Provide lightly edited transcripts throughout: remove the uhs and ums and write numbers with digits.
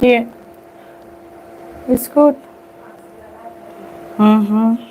Yeah, it's good. Mm-hmm.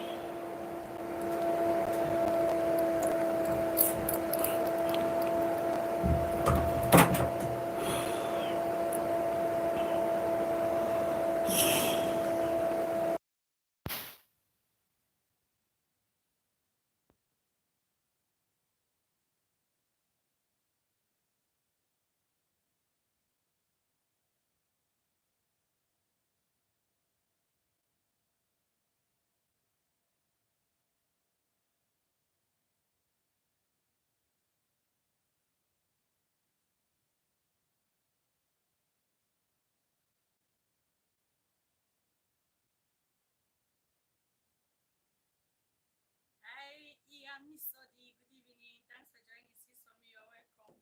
Hi, yeah, Miss Sodi. Good evening. Thanks for joining. Sis for me, you're welcome.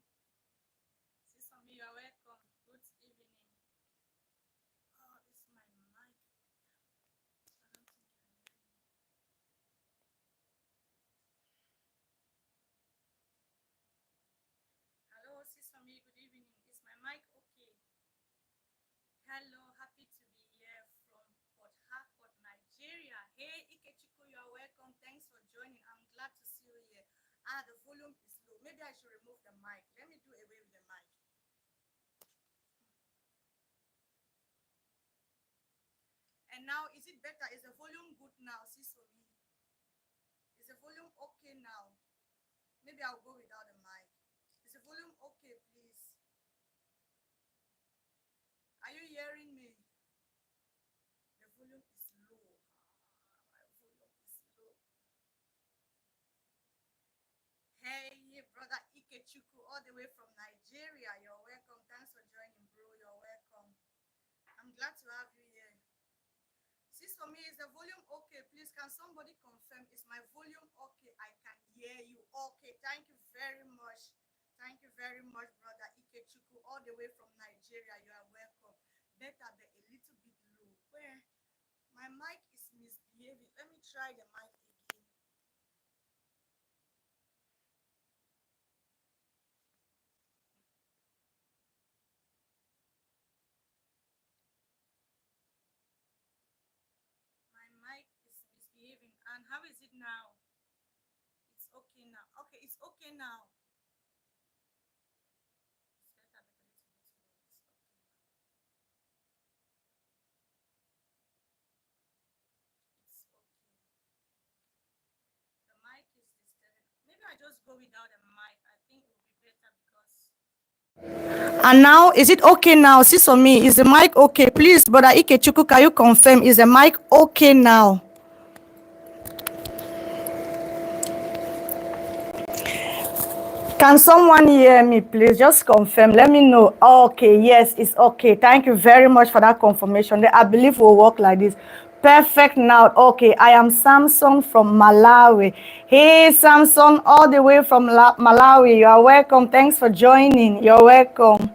Sis for me, you're welcome. Good evening. Oh, this is my mic. I don't think you're hearing me. Hello, sis for me. Good evening. Is my mic okay? Hello, happy to be here from Port Harcourt, Nigeria. Hey, Ikechukwu, you're welcome. Thanks for joining. I'm glad to see you here. The volume is low. Maybe I should remove the mic. Let me do away with the mic. And now, is it better? Is the volume good now, sis for me? Is the volume okay now? Maybe I'll go without the mic. Is the volume okay, please? Are you hearing me? The volume is low. My volume is low. Hey, brother Ikechukwu, all the way from Nigeria. You're welcome. Thanks for joining, bro. You're welcome. I'm glad to have you here. Sis, for me, is the volume okay? Please, can somebody confirm? Is my volume okay? I can hear you. Okay, thank you very much. Thank you very much, brother Ikechukwu, all the way from Nigeria. You are welcome. Better be a little bit low. Where my mic is misbehaving. Let me try the mic again. My mic is misbehaving. And how is it now? It's okay now. Okay, it's okay now. It's better, but a little bit low. It's okay now. It's okay. The mic is disturbing. Maybe I just go without the mic. I think it will be better because. And now, is it okay now? Sis for me, is the mic okay? Please, brother Ikechukwu, can you confirm? Is the mic okay now? Can someone hear me, please? Just confirm. Let me know. Okay, yes, it's okay. Thank you very much for that confirmation. I believe we'll work like this. Perfect now. Okay, I am Samson from Malawi. Hey, Samson, all the way from Malawi. You are welcome. Thanks for joining. You're welcome.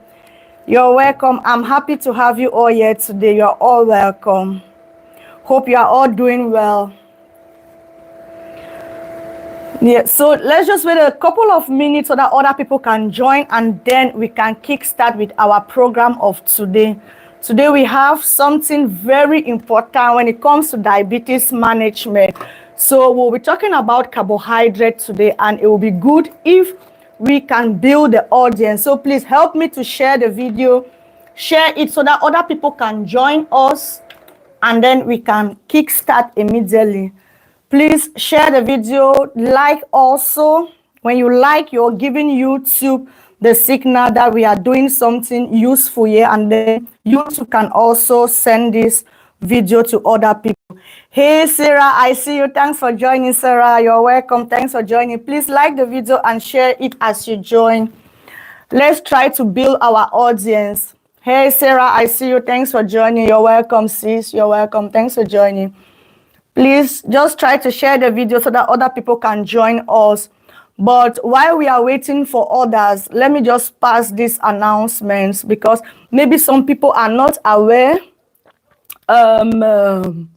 You're welcome. I'm happy to have you all here today. You're all welcome. Hope you are all doing well. Yeah, so let's just wait a couple of minutes so that other people can join, and then we can kickstart with our program of today. Today we have something very important when it comes to diabetes management. So we'll be talking about carbohydrates today, and it will be good if we can build the audience. So please help me to share the video, share it so that other people can join us, and then we can kickstart immediately. Please share the video, like also. When you like, you're giving YouTube the signal that we are doing something useful here, and then YouTube can also send this video to other people. Hey Sarah, I see you. Thanks for joining, Sarah. You're welcome. Thanks for joining. Please like the video and share it as you join. Let's try to build our audience. Hey Sarah, I see you. Thanks for joining. You're welcome, sis. You're welcome. Thanks for joining. Please just try to share the video so that other people can join us. But while we are waiting for others, let me just pass these announcements because maybe some people are not aware. Um,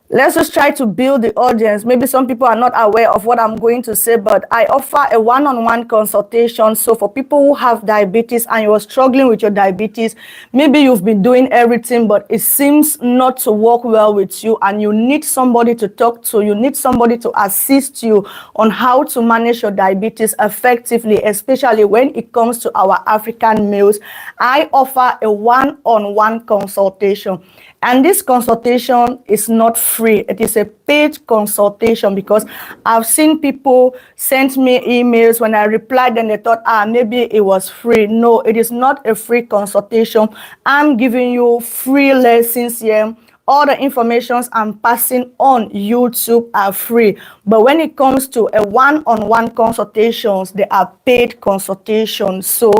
let's just try to build the audience. Maybe some people are not aware of what I'm going to say, but I offer a one-on-one consultation. So for people who have diabetes and you're struggling with your diabetes, maybe you've been doing everything, but it seems not to work well with you, and you need somebody to talk to, you need somebody to assist you on how to manage your diabetes effectively, especially when it comes to our African males. I offer a one-on-one consultation. And this consultation is not free. It is a paid consultation, because I've seen people send me emails. When I replied, then they thought, maybe it was free. No, it is not a free consultation. I'm giving you free lessons here. All the informations I'm passing on YouTube are free. But when it comes to a one-on-one consultations, they are paid consultations. So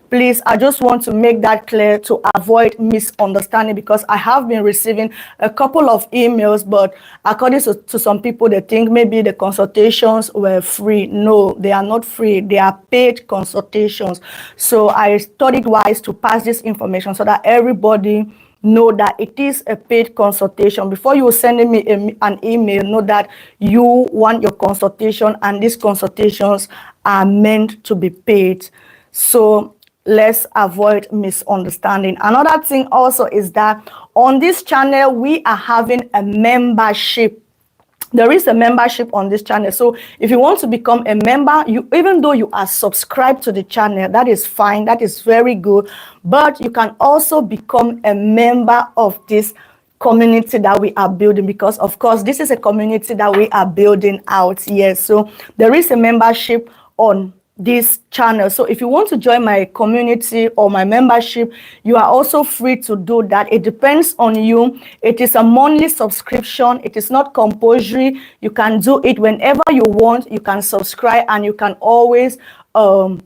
please, I just want to make that clear to avoid misunderstanding, because I have been receiving a couple of emails, but according to some people, they think maybe the consultations were free. No, they are not free. They are paid consultations. So I thought it wise to pass this information so that everybody know that it is a paid consultation. Before you sending me an email, know that you want your consultation, and these consultations are meant to be paid. So let's avoid misunderstanding. Another thing also is that on this channel, we are having a membership. There is a membership on this channel. So if you want to become a member, even though you are subscribed to the channel, that is fine. That is very good. But you can also become a member of this community that we are building, because of course this is a community that we are building out here. So there is a membership on this channel. So if you want to join my community or my membership, you are also free to do that. It depends on you. It is a monthly subscription. It is not compulsory. You can do it whenever you want. You can subscribe, and you can always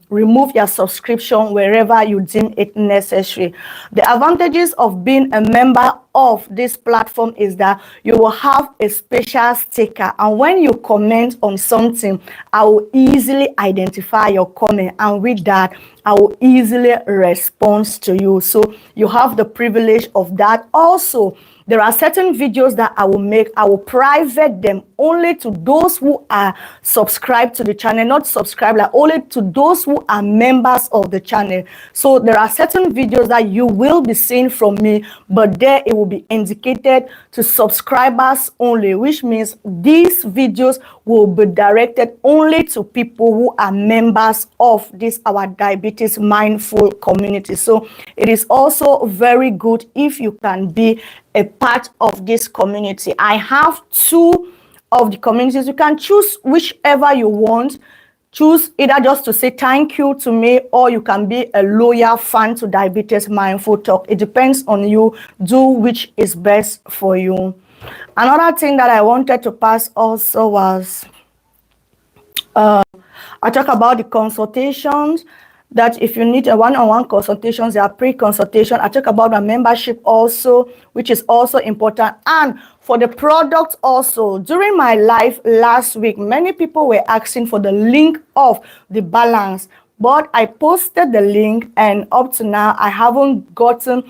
remove your subscription wherever you deem it necessary. The advantages of being a member of this platform is that you will have a special sticker, and when you comment on something, I will easily identify your comment, and with that I will easily respond to you. So you have the privilege of that. Also, there are certain videos that I will make. I will private them only to those who are subscribed to the channel, not subscribed, like only to those who are members of the channel. So there are certain videos that you will be seeing from me, but there it will be indicated to subscribers only, which means these videos will be directed only to people who are members of this our diabetes mindful community. So it is also very good if you can be a part of this community. I have two of the communities. You can choose whichever you want. Choose either just to say thank you to me, or you can be a loyal fan to Diabetes Mindful Talk. It depends on you. Do which is best for you. Another thing that I wanted to pass also was I talk about the consultations, that if you need a one-on-one consultations, there are pre-consultation. I talk about a membership also, which is also important. And for the products also, during my live last week, many people were asking for the link of the balance, but I posted the link, and up to now I haven't gotten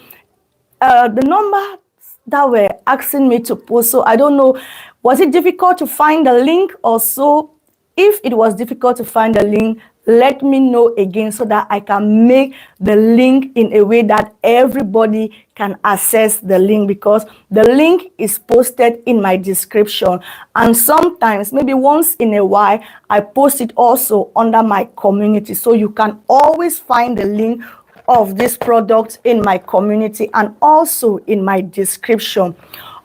the number that were asking me to post. So I don't know, was it difficult to find the link or so? If it was difficult to find the link, let me know again so that I can make the link in a way that everybody can access the link, because the link is posted in my description, and sometimes, maybe once in a while, I post it also under my community. So you can always find the link of this product in my community and also in my description.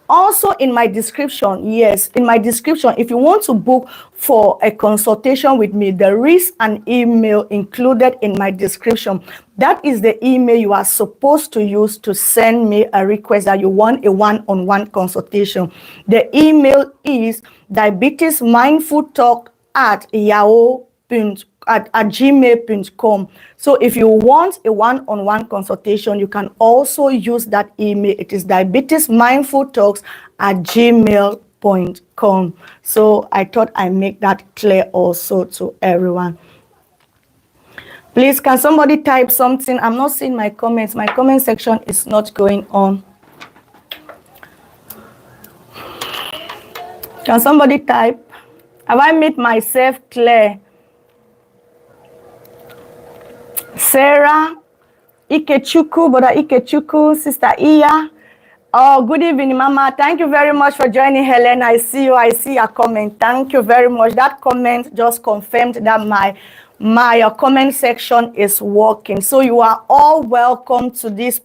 Also in my description, yes, in my description, if you want to book for a consultation with me, there is an email included in my description. That is the email you are supposed to use to send me a request that you want a one-on-one consultation. The email is diabetesmindfultalk@gmail.com. So if you want a one-on-one consultation, you can also use that email. It is diabetesmindfultalks@gmail.com. So I thought I make that clear also to everyone. Please, can somebody type something? I'm not seeing my comments. My comment section is not going on. Can somebody type? Have I made myself clear? Sarah, Ikechuku, Brother Ikechuku, Sister Iya. Oh, good evening, Mama. Thank you very much for joining, Helen. I see you. I see your comment. Thank you very much. That comment just confirmed that my comment section is working. So you are all welcome to this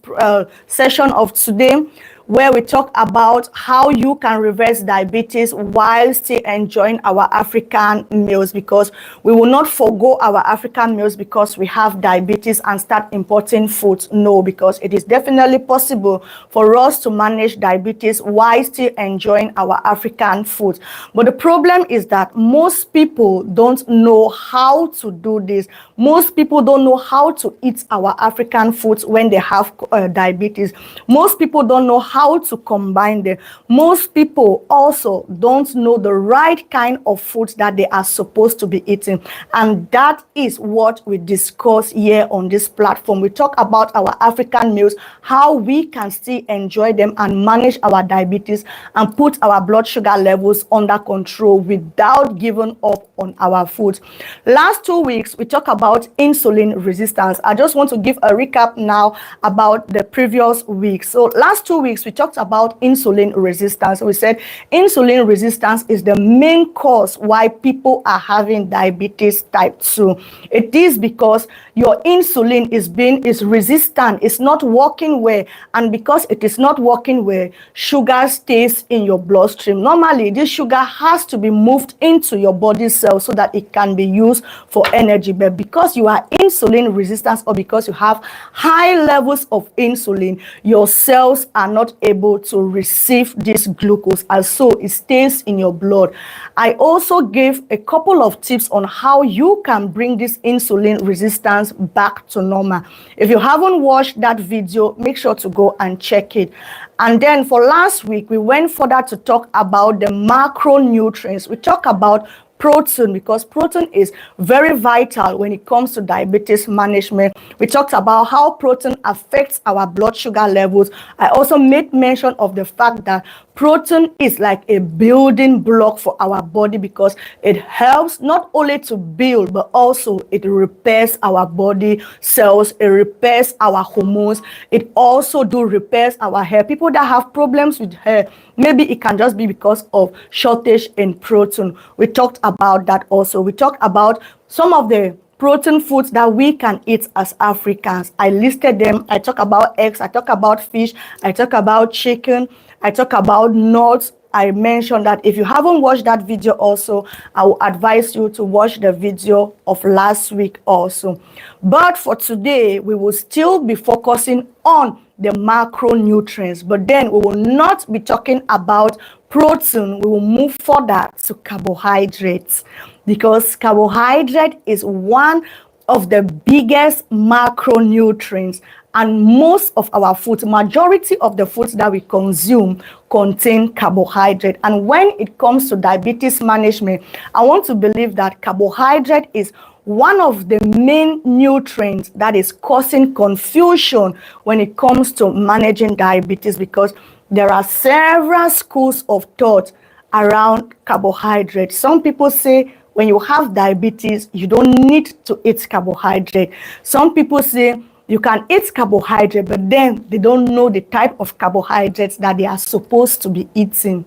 session of today, where we talk about how you can reverse diabetes while still enjoying our African meals, because we will not forgo our African meals because we have diabetes and start importing foods. No, because it is definitely possible for us to manage diabetes while still enjoying our African foods. But the problem is that most people don't know how to do this. Most people don't know how to eat our African foods when they have diabetes. Most people don't know how to combine them. Most people also don't know the right kind of foods that they are supposed to be eating. And that is what we discuss here on this platform. We talk about our African meals, how we can still enjoy them and manage our diabetes and put our blood sugar levels under control without giving up on our foods. Last 2 weeks, we talked about insulin resistance. I just want to give a recap now about the previous week. So last 2 weeks, we talked about insulin resistance. We said insulin resistance is the main cause why people are having diabetes type 2. It is because your insulin is resistant, it's not working well, and because it is not working well, sugar stays in your bloodstream. Normally, this sugar has to be moved into your body cells so that it can be used for energy, but because you are insulin resistant or because you have high levels of insulin, your cells are not able to receive this glucose, and so it stays in your blood. I also gave a couple of tips on how you can bring this insulin resistance back to normal. If you haven't watched that video, make sure to go and check it. And then for last week, we went further to talk about the macronutrients. We talk about protein, because protein is very vital when it comes to diabetes management. We talked about how protein affects our blood sugar levels. I also made mention of the fact that protein is like a building block for our body, because it helps not only to build, but also it repairs our body cells, it repairs our hormones, it also repairs our hair. People that have problems with hair, maybe it can just be because of shortage in protein. We talked about that also. We talked about some of the protein foods that we can eat as Africans. I listed them. I talk about eggs, I talk about fish, I talk about chicken, I talk about nuts. I mentioned that if you haven't watched that video also, I will advise you to watch the video of last week also. But for today, we will still be focusing on the macronutrients, but then we will not be talking about protein. We will move further to carbohydrates, because carbohydrate is one of the biggest macronutrients, and most of our foods, majority of the foods that we consume, contain carbohydrate. And when it comes to diabetes management, I want to believe that carbohydrate is one of the main nutrients that is causing confusion when it comes to managing diabetes, because there are several schools of thought around carbohydrates. Some people say when you have diabetes, you don't need to eat carbohydrate. Some people say you can eat carbohydrate, but then they don't know the type of carbohydrates that they are supposed to be eating.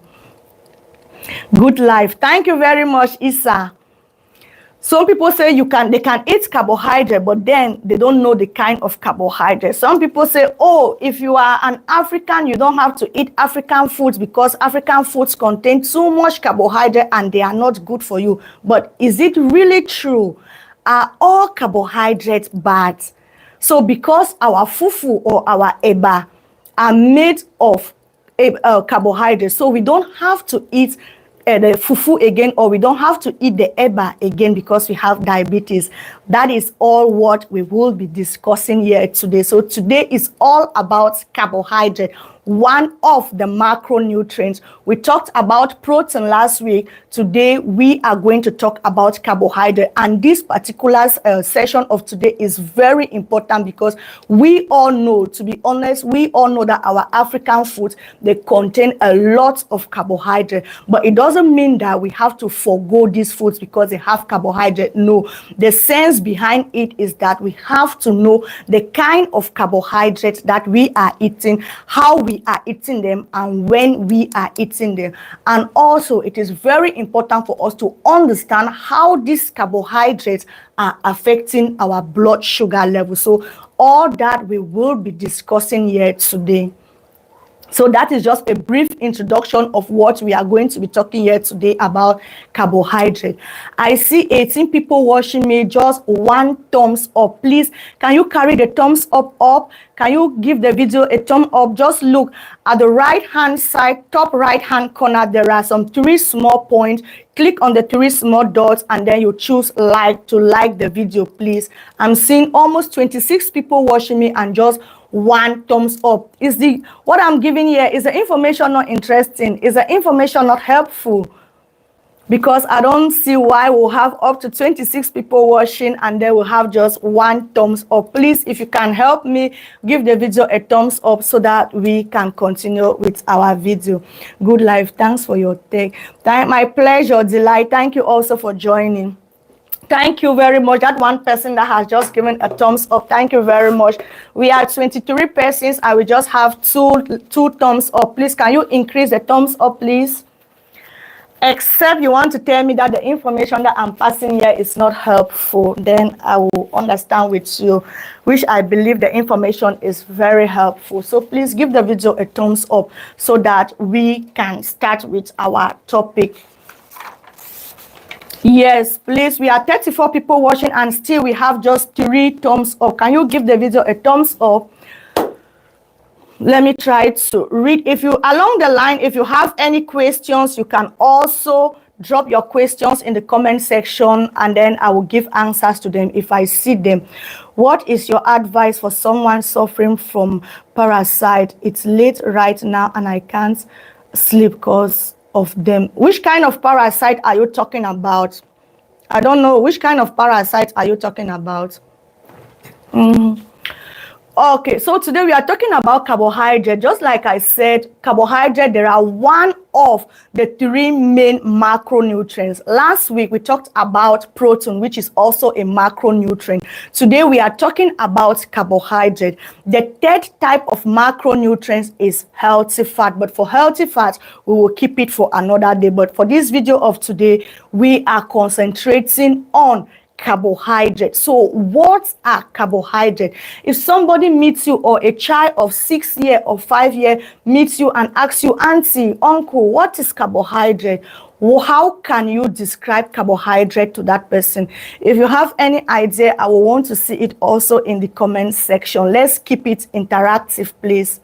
Good life. Thank you very much, Isa. Some people say they can eat carbohydrate, but then they don't know the kind of carbohydrate. Some people say, oh, if you are an African, you don't have to eat African foods because African foods contain too much carbohydrate and they are not good for you. But is it really true? Are all carbohydrates bad? So because our fufu or our eba are made of carbohydrates, so we don't have to eat the fufu again, or we don't have to eat the eba again because we have diabetes. That is all what we will be discussing here today. So today is all about carbohydrate. one of the macronutrients. We talked about protein last week. Today, we are going to talk about carbohydrate. And this particular session of today is very important because we all know, to be honest, we all know that our African foods, they contain a lot of carbohydrate. But it doesn't mean that we have to forego these foods because they have carbohydrate. No, the sense behind it is that we have to know the kind of carbohydrates that we are eating, how we are eating them, and when we are eating them. And also, it is very important for us to understand how these carbohydrates are affecting our blood sugar level. So all that we will be discussing here today. So that is just a brief introduction of what we are going to be talking here today about carbohydrate. I see 18 people watching me, just one thumbs up. Please, can you carry the thumbs up? Can you give the video a thumb up? Just look at the right hand side, top right hand corner. There are some 3 small points. Click on the 3 small dots and then you choose like to like the video, please. I'm seeing almost 26 people watching me and just one thumbs up. Is the what I'm giving here, is the information not interesting? Is the information not helpful? Because I don't see why we'll have up to 26 people watching and then we'll have just one thumbs up. Please, if you can help me, give the video a thumbs up so that we can continue with our video. Good life, thanks for your take. My pleasure, Delight. Thank you also for joining. Thank you very much. That one person that has just given a thumbs up, thank you very much. We are 23 persons. I will just have two thumbs up. Please, can you increase the thumbs up, please? Except you want to tell me that the information that I'm passing here is not helpful, then I will understand with you, which I believe the information is very helpful. So please give the video a thumbs up so that we can start with our topic. Yes, please. We are 34 people watching and still we have just 3 thumbs up. Can you give the video a thumbs up? Let me try to read. If you along the line, if you have any questions, you can also drop your questions in the comment section and then I will give answers to them if I see them. What is your advice for someone suffering from parasite? It's late right now and I can't sleep because of them. Which kind of parasite are you talking about? I don't know. Which kind of parasite are you talking about? Okay, so today we are talking about carbohydrate. Just like I said, carbohydrate, there are one of the 3 main macronutrients. Last week we talked about protein, which is also a macronutrient. Today we are talking about carbohydrate. The 3rd type of macronutrients is healthy fat, but for healthy fat we will keep it for another day. But for this video of today, we are concentrating on carbohydrate. So what are carbohydrates? If somebody meets you or a child of 6 years or 5 years meets you and asks you, auntie, uncle, what is carbohydrate? How can you describe carbohydrate to that person? If you have any idea, I will want to see it also in the comment section. Let's keep it interactive, please.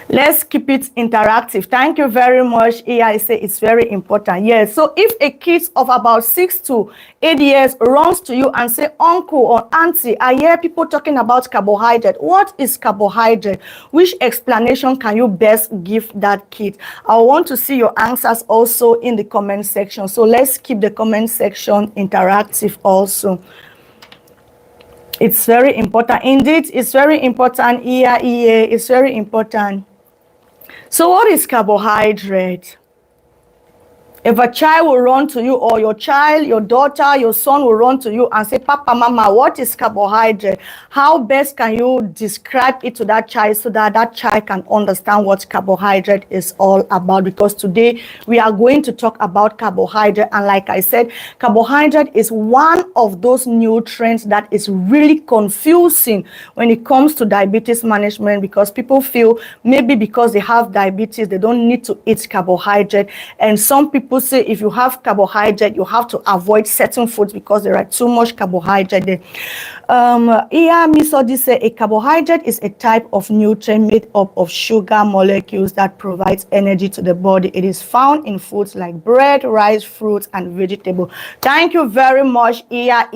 Let's keep it interactive. Thank you very much. Here I say it's very important. Yes. So if a kid of about 6 to 8 years runs to you and say, uncle or auntie, I hear people talking about carbohydrate. What is carbohydrate? Which explanation can you best give that kid? I want to see your answers also in the comment section. So let's keep the comment section interactive also. It's very important. Indeed, it's very important. It's very important. So what is carbohydrate? If a child will run to you, or your child, your daughter, your son will run to you and say, Papa, Mama, what is carbohydrate? How best can you describe it to that child so that that child can understand what carbohydrate is all about? Because today we are going to talk about carbohydrate. And like I said, carbohydrate is one of those nutrients that is really confusing when it comes to diabetes management, because people feel maybe because they have diabetes, they don't need to eat carbohydrate. And some people people say if you have carbohydrate, you have to avoid certain foods because there are too much carbohydrate there. Here, Misodi say a carbohydrate is a type of nutrient made up of sugar molecules that provides energy to the body. It is found in foods like bread, rice, fruits, and vegetables. Thank you very much, Iya.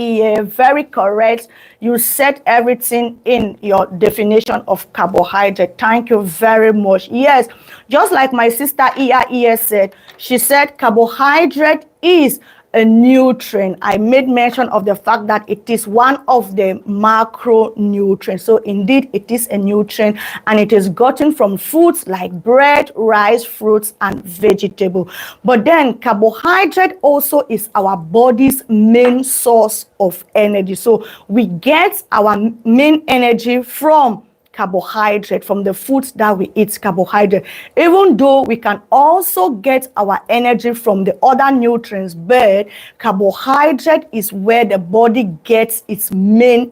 Very correct. You said everything in your definition of carbohydrate. Thank you very much. Yes, just like my sister Iya said, she said carbohydrate is a nutrient. I made mention of the fact that it is one of the macronutrients. So indeed, it is a nutrient and it is gotten from foods like bread, rice, fruits, and vegetable. But then carbohydrate also is our body's main source of energy. So we get our main energy from carbohydrate, from the foods that we eat, carbohydrate, even though we can also get our energy from the other nutrients, but carbohydrate is where the body gets its main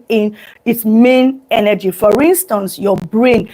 energy. For instance, your brain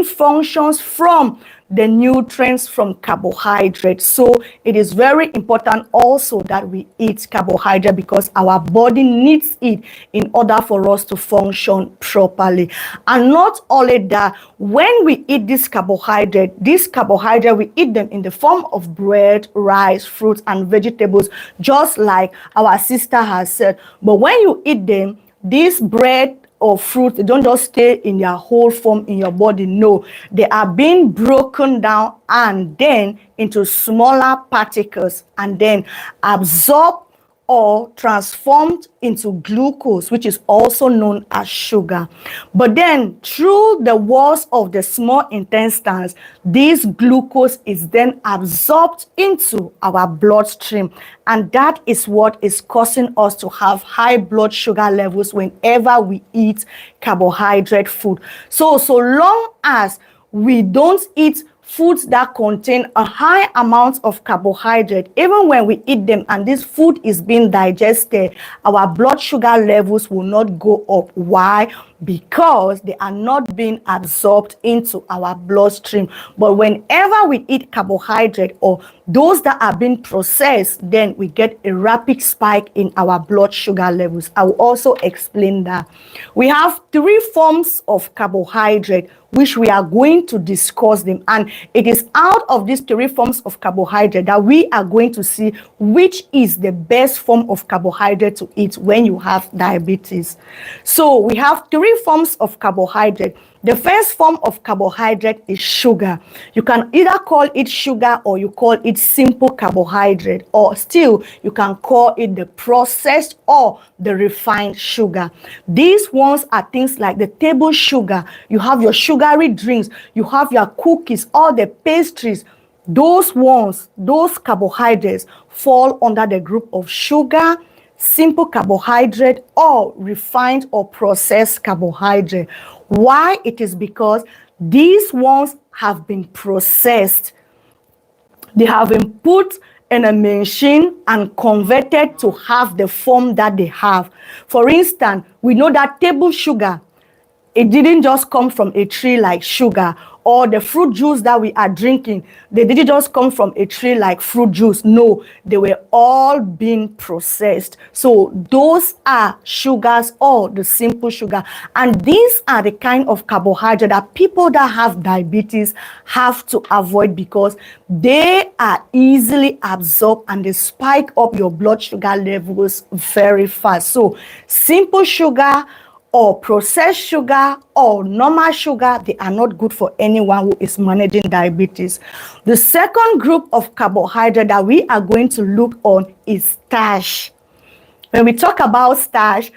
functions from the nutrients from carbohydrates. So it is very important also that we eat carbohydrate because our body needs it in order for us to function properly. And not only that, when we eat this carbohydrate, we eat them in the form of bread, rice, fruits, and vegetables, just like our sister has said. But when you eat them, this bread or fruit, they don't just stay in their whole form in your body. No, they are being broken down and then into smaller particles and then absorbed or transformed into glucose, which is also known as sugar. But then through the walls of the small intestines, this glucose is then absorbed into our bloodstream. And that is what is causing us to have high blood sugar levels whenever we eat carbohydrate food. So long as we don't eat foods that contain a high amount of carbohydrate, even when we eat them and this food is being digested, our blood sugar levels will not go up. Why? Because they are not being absorbed into our bloodstream. But whenever we eat carbohydrate or those that are being processed, then we get a rapid spike in our blood sugar levels. I will also explain that. We have 3 forms of carbohydrate, which we are going to discuss them. And it is out of these 3 forms of carbohydrate that we are going to see which is the best form of carbohydrate to eat when you have diabetes. So we have 3 forms of carbohydrate. The first form of carbohydrate is sugar. You can either call it sugar or you call it simple carbohydrate, or still you can call it the processed or the refined sugar. These ones are things like the table sugar. You have your sugary drinks, you have your cookies, all the pastries. Those ones, those carbohydrates fall under the group of sugar, simple carbohydrate, or refined or processed carbohydrate. Why? It is because these ones have been processed. They have been put in a machine and converted to have the form that they have. For instance, we know that table sugar, it didn't just come from a tree like sugar, or the fruit juice that we are drinking, they didn't just come from a tree like fruit juice. No, they were all being processed. So those are sugars or the simple sugar. And these are the kind of carbohydrate that people that have diabetes have to avoid because they are easily absorbed and they spike up your blood sugar levels very fast. So simple sugar or processed sugar or normal sugar, they are not good for anyone who is managing diabetes. The second group of carbohydrate that we are going to look on is starch. When we talk about starch,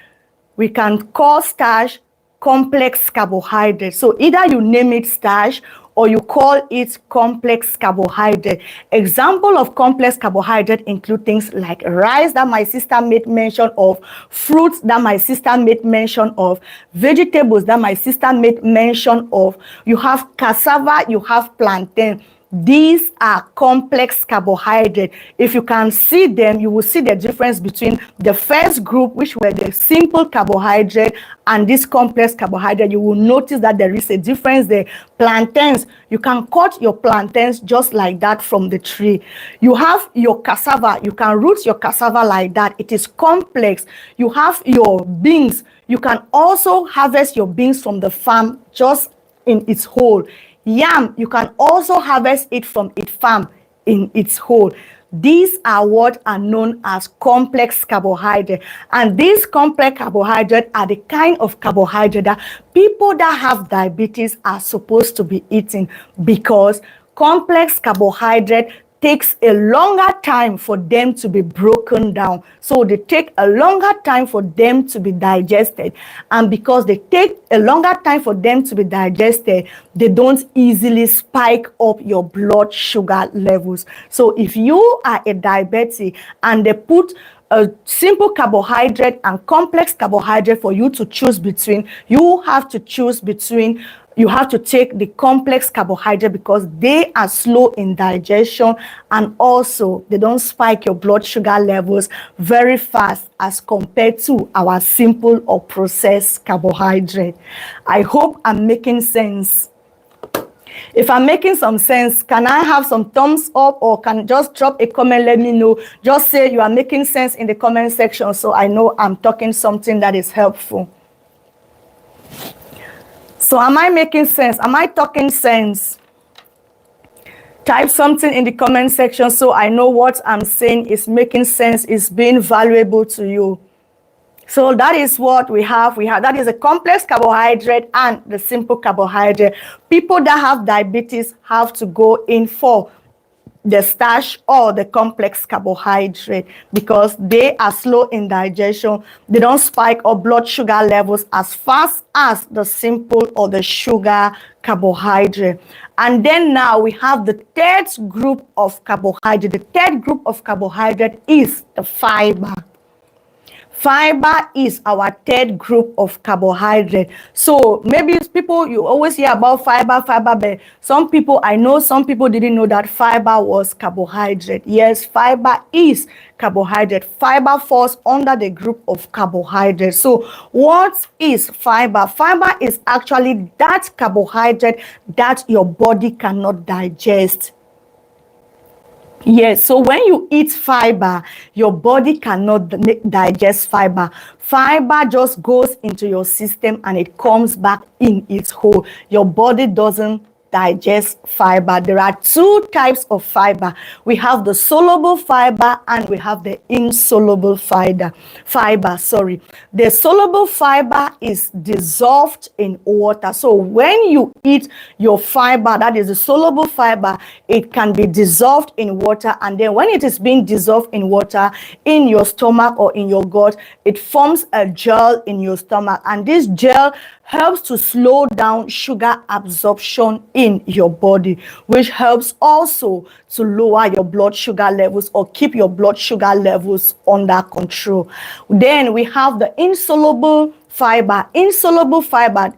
we can call starch complex carbohydrate. So either you name it starch or you call it complex carbohydrate. Example of complex carbohydrate include things like rice that my sister made mention of, fruits that my sister made mention of, vegetables that my sister made mention of. You have cassava, you have plantain. These are complex carbohydrates. If you can see them, you will see the difference between the first group, which were the simple carbohydrate, and this complex carbohydrate. You will notice that there is a difference there. Plantains, you can cut your plantains just like that from the tree. You have your cassava, you can root your cassava like that. It is complex. You have your beans, you can also harvest your beans from the farm just in its whole. Yam, you can also harvest it from its farm in its whole. These are what are known as complex carbohydrates. And these complex carbohydrates are the kind of carbohydrate that people that have diabetes are supposed to be eating, because complex carbohydrate takes a longer time for them to be broken down. So they take a longer time for them to be digested. And because they take a longer time for them to be digested, they don't easily spike up your blood sugar levels. So if you are a diabetic and they put a simple carbohydrate and complex carbohydrate for you to choose between, you have to choose between. You have to take the complex carbohydrate because they are slow in digestion, and also they don't spike your blood sugar levels very fast as compared to our simple or processed carbohydrate. I hope I'm making sense. If I'm making some sense, can I have some thumbs up, or can just drop a comment? Let me know. Just say you are making sense in the comment section so I know I'm talking something that is helpful. So am I making sense? Am I talking sense? Type something in the comment section so I know what I'm saying is making sense, is being valuable to you. So that is what we have. That is a complex carbohydrate and the simple carbohydrate. People that have diabetes have to go in for the starch or the complex carbohydrate because they are slow in digestion. They don't spike up blood sugar levels as fast as the simple or the sugar carbohydrate. And then now we have the third group of carbohydrate. The third group of carbohydrate is the fiber. Fiber is our third group of carbohydrate. So maybe people, you always hear about fiber, but some people, I know some people didn't know that fiber was carbohydrate. Yes, fiber is carbohydrate. Fiber falls under the group of carbohydrate. So what is fiber? Fiber is actually that carbohydrate that your body cannot digest. Yes, so when you eat fiber, your body cannot digest fiber. Fiber just goes into your system and it comes back in its whole. Your body doesn't digest fiber. There are two types of fiber. We have the soluble fiber and we have the insoluble fiber. The soluble fiber is dissolved in water. So when you eat your fiber, that is the soluble fiber, it can be dissolved in water, and then when it is being dissolved in water in your stomach or in your gut, it forms a gel in your stomach, and this gel helps to slow down sugar absorption in your body, which helps also to lower your blood sugar levels or keep your blood sugar levels under control. Then we have the insoluble fiber. Insoluble fiber,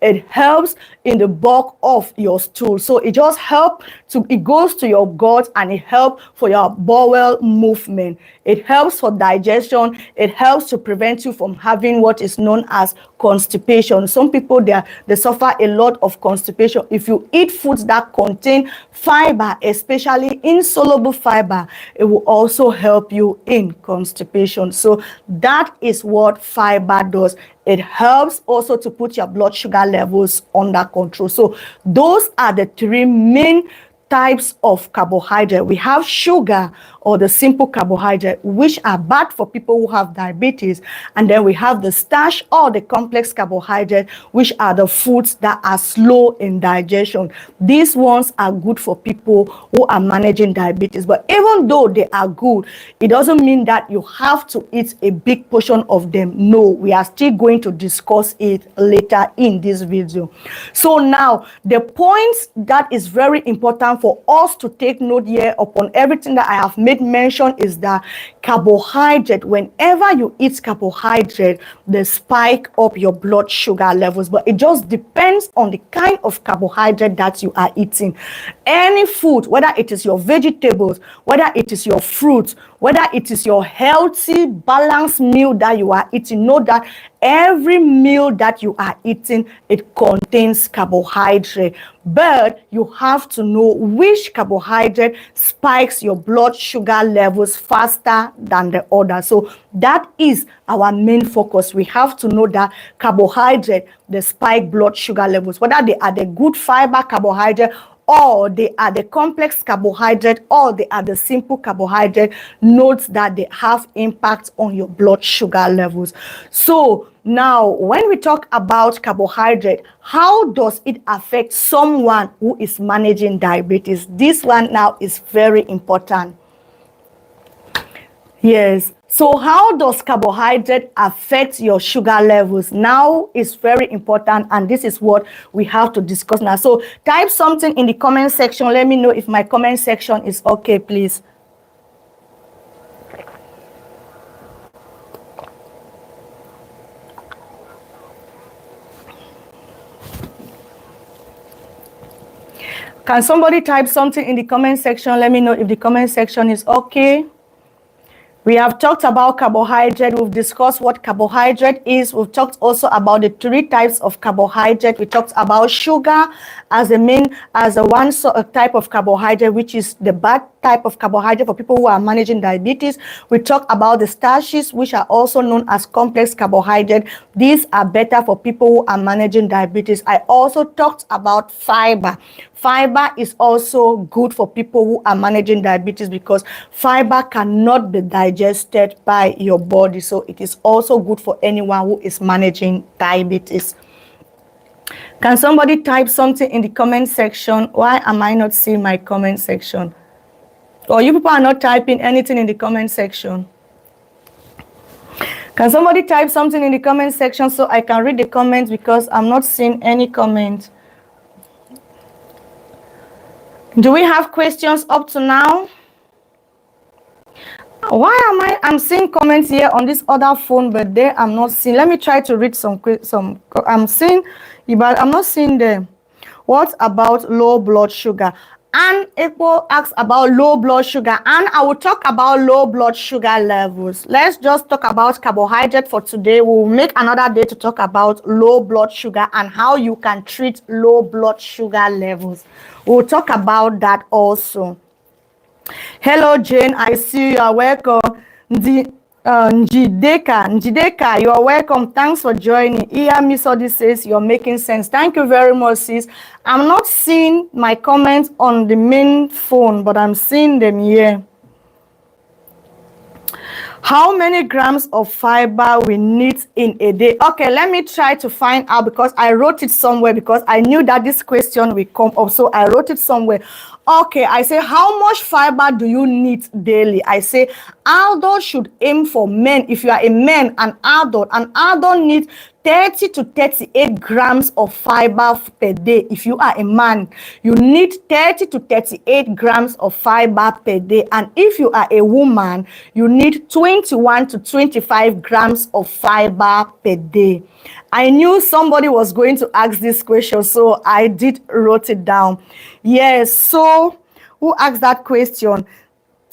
it helps in the bulk of your stool. So it just helps to, it goes to your gut and it helps for your bowel movement. It helps for digestion. It helps to prevent you from having what is known as constipation. Some people, they suffer a lot of constipation. If you eat foods that contain fiber, especially insoluble fiber, it will also help you in constipation. So that is what fiber does. It helps also to put your blood sugar levels under control. So those are the three main types of carbohydrate. We have sugar or the simple carbohydrate, which are bad for people who have diabetes. And then we have the starch or the complex carbohydrate, which are the foods that are slow in digestion. These ones are good for people who are managing diabetes. But even though they are good, it doesn't mean that you have to eat a big portion of them. No, we are still going to discuss it later in this video. So now, the point that is very important for us to take note here upon everything that I have made made mention is that carbohydrate, whenever you eat carbohydrate, they spike up your blood sugar levels, but it just depends on the kind of carbohydrate that you are eating. Any food, whether it is your vegetables, whether it is your fruits, whether it is your healthy, balanced meal that you are eating, know that every meal that you are eating, it contains carbohydrate. But you have to know which carbohydrate spikes your blood sugar levels faster than the other. So that is our main focus. We have to know that carbohydrate, they spike blood sugar levels, whether they are the good fiber carbohydrate, or they are the complex carbohydrate, or they are the simple carbohydrate. Note that they have impact on your blood sugar levels. So now, when we talk about carbohydrate, how does it affect someone who is managing diabetes? This one now is very important. Yes. So how does carbohydrate affect your sugar levels? Now is very important, and this is what we have to discuss now. So type something in the comment section. Let me know if my comment section is okay, please. Can somebody type something in the comment section? Let me know if the comment section is okay. We have talked about carbohydrate. We've discussed what carbohydrate is. We've talked also about the 3 types of carbohydrate. We talked about sugar as one type of carbohydrate, which is the bad type of carbohydrate for people who are managing diabetes. We talked about the starches, which are also known as complex carbohydrate. These are better for people who are managing diabetes. I also talked about fiber. Fiber is also good for people who are managing diabetes because fiber cannot be digested by your body. So it is also good for anyone who is managing diabetes. Can somebody type something in the comment section? Why am I not seeing my comment section? Or you people are not typing anything in the comment section? Can somebody type something in the comment section so I can read the comments, because I'm not seeing any comments? Do we have questions up to now? Why I'm seeing comments here on this other phone, but there I'm not seeing. Let me try to read some. I'm seeing, but I'm not seeing them. What about low blood sugar? And April asks about low blood sugar, and I will talk about low blood sugar levels. Let's just talk about carbohydrate for today. We'll make another day to talk about low blood sugar and how you can treat low blood sugar levels. We'll talk about that also. Hello, Jane. I see you are welcome. Njideka, you are welcome. Thanks for joining. Iya Misodi says you're making sense. Thank you very much, sis. I'm not seeing my comments on the main phone, but I'm seeing them here. How many grams of fiber we need in a day? Okay, let me try to find out, because I wrote it somewhere, because I knew that this question will come up. So I wrote it somewhere. Okay, I say, how much fiber do you need daily? I say, adults should aim for men. If you are a man, an adult needs 30 to 38 grams of fiber per day. If you are a man, you need 30 to 38 grams of fiber per day. And if you are a woman, you need 21 to 25 grams of fiber per day. I knew somebody was going to ask this question, so I did wrote it down. Yes, so who asked that question?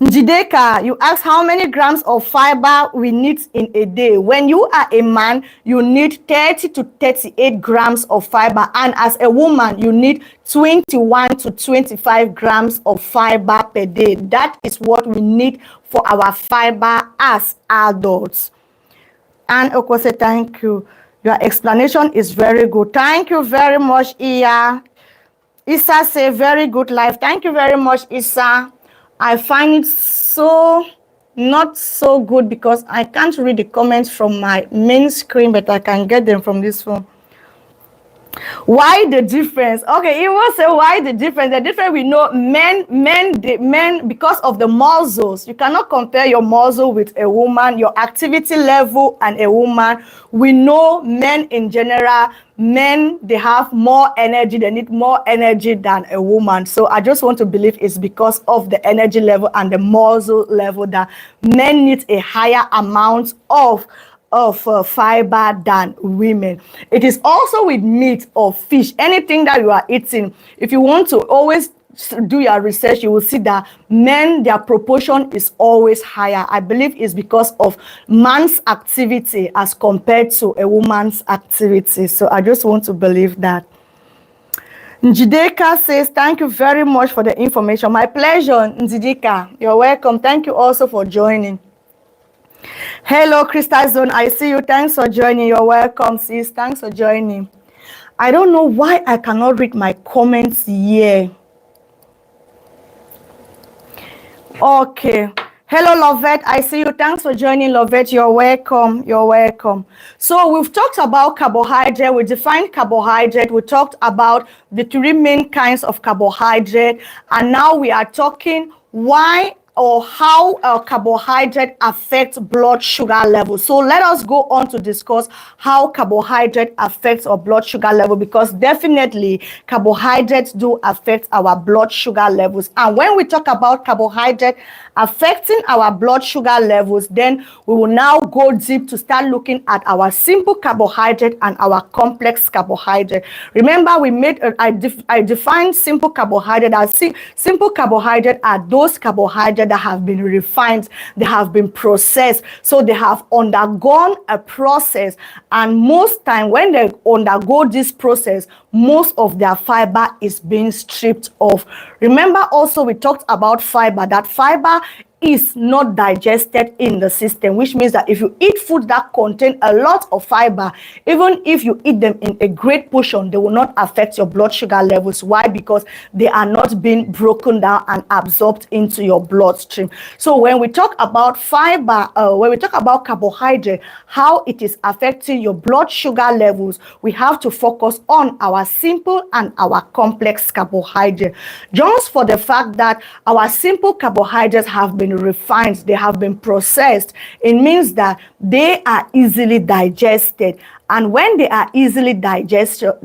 Njideka, you ask how many grams of fiber we need in a day. When you are a man, you need 30 to 38 grams of fiber. And as a woman, you need 21 to 25 grams of fiber per day. That is what we need for our fiber as adults. And Okose, thank you. Your explanation is very good. Thank you very much, Iya. Issa say very good life. Thank you very much, Issa. I find it so not so good because I can't read the comments from my main screen, but I can get them from this phone. Why the difference? Okay, you will say why the difference. The difference, we know men, because of the muscles. You cannot compare your muscle with a woman, your activity level and a woman. We know men in general, men, they have more energy, they need more energy than a woman. So I just want to believe it's because of the energy level and the muscle level that men need a higher amount of fiber than women. It is also with meat or fish, anything that you are eating. If you want to always do your research, you will see that men, their proportion is always higher. I believe it's because of man's activity as compared to a woman's activity. So I just want to believe that. Njideka says, thank you very much for the information. My pleasure, Njideka. You're welcome. Thank you also for joining. Hello, Crystal Zone. I see you. Thanks for joining. You're welcome, sis. Thanks for joining. I don't know why I cannot read my comments here. Okay. Hello, Lovette. I see you. Thanks for joining, Lovette. You're welcome. You're welcome. So we've talked about carbohydrate. We defined carbohydrate. We talked about the three main kinds of carbohydrate. And now we are talking why or how carbohydrate affects blood sugar level. So let us go on to discuss how carbohydrate affects our blood sugar level, because definitely carbohydrates do affect our blood sugar levels. And when we talk about carbohydrate affecting our blood sugar levels, then we will now go deep to start looking at our simple carbohydrate and our complex carbohydrate. Remember, we made I defined simple carbohydrate as simple carbohydrate are those carbohydrates that have been refined, they have been processed, so they have undergone a process, and most time when they undergo this process, most of their fiber is being stripped off. Remember also we talked about fiber, that fiber is not digested in the system, which means that if you eat food that contain a lot of fiber, even if you eat them in a great portion, they will not affect your blood sugar levels. Why? Because they are not being broken down and absorbed into your bloodstream. So when we talk about fiber, when we talk about carbohydrate, how it is affecting your blood sugar levels, we have to focus on our simple and our complex carbohydrate. Just for the fact that our simple carbohydrates have been refined, they have been processed, it means that they are easily digested. And when they are easily digested,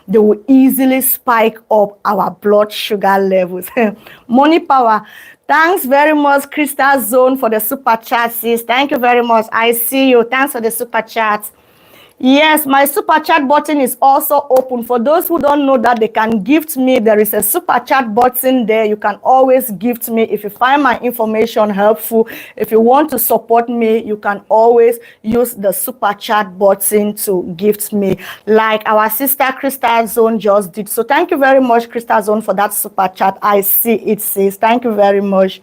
they will easily spike up our blood sugar levels. Money power. Thanks very much, Crystal Zone, for the super chat, sis. Thank you very much. I see you. Thanks for the super chat. Yes, my super chat button is also open. For those who don't know that they can gift me, there is a super chat button there. You can always gift me if you find my information helpful. If you want to support me, you can always use the super chat button to gift me, like our sister Crystal Zone just did. So thank you very much, Crystal Zone, for that super chat. I see it, sis. Thank you very much.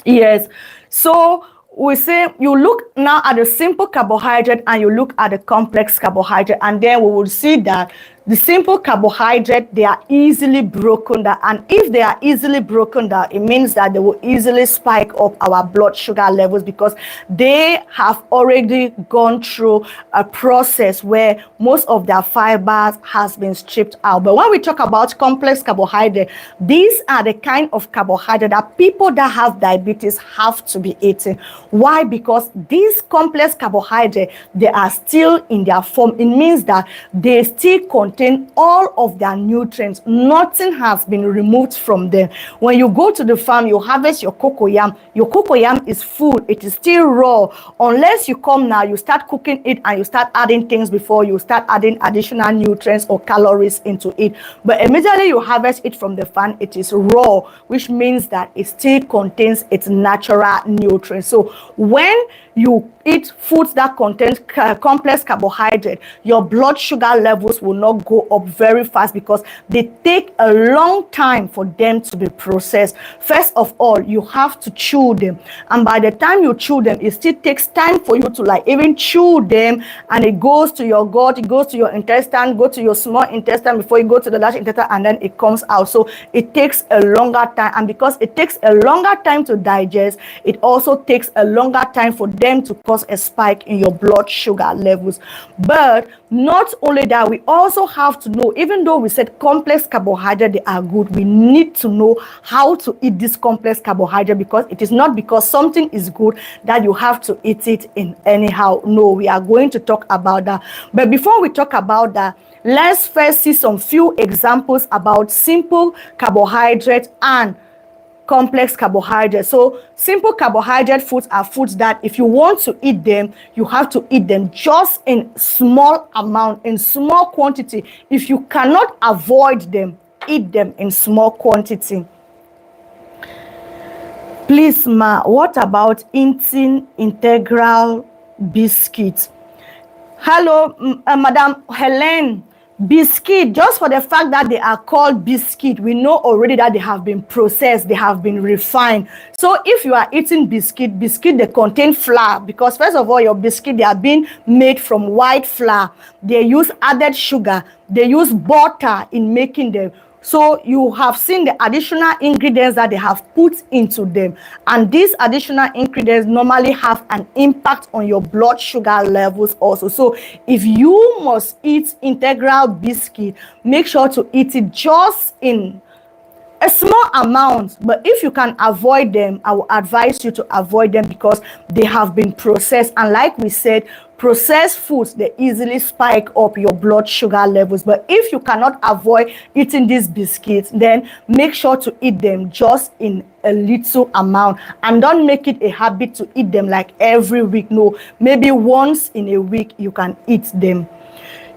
Yes. So we say you look now at the simple carbohydrate and you look at the complex carbohydrate, and then we will see that the simple carbohydrate, they are easily broken down, and if they are easily broken down, it means that they will easily spike up our blood sugar levels because they have already gone through a process where most of their fibers has been stripped out. But when we talk about complex carbohydrate, these are the kind of carbohydrate that people that have diabetes have to be eating. Why? Because these complex carbohydrates, they are still in their form. It means that they still contain all of their nutrients. Nothing has been removed from them. When you go to the farm, you harvest your cocoyam. Your cocoyam is full. It is still raw. Unless you come now, you start cooking it and you start adding things before you start adding additional nutrients or calories into it. But immediately you harvest it from the farm, it is raw, which means that it still contains its natural nutrients. So when you eat foods that contain complex carbohydrate, your blood sugar levels will not not go up very fast because they take a long time for them to be processed. First of all, you have to chew them, and by the time you chew them, it still takes time for you to like even chew them, and it goes to your gut, it goes to your intestine, go to your small intestine before you go to the large intestine, and then it comes out. So it takes a longer time, and because it takes a longer time to digest, it also takes a longer time for them to cause a spike in your blood sugar levels. But not only that, we also have to know, even though we said complex carbohydrates, they are good, we need to know how to eat this complex carbohydrate, because it is not because something is good that you have to eat it in anyhow. No, we are going to talk about that. But before we talk about that, let's first see some few examples about simple carbohydrates and complex carbohydrates. So simple carbohydrate foods are foods that if you want to eat them, you have to eat them just in small amount, in small quantity. If you cannot avoid them, eat them in small quantity. Please, ma, what about eating integral biscuits? Hello, Madam Helen. Biscuit, just for the fact that they are called biscuit, we know already that they have been processed, they have been refined. So if you are eating biscuit, they contain flour, because first of all, your biscuit, they are being made from white flour. They use added sugar, they use butter in making them. So you have seen the additional ingredients that they have put into them, and these additional ingredients normally have an impact on your blood sugar levels also. So if you must eat integral biscuit, make sure to eat it just in a small amount. But if you can avoid them, I will advise you to avoid them, because they have been processed, and like we said, processed foods, they easily spike up your blood sugar levels. But if you cannot avoid eating these biscuits, then make sure to eat them just in a little amount, and don't make it a habit to eat them like every week. No, maybe once in a week you can eat them.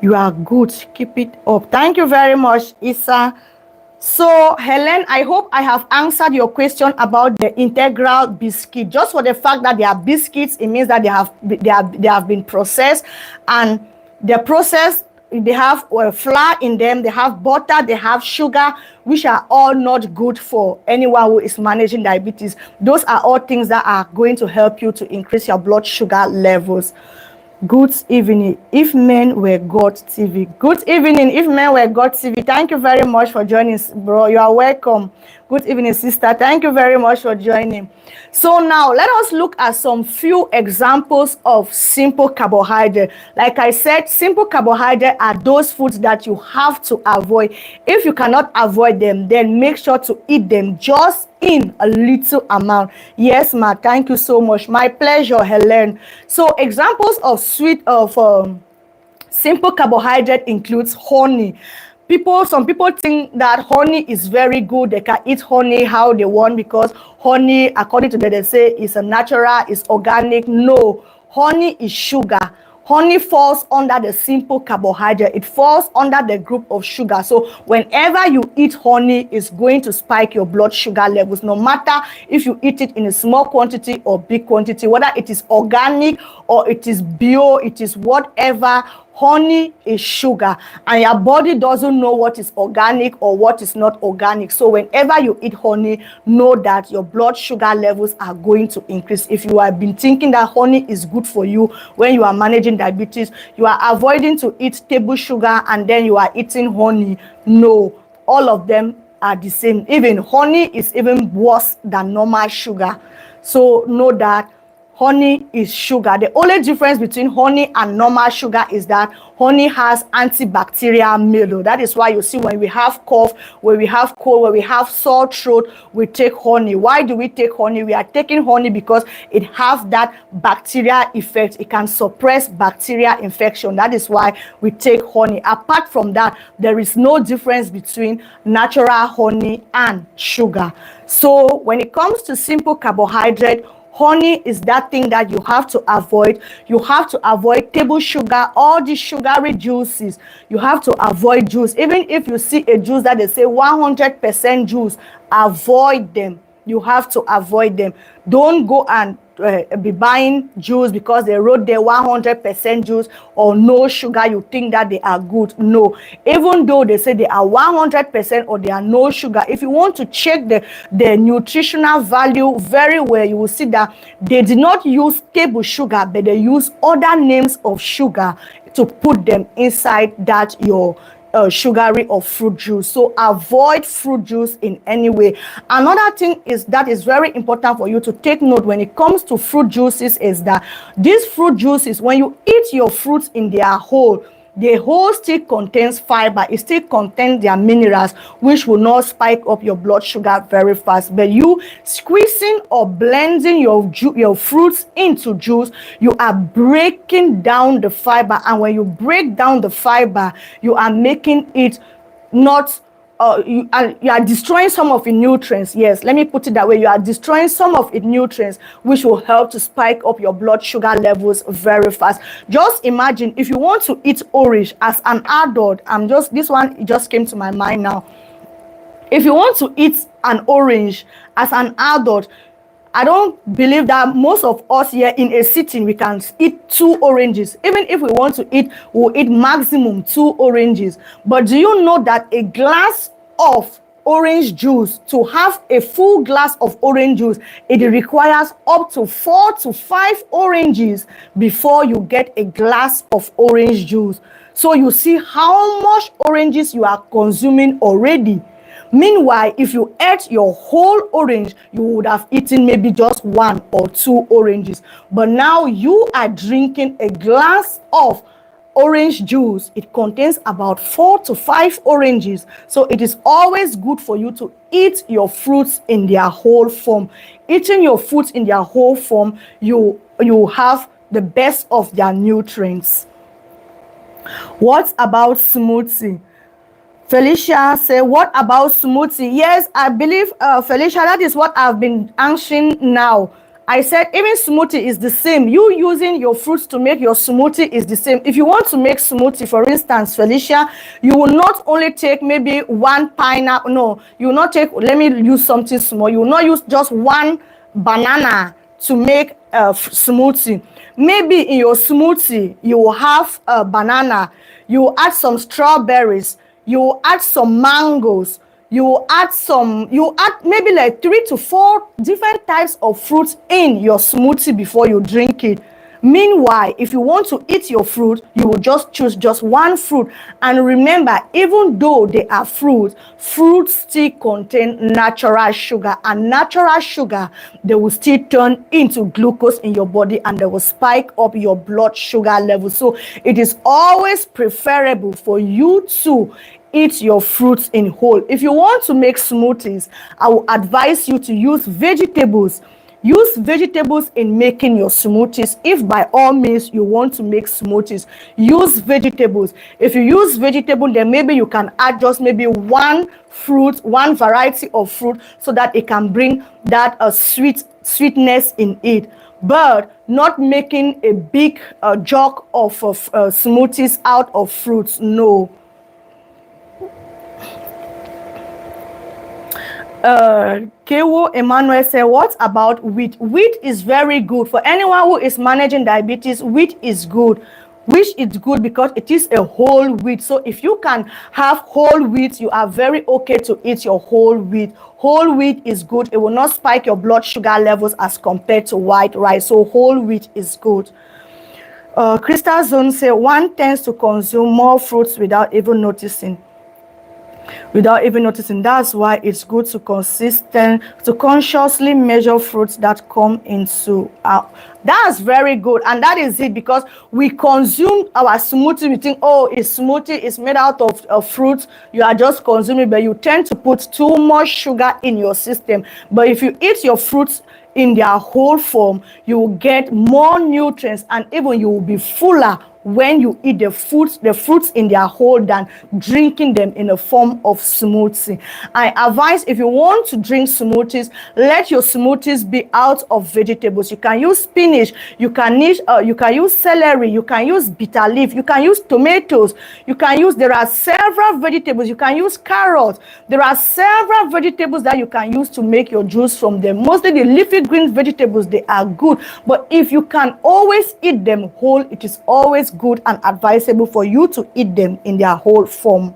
You are good, keep it up. Thank you very much, Isa. So Helen, I hope I have answered your question about the integral biscuit. Just for the fact that they are biscuits, it means that they have been processed, and the process, they have flour in them, they have butter, they have sugar, which are all not good for anyone who is managing diabetes. Those are all things that are going to help you to increase your blood sugar levels. Good evening, if men were God TV. Good evening, if men were God TV. Thank you very much for joining, bro. You are welcome. Good evening, sister. Thank you very much for joining. So now let us look at some few examples of simple carbohydrate. Like I said, simple carbohydrate are those foods that you have to avoid. If you cannot avoid them, then make sure to eat them just in a little amount. Yes, ma, thank you so much. My pleasure, Helen. So examples of simple carbohydrate includes honey. Some people think that honey is very good. They can eat honey how they want, because honey, according to them, they say it's a natural, it's organic. No, honey is sugar. Honey falls under the simple carbohydrate. It falls under the group of sugar. So whenever you eat honey, it's going to spike your blood sugar levels, no matter if you eat it in a small quantity or big quantity, whether it is organic or it is bio, it is whatever. Honey is sugar, and your body doesn't know what is organic or what is not organic. So whenever you eat honey, know that your blood sugar levels are going to increase. If you have been thinking that honey is good for you when you are managing diabetes, you are avoiding to eat table sugar and then you are eating honey. No, all of them are the same. Even honey is even worse than normal sugar. So know that honey is sugar. The only difference between honey and normal sugar is that honey has antibacterial mildew. That is why you see when we have cough, when we have cold, when we have sore throat, we take honey. Why do we take honey? We are taking honey because it has that bacterial effect. It can suppress bacterial infection. That is why we take honey. Apart from that, there is no difference between natural honey and sugar. So when it comes to simple carbohydrate, honey is that thing that you have to avoid. You have to avoid table sugar, all the sugary juices. You have to avoid juice. Even if you see a juice that they say 100% juice, avoid them. you have to avoid them. Don't go and be buying juice because they wrote there 100% juice or no sugar, you think that they are good. No, even though they say they are 100% or they are no sugar, if you want to check the nutritional value very well, you will see that they did not use table sugar, but they use other names of sugar to put them inside that your sugary or fruit juice. So avoid fruit juice in any way. Another thing is that is very important for you to take note when it comes to fruit juices is that these fruit juices, when you eat your fruits in their whole, the whole still contains fiber. It still contains their minerals, which will not spike up your blood sugar very fast. But you squeezing or blending your fruits into juice, you are breaking down the fiber. And when you break down the fiber, you are making it not you are destroying some of the nutrients. Yes, let me put it that way. You are destroying some of its nutrients, which will help to spike up your blood sugar levels very fast. Just imagine if you want to eat orange as an adult. This one just came to my mind now. If you want to eat an orange as an adult, I don't believe that most of us here in a sitting we can eat 2 oranges. Even if we want to eat, we'll eat maximum 2 oranges. But do you know that a glass of orange juice, to have a full glass of orange juice, it requires up to 4 to 5 oranges before you get a glass of orange juice. So you see how much oranges you are consuming already. Meanwhile, if you ate your whole orange, you would have eaten maybe just 1 or 2 oranges. But now you are drinking a glass of orange juice. It contains about 4 to 5 oranges. So it is always good for you to eat your fruits in their whole form. Eating your fruits in their whole form, you have the best of their nutrients. What about smoothie? Felicia said, what about smoothie? Yes, I believe, Felicia, that is what I've been answering now. I said even smoothie is the same. You using your fruits to make your smoothie is the same. If you want to make smoothie, for instance, Felicia, you will not only take maybe 1 pineapple. No, you will not take, let me use something small. You will not use just 1 banana to make a smoothie. Maybe in your smoothie, you will have a banana. You will add some strawberries. You add some mangoes, you add maybe like 3 to 4 different types of fruits in your smoothie before you drink it. Meanwhile, if you want to eat your fruit, you will just choose just 1 fruit. And remember, even though they are fruits still contain natural sugar, and natural sugar, they will still turn into glucose in your body and they will spike up your blood sugar level. So it is always preferable for you to eat your fruits in whole. If you want to make smoothies, I will advise you to use vegetables. Use vegetables in making your smoothies. If by all means you want to make smoothies, use vegetables. If you use vegetable, then maybe you can add just maybe 1 fruit, 1 variety of fruit, so that it can bring that sweetness in it. But not making a big jug of smoothies out of fruits. No. Kewo Emmanuel said, what about wheat? Wheat is very good. For anyone who is managing diabetes, wheat is good. Wheat is good because it is a whole wheat. So if you can have whole wheat, you are very okay to eat your whole wheat. Whole wheat is good. It will not spike your blood sugar levels as compared to white rice. So whole wheat is good. Crystal Zone said, one tends to consume more fruits without even noticing. That's why it's good to consciously measure fruits that come into that's very good. And that is it, because we consume our smoothie, we think, oh, a smoothie is made out of fruits, you are just consuming, but you tend to put too much sugar in your system. But if you eat your fruits in their whole form, you will get more nutrients, and even you will be fuller when you eat the fruits in their whole than drinking them in a form of smoothie. I advise, if you want to drink smoothies, let your smoothies be out of vegetables. You can use spinach, you can use celery, you can use bitter leaf, you can use tomatoes, there are several vegetables, you can use carrots. There are several vegetables that you can use to make your juice from them. Mostly the leafy green vegetables, they are good, but if you can always eat them whole, it is always good and advisable for you to eat them in their whole form.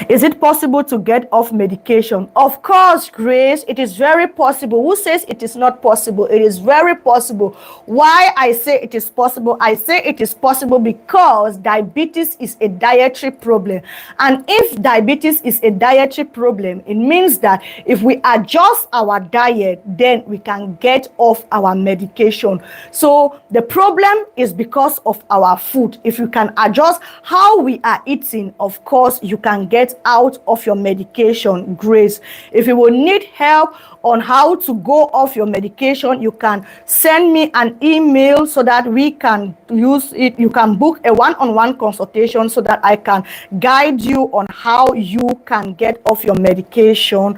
Is it possible to get off medication? Of course, Grace, it is very possible. Who says it is not possible? It is very possible. Why I say it is possible? I say it is possible because diabetes is a dietary problem. And if diabetes is a dietary problem, it means that if we adjust our diet, then we can get off our medication. So the problem is because of our food. If you can adjust how we are eating, of course, you can get out of your medication, Grace. If you will need help on how to go off your medication, you can send me an email so that we can use it. You can book a one-on-one consultation so that I can guide you on how you can get off your medication.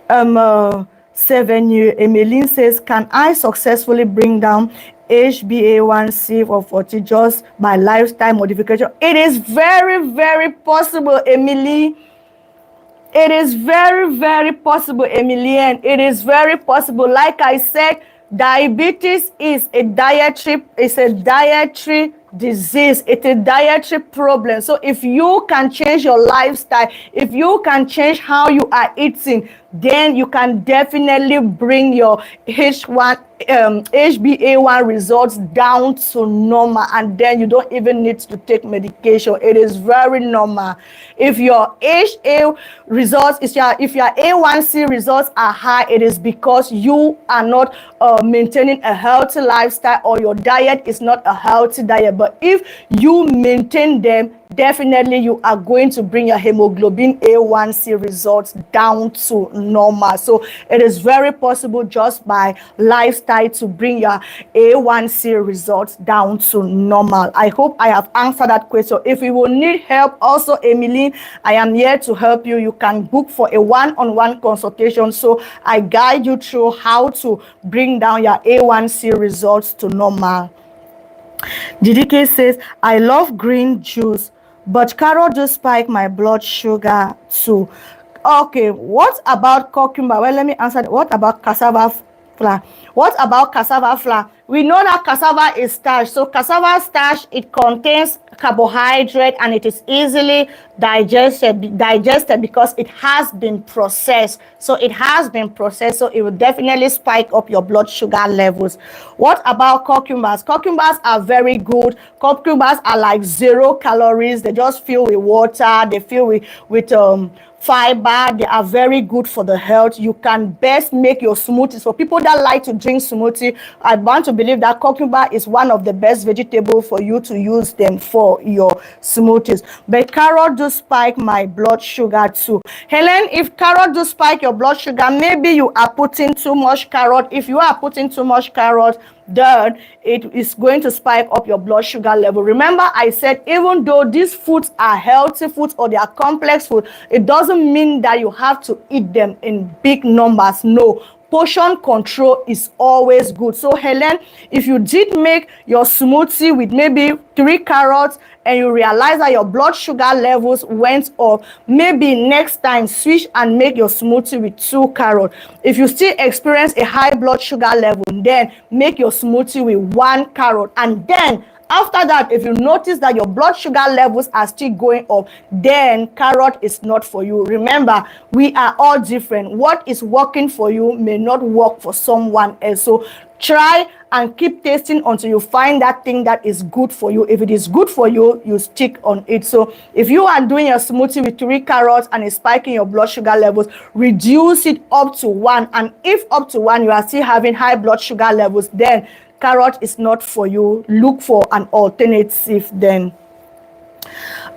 7 year Emeline says, can I successfully bring down HbA1c of 40 just by lifestyle modification? It is very, very possible, Emily. It is very, very possible, Emilienne. It is very possible. Like I said, diabetes is a dietary disease. It's a dietary problem. So if you can change your lifestyle, if you can change how you are eating, then you can definitely bring your HbA1 results down to normal, and then you don't even need to take medication. It is very normal. If your HA results, if your A1C results are high, it is because you are not maintaining a healthy lifestyle, or your diet is not a healthy diet. But if you maintain them, definitely you are going to bring your hemoglobin A1C results down to normal. So it is very possible just by lifestyle to bring your A1C results down to normal. I hope I have answered that question. If you will need help also, Emily, I am here to help you. You can book for a one-on-one consultation so I guide you through how to bring down your A1C results to normal. DDK says, I love green juice, but carrot just spike my blood sugar too. Okay, what about cucumber? Well, let me answer. What about cassava flour? What about cassava flour? We know that cassava is starch. So cassava starch, it contains carbohydrate and it is easily digested because it has been processed. So it has been processed, so it will definitely spike up your blood sugar levels. What about cucumbers? Cucumbers are very good. Cucumbers are like 0 calories. They just fill with water. They fill with fiber. They are very good for the health. You can best make your smoothies. For people that like to drink smoothie, I want to believe that cucumber is one of the best vegetables for you to use them for your smoothies. But carrot do spike my blood sugar too. Helen, if carrot do spike your blood sugar, maybe you are putting too much carrot. If you are putting too much carrot, then it is going to spike up your blood sugar level. Remember, I said even though these foods are healthy foods or they are complex food, it doesn't mean that you have to eat them in big numbers. No. Portion control is always good. So Helen, if you did make your smoothie with maybe 3 carrots and you realize that your blood sugar levels went up, maybe next time switch and make your smoothie with 2 carrots. If you still experience a high blood sugar level, then make your smoothie with 1 carrot. And then after that, if you notice that your blood sugar levels are still going up, then carrot is not for you. Remember, we are all different. What is working for you may not work for someone else. So try and keep tasting until you find that thing that is good for you. If it is good for you, you stick on it. So if you are doing your smoothie with 3 carrots and it's spiking your blood sugar levels, reduce it up to 1. And if up to 1 you are still having high blood sugar levels, then carrot is not for you. Look for an alternative then.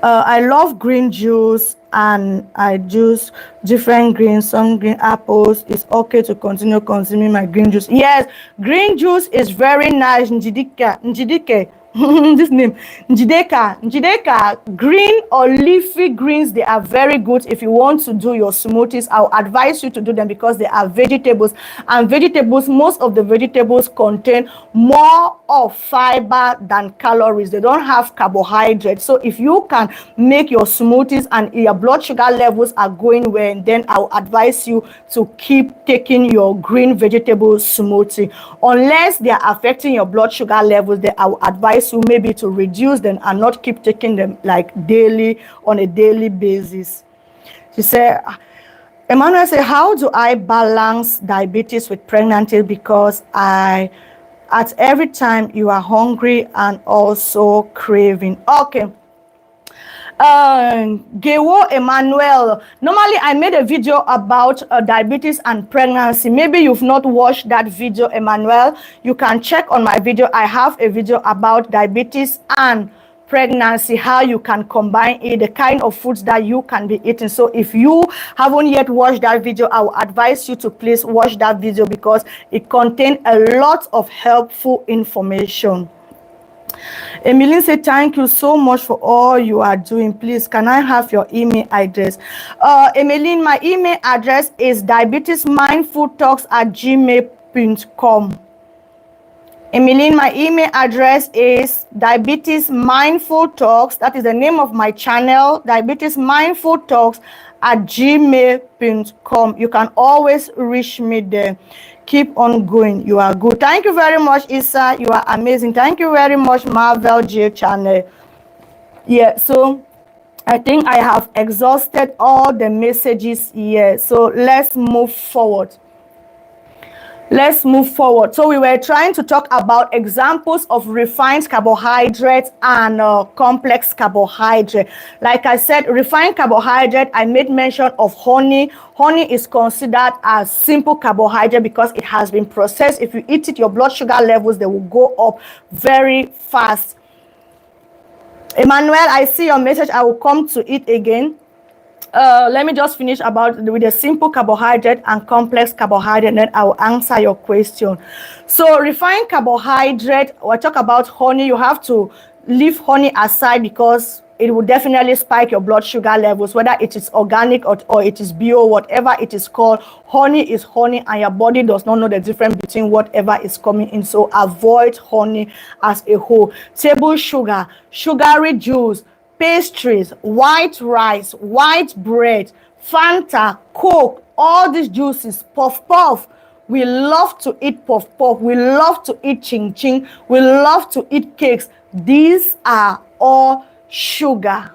I love green juice and I juice different greens, some green apples. It's okay to continue consuming my green juice. Yes, green juice is very nice, Njidike. this name, Njideka, green or leafy greens, they are very good if you want to do your smoothies. I'll advise you to do them because they are vegetables, and vegetables, most of the vegetables contain more of fiber than calories. They don't have carbohydrates. So if you can make your smoothies and your blood sugar levels are going well, then I'll advise you to keep taking your green vegetable smoothie. Unless they are affecting your blood sugar levels, then I will advise you maybe to reduce them and not keep taking them like daily, on a daily basis. She said, Emmanuel said, how do I balance diabetes with pregnancy? Because at every time you are hungry and also craving. Okay. Gewo Emmanuel, normally I made a video about diabetes and pregnancy. Maybe you've not watched that video, Emmanuel. You can check on my video. I have a video about diabetes and pregnancy, how you can combine it, the kind of foods that you can be eating. So if you haven't yet watched that video, I will advise you to please watch that video because it contains a lot of helpful information. Emmeline said, thank you so much for all you are doing. Please, can I have your email address? Emmeline, my email address is diabetesmindfultalks@gmail.com. Emmeline, my email address is diabetesmindfultalks. That is the name of my channel, diabetesmindfultalks@gmail.com. You can always reach me there. Keep on going. You are good. Thank you very much, Issa. You are amazing. Thank you very much, Marvel J channel. Yeah, so I think I have exhausted all the messages here. So let's move forward. Let's move forward. So we were trying to talk about examples of refined carbohydrates and complex carbohydrate. Like I said, refined carbohydrate, I made mention of honey. Honey is considered as simple carbohydrate because it has been processed. If you eat it, your blood sugar levels, they will go up very fast. Emmanuel, I see your message. I will come to it again. Let me just finish with the simple carbohydrate and complex carbohydrate, and then I will answer your question. So refined carbohydrate, we'll talk about honey. You have to leave honey aside because it will definitely spike your blood sugar levels, whether it is organic or it is bio, whatever it is called. Honey is honey, and your body does not know the difference between whatever is coming in. So avoid honey as a whole. Table sugar, sugary juice, pastries, white rice, white bread, Fanta, Coke, all these juices, puff. We love to eat puff. We love to eat ching. We love to eat cakes. These are all sugar.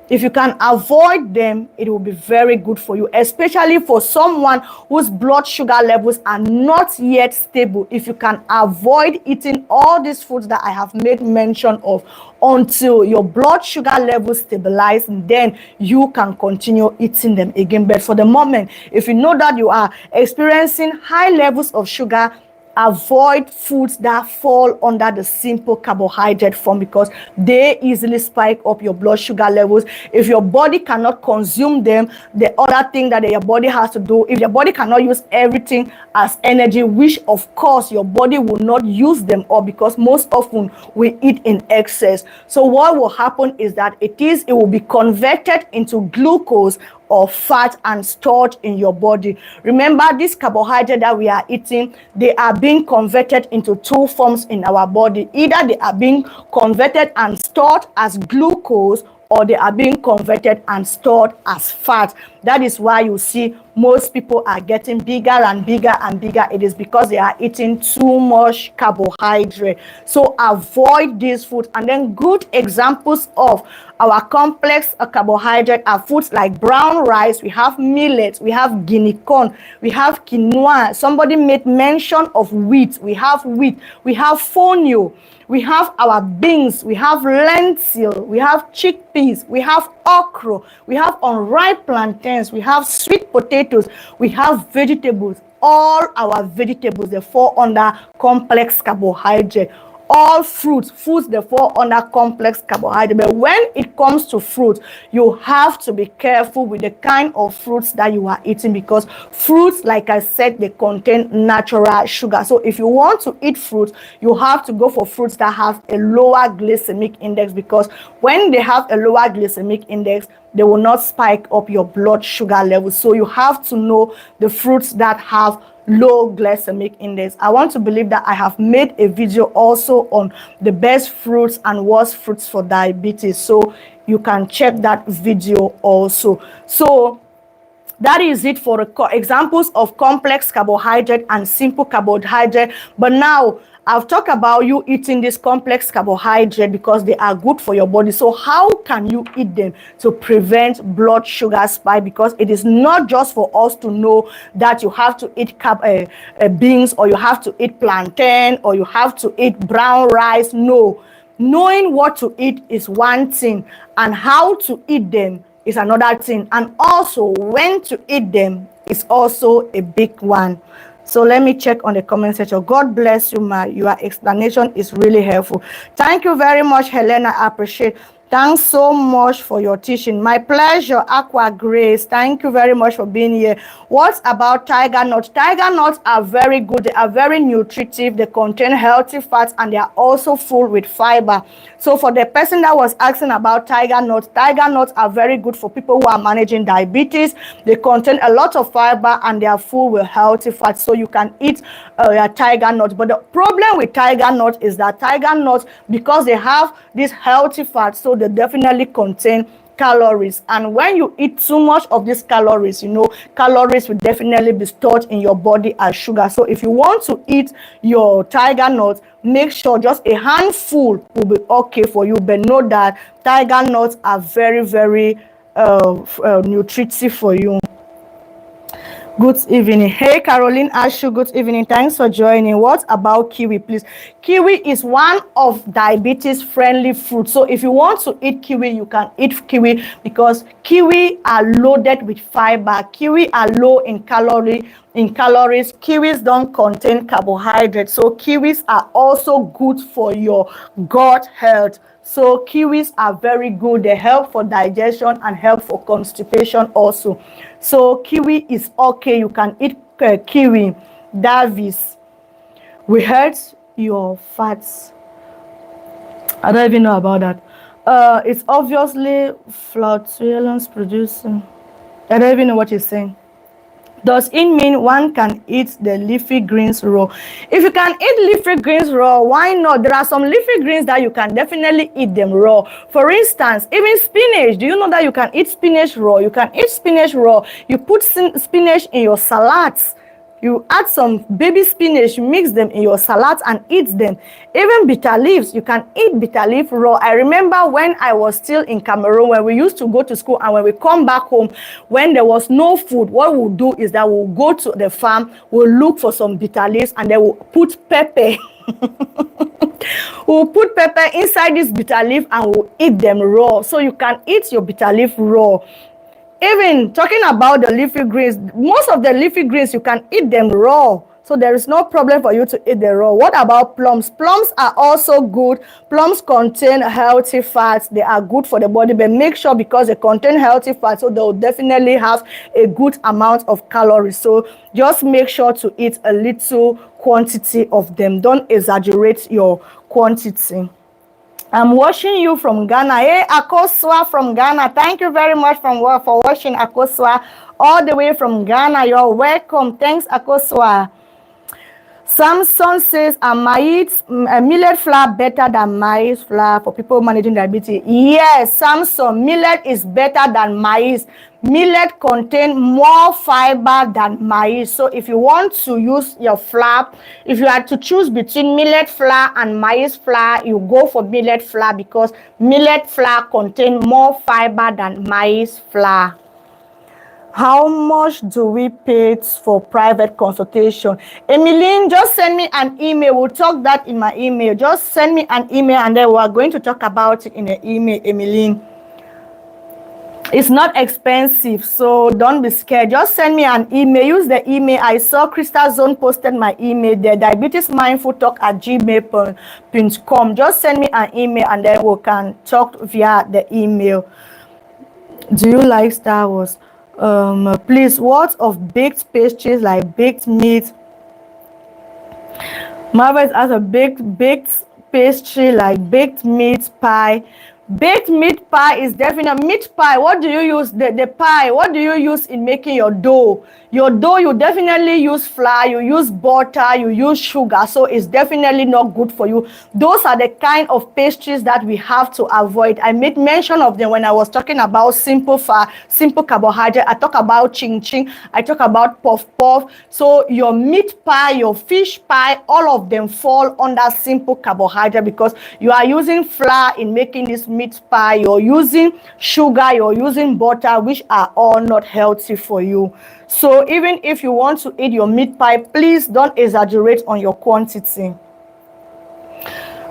If you can avoid them, it will be very good for you, especially for someone whose blood sugar levels are not yet stable. If you can avoid eating all these foods that I have made mention of until your blood sugar levels stabilize, then you can continue eating them again. But for the moment, if you know that you are experiencing high levels of sugar, avoid foods that fall under the simple carbohydrate form because they easily spike up your blood sugar levels. If your body cannot consume them, the other thing that your body has to do, if your body cannot use everything as energy, which of course your body will not use them all because most often we eat in excess. So what will happen is that it will be converted into glucose or fat and stored in your body. Remember, this carbohydrate that we are eating, they are being converted into two forms in our body. Either they are being converted and stored as glucose, or they are being converted and stored as fat. That is why you see most people are getting bigger and bigger and bigger. It is because they are eating too much carbohydrate. So avoid these foods. And then good examples of our complex carbohydrate are foods like brown rice, we have millet, we have guinea corn, we have quinoa. Somebody made mention of wheat. We have fonio. We have our beans, we have lentil, we have chickpeas, we have okra, we have unripe plantains, we have sweet potatoes, we have vegetables. All our vegetables, they fall under complex carbohydrate. all fruits they fall under complex carbohydrate. But when it comes to fruit, you have to be careful with the kind of fruits that you are eating, because fruits, like I said, they contain natural sugar. So if you want to eat fruit, you have to go for fruits that have a lower glycemic index, because when they have a lower glycemic index, they will not spike up your blood sugar level. So you have to know the fruits that have low glycemic index. I want to believe that I have made a video also on the best fruits and worst fruits for diabetes, so you can check that video also. So that is it for the examples of complex carbohydrate and simple carbohydrate. But now I've talked about you eating this complex carbohydrate because they are good for your body. So how can you eat them to prevent blood sugar spike? Because it is not just for us to know that you have to eat beans, or you have to eat plantain, or you have to eat brown rice. No, knowing what to eat is one thing, and how to eat them is another thing, and also when to eat them is also a big one. So let me check on the comment section. God bless you, ma. Your explanation is really helpful. Thank you very much, Helena. I appreciate. Thanks so much for your teaching. My pleasure, Aqua Grace. Thank you very much for being here. What about tiger nuts? Tiger nuts are very good. They are very nutritive. They contain healthy fats, and they are also full with fiber. So for the person that was asking about tiger nuts are very good for people who are managing diabetes. They contain a lot of fiber, and they are full with healthy fats. So you can eat your tiger nuts. But the problem with tiger nuts is that tiger nuts, because they have this healthy fats, so they definitely contain calories, and when you eat too much of these calories, calories will definitely be stored in your body as sugar. So if you want to eat your tiger nuts, make sure just a handful will be okay for you, but know that tiger nuts are very, very nutritive for you. Good evening. Hey, Caroline Ashu, good evening. Thanks for joining. What about kiwi, please? Kiwi is one of diabetes-friendly fruits. So if you want to eat kiwi, you can eat kiwi, because kiwi are loaded with fiber. Kiwi are low in calories. Kiwis don't contain carbohydrates. So kiwis are also good for your gut health. So kiwis are very good. They help for digestion and help for constipation also. So kiwi is okay. You can eat kiwi. Davis, we heard your fats. I don't even know about that. It's obviously flatulence producing. I don't even know what you're saying. Does it mean one can eat the leafy greens raw? If you can eat leafy greens raw, why not? There are some leafy greens that you can definitely eat them raw. For instance, even spinach. Do you know that you can eat spinach raw? You can eat spinach raw. You put spinach in your salads. You add some baby spinach, mix them in your salad and eat them. Even bitter leaves, you can eat bitter leaf raw. I remember when I was still in Cameroon, when we used to go to school, and when we come back home, when there was no food, what we'll do is that we'll go to the farm, we'll look for some bitter leaves, and then we'll put pepper. We'll put pepper inside this bitter leaf and we'll eat them raw. So you can eat your bitter leaf raw. Even talking about the leafy greens, most of the leafy greens, you can eat them raw. So there is no problem for you to eat them raw. What about plums? Plums are also good. Plums contain healthy fats. They are good for the body, but make sure, because they contain healthy fats, so they will definitely have a good amount of calories. So just make sure to eat a little quantity of them. Don't exaggerate your quantity. I'm watching you from Ghana. Hey, Akosua from Ghana. Thank you very much for watching, Akosua, all the way from Ghana. You're welcome. Thanks, Akosua. Samson says, millet flour better than maize flour for people managing diabetes? Yes, Samson, millet is better than maize. Millet contains more fiber than maize. So if you want to use your flour, if you had to choose between millet flour and maize flour, you go for millet flour, because millet flour contains more fiber than maize flour. How much do we pay for private consultation? Emmeline, just send me an email. We'll talk that in my email. Just send me an email, and then we are going to talk about it in the email, Emmeline. It's not expensive, so don't be scared. Just send me an email. Use the email. I saw Crystal Zone posted my email there, diabetesmindfultalk@gmail.com. Just send me an email and then we can talk via the email. Do you like Star Wars? Please, what of baked pastries like baked meat? Marvel has a baked pastry like baked meat pie. Baked meat pie is definitely meat pie. What do you use? The pie, what do you use in making your dough? Your dough, you definitely use flour, you use butter, you use sugar. So it's definitely not good for you. Those are the kind of pastries that we have to avoid. I made mention of them when I was talking about simple carbohydrate. I talk about ching ching. I talk about puff puff. So your meat pie, your fish pie, all of them fall under simple carbohydrate because you are using flour in making this meat pie. You're using sugar, you're using butter, which are all not healthy for you. So even if you want to eat your meat pie, please don't exaggerate on your quantity.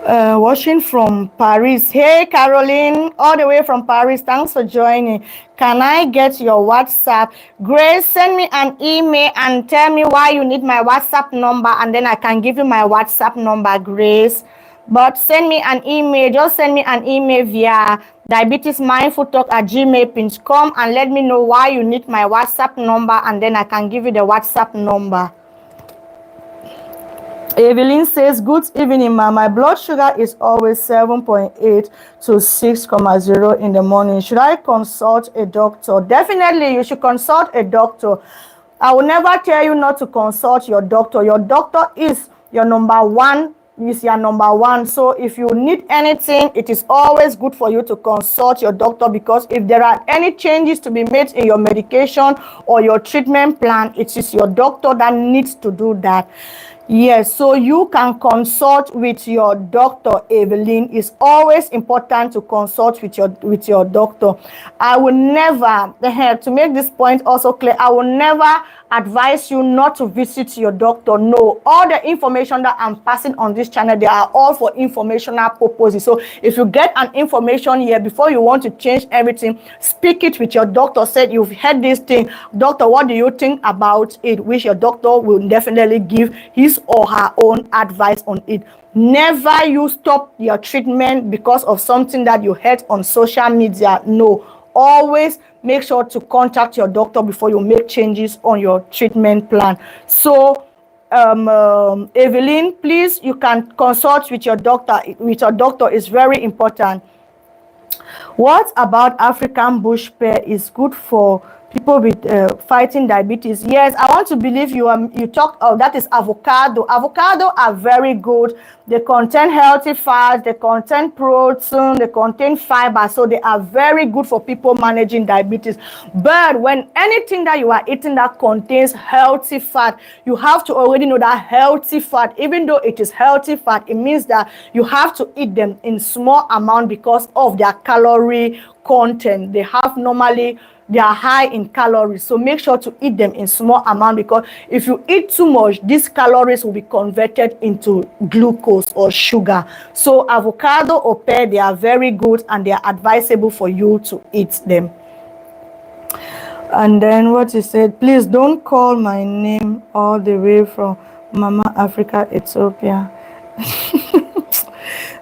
Watching from Paris. Hey, Caroline, all the way from Paris. Thanks for joining. Can I get your WhatsApp? Grace, send me an email and tell me why you need my WhatsApp number, and then I can give you my WhatsApp number, Grace. But send me an email. Just send me an email via diabetesmindfultalk@gmail.com and let me know why you need my WhatsApp number, and then I can give you the WhatsApp number. Evelyn says, good evening, ma. My blood sugar is always 7.8 to 6.0 in the morning. Should I consult a doctor? Definitely, you should consult a doctor. I will never tell you not to consult your doctor. Your doctor is your number one. So if you need anything, it is always good for you to consult your doctor, because if there are any changes to be made in your medication or your treatment plan, it is your doctor that needs to do that. Yes, so you can consult with your doctor, Evelyn. It's always important to consult with your doctor. I will never, to make this point also clear, I will never advise you not to visit your doctor. No, all the information that I'm passing on this channel, they are all for informational purposes. So if you get an information here, before you want to change everything, speak it with your doctor. Said you've heard this thing, doctor, what do you think about it? Which your doctor will definitely give his or her own advice on it. Never you stop your treatment because of something that you heard on social media. No, always make sure to contact your doctor before you make changes on your treatment plan. So Evelyn, please, you can consult with your doctor. Is very important. What about African bush pear is good for people with fighting diabetes? Yes, I want to believe you talked of that is avocado. Avocado are very good. They contain healthy fats, they contain protein, they contain fiber, so they are very good for people managing diabetes. But when anything that you are eating that contains healthy fat, you have to already know that healthy fat, even though it is healthy fat, it means that you have to eat them in small amount because of their calorie content. They are high in calories, so make sure to eat them in small amount, because if you eat too much, these calories will be converted into glucose or sugar. So avocado or pear, they are very good and they are advisable for you to eat them. And then what he said, please don't call my name all the way from Mama Africa, Ethiopia.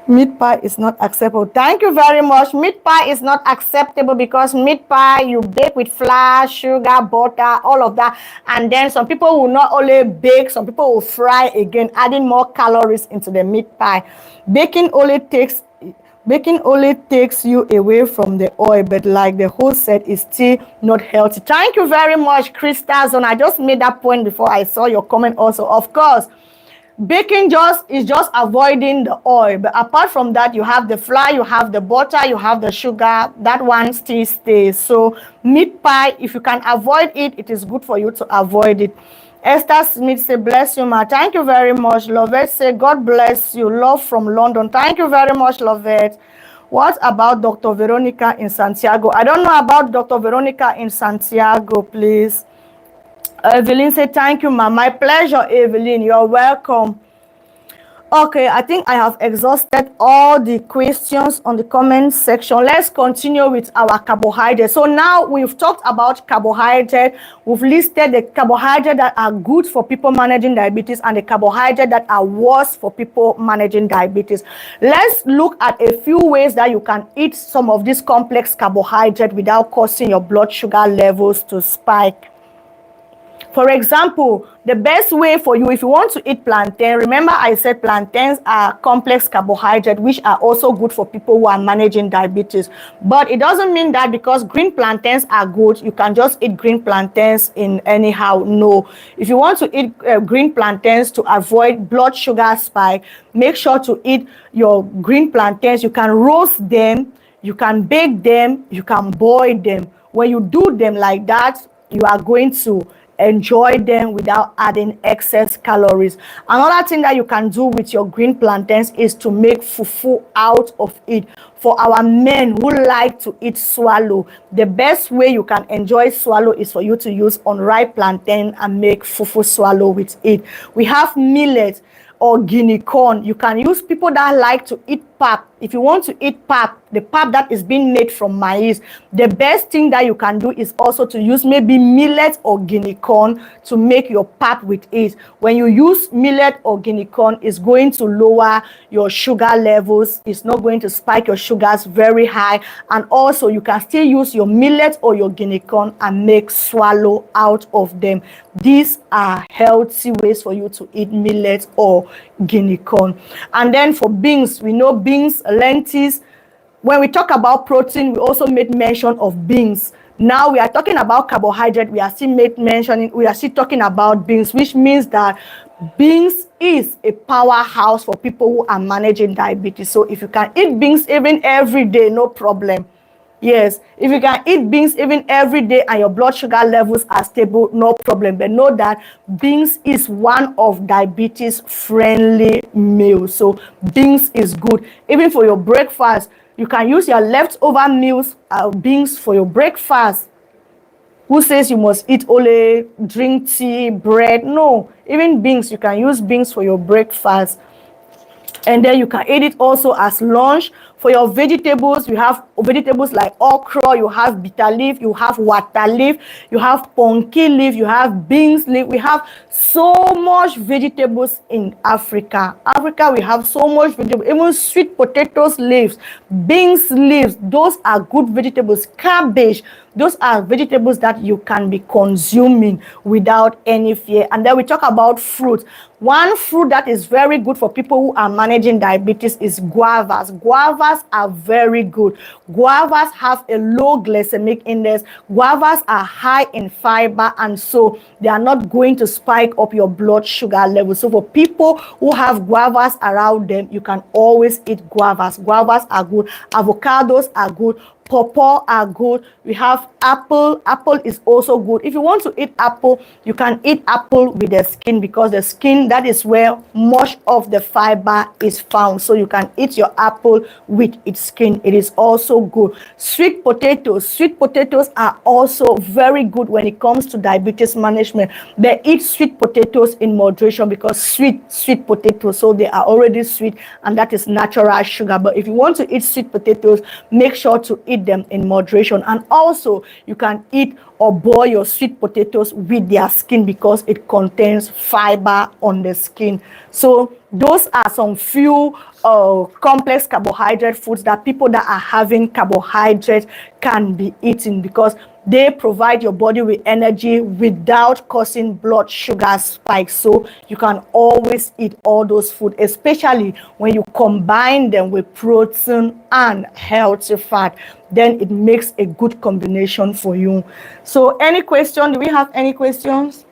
Meat pie is not acceptable. Thank you very much. Meat pie is not acceptable because meat pie, you bake with flour, sugar, butter, all of that. And then some people will not only bake, some people will fry again, adding more calories into the meat pie. Baking only takes you away from the oil, but like the host said, it's still not healthy. Thank you very much, Crystal Zone. I just made that point before I saw your comment also. Of course, baking is just avoiding the oil, but apart from that, you have the flour, you have the butter, you have the sugar. That one still stays. So meat pie, if you can avoid it, it is good for you to avoid it. Esther Smith say, bless you, ma. Thank you very much. Lovette say, God bless you. Love from London. Thank you very much, Lovette. What about Dr. Veronica in Santiago? I don't know about Dr. Veronica in Santiago, please. Evelyn said, thank you, ma. My pleasure, Evelyn. You're welcome. Okay, I think I have exhausted all the questions on the comment section. Let's continue with our carbohydrates. So now we've talked about carbohydrate. We've listed the carbohydrates that are good for people managing diabetes and the carbohydrates that are worse for people managing diabetes. Let's look at a few ways that you can eat some of these complex carbohydrates without causing your blood sugar levels to spike. For example, the best way for you, if you want to eat plantain, remember I said plantains are complex carbohydrates, which are also good for people who are managing diabetes. But it doesn't mean that because green plantains are good, you can just eat green plantains in anyhow. No. If you want to eat green plantains to avoid blood sugar spike, make sure to eat your green plantains. You can roast them, you can bake them, you can boil them. When you do them like that, you are going to enjoy them without adding excess calories. Another thing that you can do with your green plantains is to make fufu out of it. For our men who like to eat swallow, the best way you can enjoy swallow is for you to use unripe plantain and make fufu swallow with it. We have millet or guinea corn. You can use people that like to eat pap. If you want to eat pap, the pap that is being made from maize, the best thing that you can do is also to use maybe millet or guinea corn to make your pap with it. When you use millet or guinea corn, it's going to lower your sugar levels. It's not going to spike your sugars very high. And also you can still use your millet or your guinea corn and make swallow out of them. These are healthy ways for you to eat millet or guinea corn. And then for beans, we know beans, lentils. When we talk about protein, we also made mention of beans. Now we are talking about carbohydrate. We are still talking about beans, which means that beans is a powerhouse for people who are managing diabetes. So if you can eat beans even every day, no problem. Yes, if you can eat beans even every day and your blood sugar levels are stable, no problem. But know that beans is one of diabetes friendly meals. So beans is good. Even for your breakfast, you can use your leftover meals, beans for your breakfast. Who says you must eat only drink tea, bread? No, even beans, you can use beans for your breakfast. And then you can eat it also as lunch. For your vegetables, you have vegetables like okra, you have bitter leaf, you have water leaf, you have pumpkin leaf, you have beans leaf. We have so much vegetables in Africa. We have so much vegetables, even sweet potatoes leaves, beans leaves. Those are good vegetables. Cabbage, those are vegetables that you can be consuming without any fear. And then we talk about fruit. One fruit that is very good for people who are managing diabetes is guavas. Guavas are very good. Guavas have a low glycemic index. Guavas are high in fiber, and so they are not going to spike up your blood sugar level. So for people who have guavas around them, you can always eat guavas. Guavas are good. Avocados are good. Pawpaw are good. We have apple. Apple is also good. If you want to eat apple, you can eat apple with the skin, because the skin, that is where much of the fiber is found. So you can eat your apple with its skin. It is also good. Sweet potatoes. Sweet potatoes are also very good when it comes to diabetes management. They eat sweet potatoes in moderation, because sweet potatoes, so they are already sweet, and that is natural sugar. But if you want to eat sweet potatoes, make sure to eat them in moderation. And also you can eat or boil your sweet potatoes with their skin, because it contains fiber on the skin. So those are some few complex carbohydrate foods that people that are having carbohydrate can be eating, because they provide your body with energy without causing blood sugar spikes. So you can always eat all those foods, especially when you combine them with protein and healthy fat. Then it makes a good combination for you. So any question? Do we have any questions?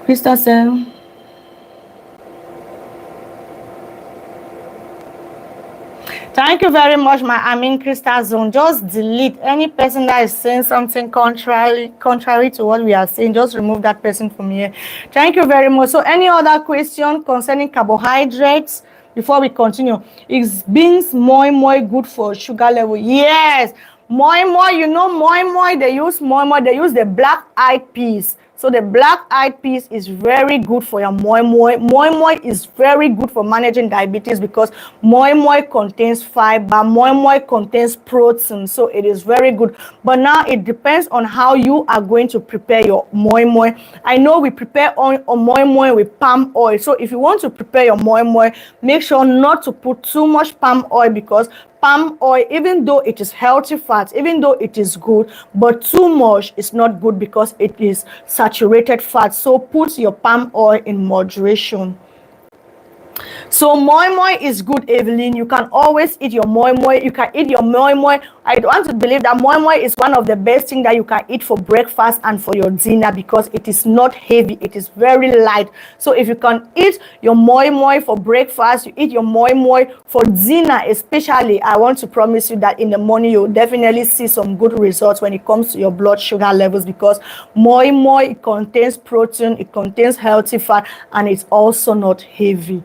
Krista said, thank you very much, my Krista Zone. Just delete any person that is saying something contrary to what we are saying. Just remove that person from here. Thank you very much. So any other question concerning carbohydrates before we continue? Is beans moi good for sugar level? Yes. Moi, you know, moi, they use the black eyed peas. So the black-eyed peas is very good for your moi moi. Moi moi is very good for managing diabetes because moi moi contains fiber, moi moi contains protein, so it is very good. But now it depends on how you are going to prepare your moi moi. I know we prepare on moi moi with palm oil, so if you want to prepare your moi moi, make sure not to put too much palm oil because palm oil, even though it is healthy fat, even though it is good, but too much is not good because it is saturated fat. So put your palm oil in moderation. So moi moi is good, Evelyn. You can always eat your moi moi. You can eat your moi moi. I want to believe that moi moi is one of the best things that you can eat for breakfast and for your dinner because it is not heavy. It is very light. So if you can eat your moi moi for breakfast, you eat your moi moi for dinner especially, I want to promise you that in the morning you'll definitely see some good results when it comes to your blood sugar levels because moi moi, it contains protein, it contains healthy fat, and it's also not heavy.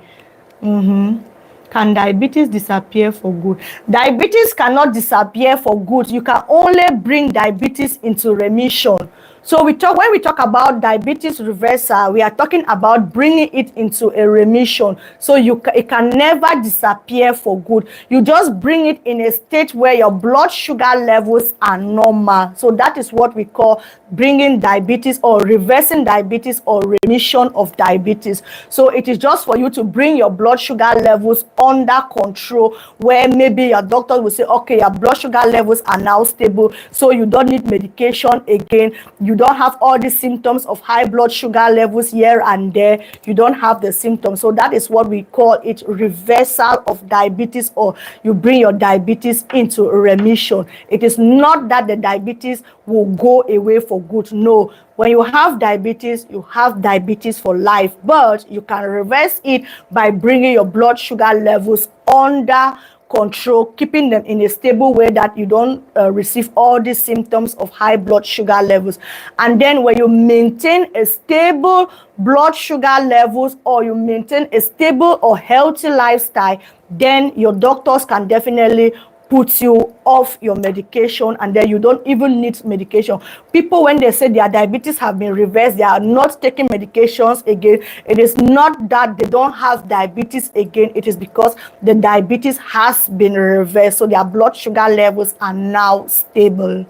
Can diabetes disappear for good? Diabetes cannot disappear for good. You can only bring diabetes into remission. So when we talk about diabetes reversal, we are talking about bringing it into a remission. So it can never disappear for good. You just bring it in a state where your blood sugar levels are normal. So that is what we call bringing diabetes or reversing diabetes or remission of diabetes. So it is just for you to bring your blood sugar levels under control, where maybe your doctor will say, okay, your blood sugar levels are now stable, so you don't need medication again. You don't have all the symptoms of high blood sugar levels here and there. You don't have the symptoms. So that is what we call it, reversal of diabetes, or you bring your diabetes into remission. It is not that the diabetes will go away for good. No. When you have diabetes for life, but you can reverse it by bringing your blood sugar levels under control, keeping them in a stable way that you don't receive all these symptoms of high blood sugar levels. And then when you maintain a stable blood sugar levels, or you maintain a stable or healthy lifestyle, then your doctors can definitely put you off your medication, and then you don't even need medication. People, when they say their diabetes have been reversed, they are not taking medications again. It is not that they don't have diabetes again. It is because the diabetes has been reversed, so their blood sugar levels are now stable.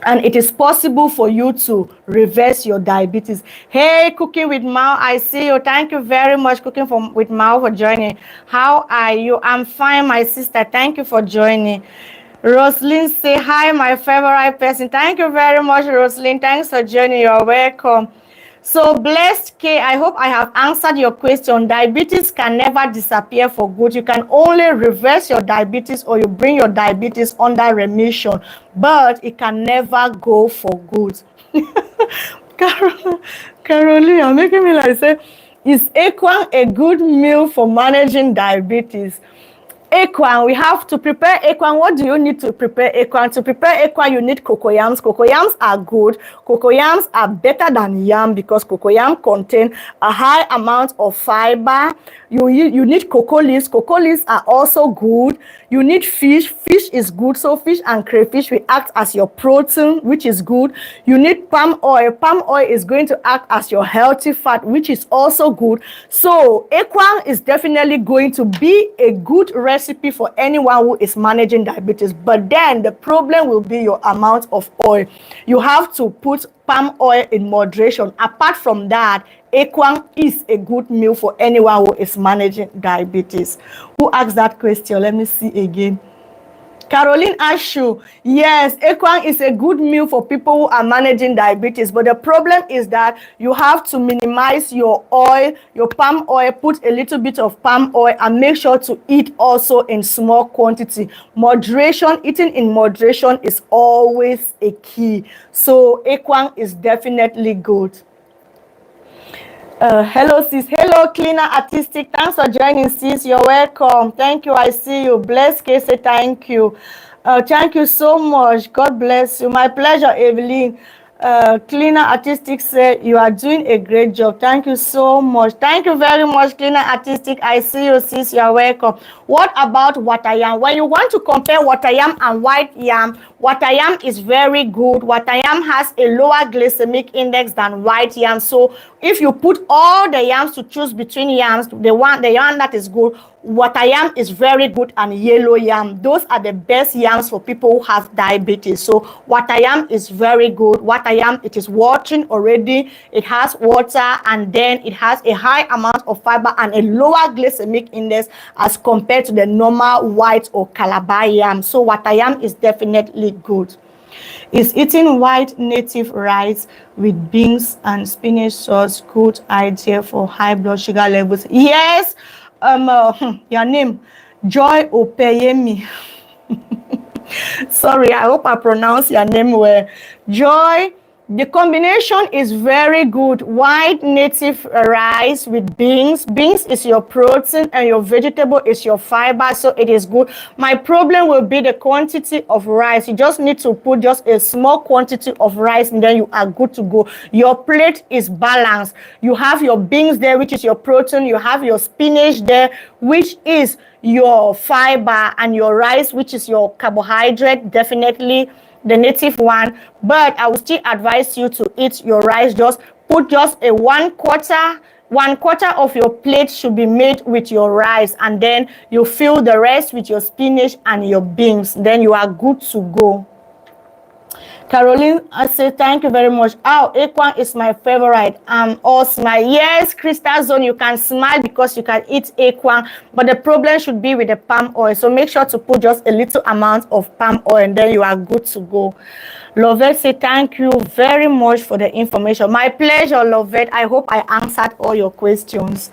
And it is possible for you to reverse your diabetes. Hey, Cooking with Mao, I see you. Thank you very much, Cooking with Mao, for joining. How are you? I'm fine, my sister. Thank you for joining. Roslyn, say hi, my favorite person. Thank you very much, Roslyn. Thanks for joining. You're welcome. So, Blessed K, I hope I have answered your question. Diabetes can never disappear for good. You can only reverse your diabetes, or you bring your diabetes under remission, but it can never go for good. Caroline, you're making me like say, is equan a good meal for managing diabetes? Equan, we have to prepare equan. What do you need to prepare equan? To prepare equan, you need cocoyams. Cocoyams are good. Cocoyams are better than yam because cocoyam contain a high amount of fiber. You need cocoa leaves. Cocoa leaves are also good. You need fish. Fish is good. So fish and crayfish will act as your protein, which is good. You need palm oil. Palm oil is going to act as your healthy fat, which is also good. So equan is definitely going to be a good recipe for anyone who is managing diabetes. But then the problem will be your amount of oil. You have to put palm oil in moderation. Apart from that, equan is a good meal for anyone who is managing diabetes. Who asked that question? Let me see again. Caroline Ashu, yes, equan is a good meal for people who are managing diabetes, but the problem is that you have to minimize your oil, your palm oil, put a little bit of palm oil, and make sure to eat also in small quantity. Moderation, eating in moderation is always a key. So equan is definitely good. Hello, sis. Hello, Cleaner Artistic. Thanks for joining, sis. You're welcome. Thank you. I see you. Bless K, say thank you. Thank you so much. God bless you. My pleasure, Evelyn. Cleaner Artistic said you are doing a great job. Thank you so much. Thank you very much, Cleaner Artistic. I see you, sis. You are welcome. What about water yam? When you want to compare water yam and white yam, water yam is very good. Water yam has a lower glycemic index than white yam. So if you put all the yams to choose between yams, the yam that is good, water yam is very good, and yellow yam, those are the best yams for people who have diabetes. So water yam is very good. Water yam, it is watering already, it has water, and then it has a high amount of fiber and a lower glycemic index as compared to the normal white or calabar yam. So water yam is definitely good. Is eating white native rice with beans and spinach sauce good idea for high blood sugar levels? Yes. Your name, Joy Opeyemi. Sorry, I hope I pronounced your name well. Joy, the combination is very good. White native rice with beans. Beans is your protein and your vegetable is your fiber, so it is good. My problem will be the quantity of rice. You just need to put just a small quantity of rice and then you are good to go. Your plate is balanced. You have your beans there, which is your protein. You have your spinach there, which is your fiber, and your rice, which is your carbohydrate, definitely the native one. But I would still advise you to eat your rice. Just put just a one quarter of your plate should be made with your rice, and then you fill the rest with your spinach and your beans. Then you are good to go. Caroline, I say thank you very much. Oh, equine is my favorite. All smile. Yes, Crystal Zone, you can smile because you can eat equine, but the problem should be with the palm oil. So make sure to put just a little amount of palm oil, and then you are good to go. Lovette, say thank you very much for the information. My pleasure, Lovette. I hope I answered all your questions.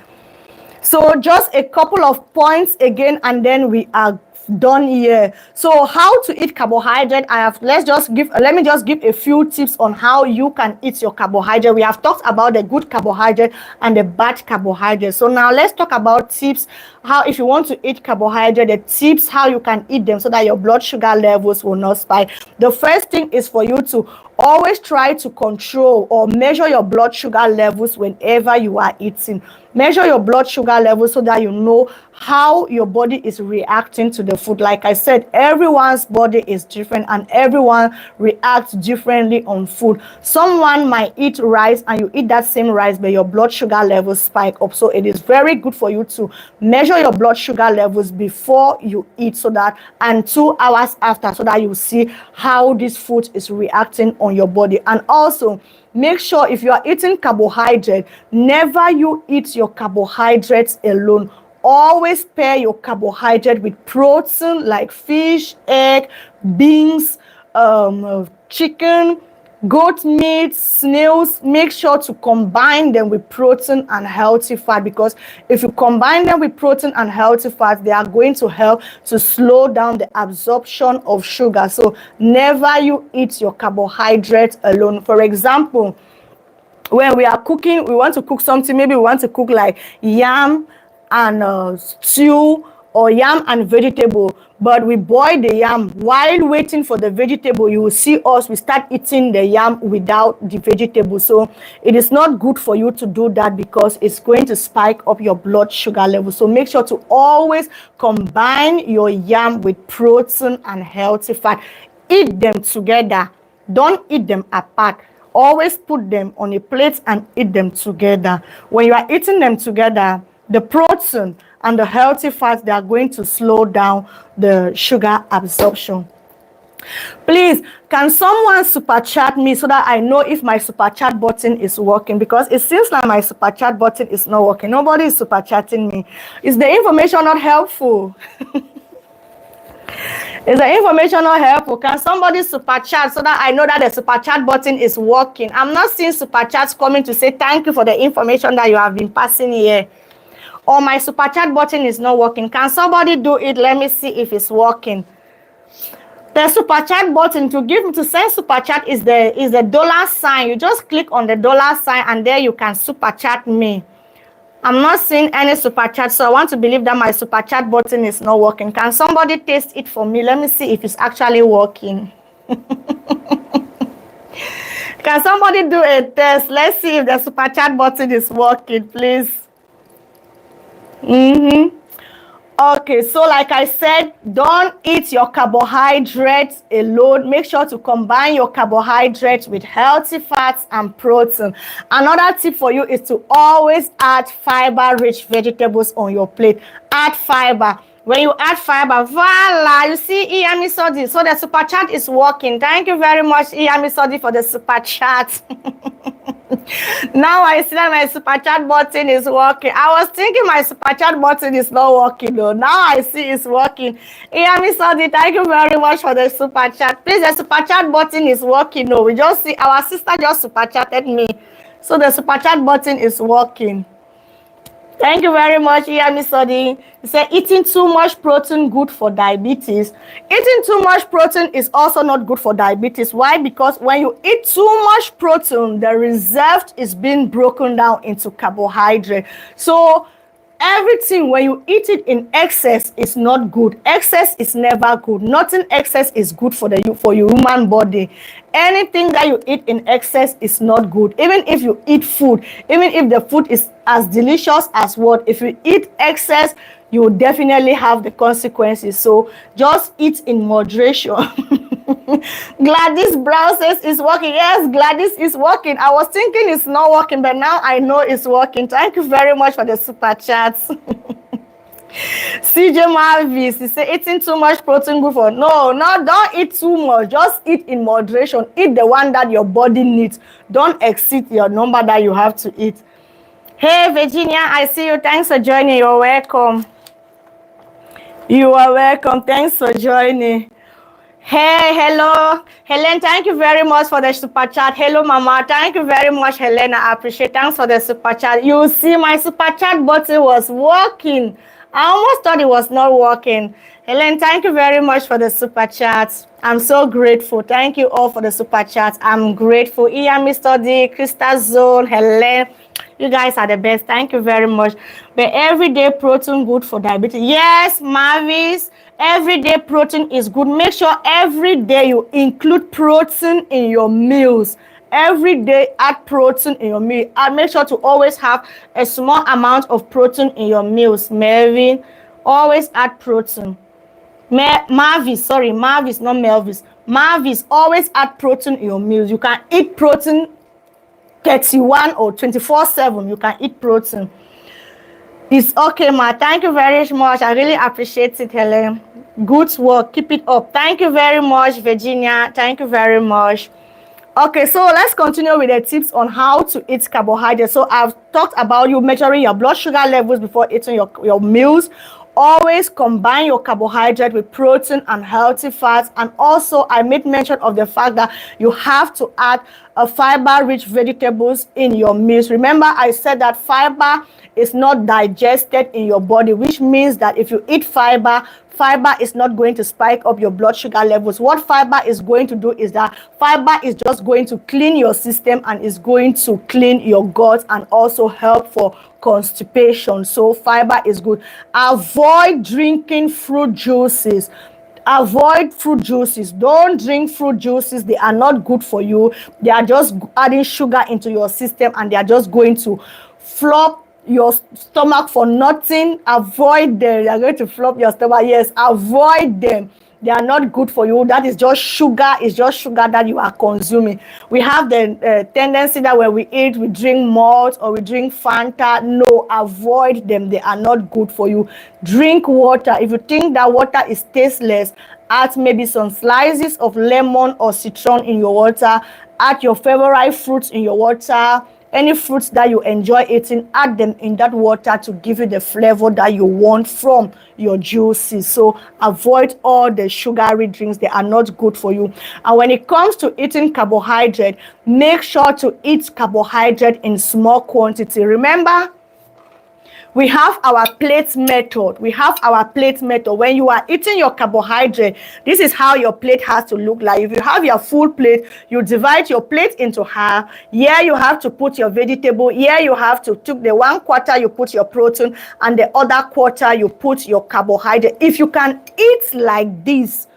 So just a couple of points again, and then we are done here. So how to eat carbohydrate? Let me just give a few tips on how you can eat your carbohydrate. We have talked about the good carbohydrate and the bad carbohydrate. So now let's talk about tips, how if you want to eat carbohydrate, the tips how you can eat them so that your blood sugar levels will not spike. The first thing is for you to always try to control or measure your blood sugar levels whenever you are eating. Measure your blood sugar levels so that you know how your body is reacting to the food. Like I said, everyone's body is different and everyone reacts differently on food. Someone might eat rice and you eat that same rice, but your blood sugar levels spike up. So it is very good for you to measure your blood sugar levels before you eat, so that, and 2 hours after, so that you see how this food is reacting on your body. And also, make sure if you are eating carbohydrate, never you eat your carbohydrates alone. Always pair your carbohydrate with protein like fish, egg, beans, chicken, goat meat, snails. Make sure to combine them with protein and healthy fat, because if you combine them with protein and healthy fat, they are going to help to slow down the absorption of sugar. So never you eat your carbohydrates alone. For example, when we are cooking, we want to cook something, maybe we want to cook like yam and stew, or yam and vegetable, but we boil the yam. While waiting for the vegetable, you will see us, we start eating the yam without the vegetable. So it is not good for you to do that, because it's going to spike up your blood sugar level. So make sure to always combine your yam with protein and healthy fat. Eat them together, don't eat them apart. Always put them on a plate and eat them together. When you are eating them together, the protein and the healthy fats, they are going to slow down the sugar absorption. Please, can someone super chat me so that I know if my super chat button is working? Because it seems like my super chat button is not working. Nobody is super chatting me. Is the information not helpful? Is the information not helpful? Can somebody super chat so that I know that the super chat button is working? I'm not seeing super chats coming to say thank you for the information that you have been passing here. Or my super chat button is not working. Can somebody do it? Let me see if it's working. The super chat button to send super chat is the dollar sign. You just click on the dollar sign and there you can super chat me. I'm not seeing any super chat, so I want to believe that my super chat button is not working. Can somebody test it for me? Let me see if it's actually working. Can somebody do a test? Let's see if the super chat button is working, please. Okay, so like I said, don't eat your carbohydrates alone. Make sure to combine your carbohydrates with healthy fats and protein. Another tip for you is to always add fiber-rich vegetables on your plate. Add fiber. When you add fiber, voila, you see Iyami Sodi. So the super chat is working. Thank you very much, Iyami Sodi, for the super chat. Now I see that my super chat button is working. I was thinking my super chat button is not working though. Now I see it's working. Iyami Sodi, thank you very much for the super chat. Please, the super chat button is working. No, we just see our sister just super chatted me. So the super chat button is working. Thank you very much, Iyami Sodi. He said, eating too much protein good for diabetes. Eating too much protein is also not good for diabetes. Why? Because when you eat too much protein, the reserve is being broken down into carbohydrate. So everything, when you eat it in excess, is not good. Excess is never good. Nothing excess is good for your human body. Anything that you eat in excess is not good. Even if you eat food, even if the food is as delicious as what, if you eat excess, you will definitely have the consequences. So just eat in moderation. Gladys Brown says it's working. Yes, Gladys is working. I was thinking it's not working, but now I know it's working. Thank you very much for the super chats. CJ Marvis, he said eating too much protein good for no, don't eat too much. Just eat in moderation. Eat the one that your body needs. Don't exceed your number that you have to eat. Hey Virginia, I see you. Thanks for joining. You're welcome. You are welcome. Thanks for joining. Hey, hello. Helen, thank you very much for the super chat. Hello, Mama. Thank you very much, Helen. I appreciate it. Thanks for the super chat. You see, my super chat button was working. I almost thought it was not working. Helen, thank you very much for the super chat. I'm so grateful. Thank you all for the super chat. I'm grateful. Iyami Study, Krista Zone, Helen. You guys are the best. Thank you very much. But everyday protein good for diabetes. Yes, Marvis. Everyday protein is good. Make sure every day you include protein in your meals. Every day add protein in your meal. And make sure to always have a small amount of protein in your meals. Melvin, always add protein. Marvis, not Melvis. Marvis, always add protein in your meals. You can eat protein 31 or 24/7. You can eat protein. It's okay, ma. Thank you very much. I really appreciate it, Helen. Good work. Keep it up. Thank you very much, Virginia. Thank you very much. Okay, so let's continue with the tips on how to eat carbohydrates. So I've talked about you measuring your blood sugar levels before eating your meals. Always combine your carbohydrate with protein and healthy fats. And also, I made mention of the fact that you have to add a fiber-rich vegetables in your meals. Remember, I said that fiber is not digested in your body, which means that if you eat fiber is not going to spike up your blood sugar levels. What fiber is going to do is that fiber is just going to clean your system and is going to clean your gut and also help for constipation. So fiber is good. Avoid drinking fruit juices. Avoid fruit juices. Don't drink fruit juices. They are not good for you. They are just adding sugar into your system and they are just going to flop your stomach for nothing. Avoid them. They are going to flop your stomach. Yes, avoid them. They are not good for you. That is just sugar. It's just sugar that you are consuming. We have the tendency that when we eat, we drink malt or we drink Fanta. No, avoid them. They are not good for you. Drink water. If you think that water is tasteless, add maybe some slices of lemon or citron in your water. Add your favorite fruits in your water. Any fruits that you enjoy eating, add them in that water to give you the flavor that you want from your juices. So avoid all the sugary drinks. They are not good for you. And when it comes to eating carbohydrate, make sure to eat carbohydrate in small quantity. Remember, we have our plate method. When you are eating your carbohydrate, this is how your plate has to look like. If you have your full plate, you divide your plate into half. Here you have to put your vegetable. Here you have to take the 1/4, you put your protein, and the other quarter you put your carbohydrate. If you can eat like this,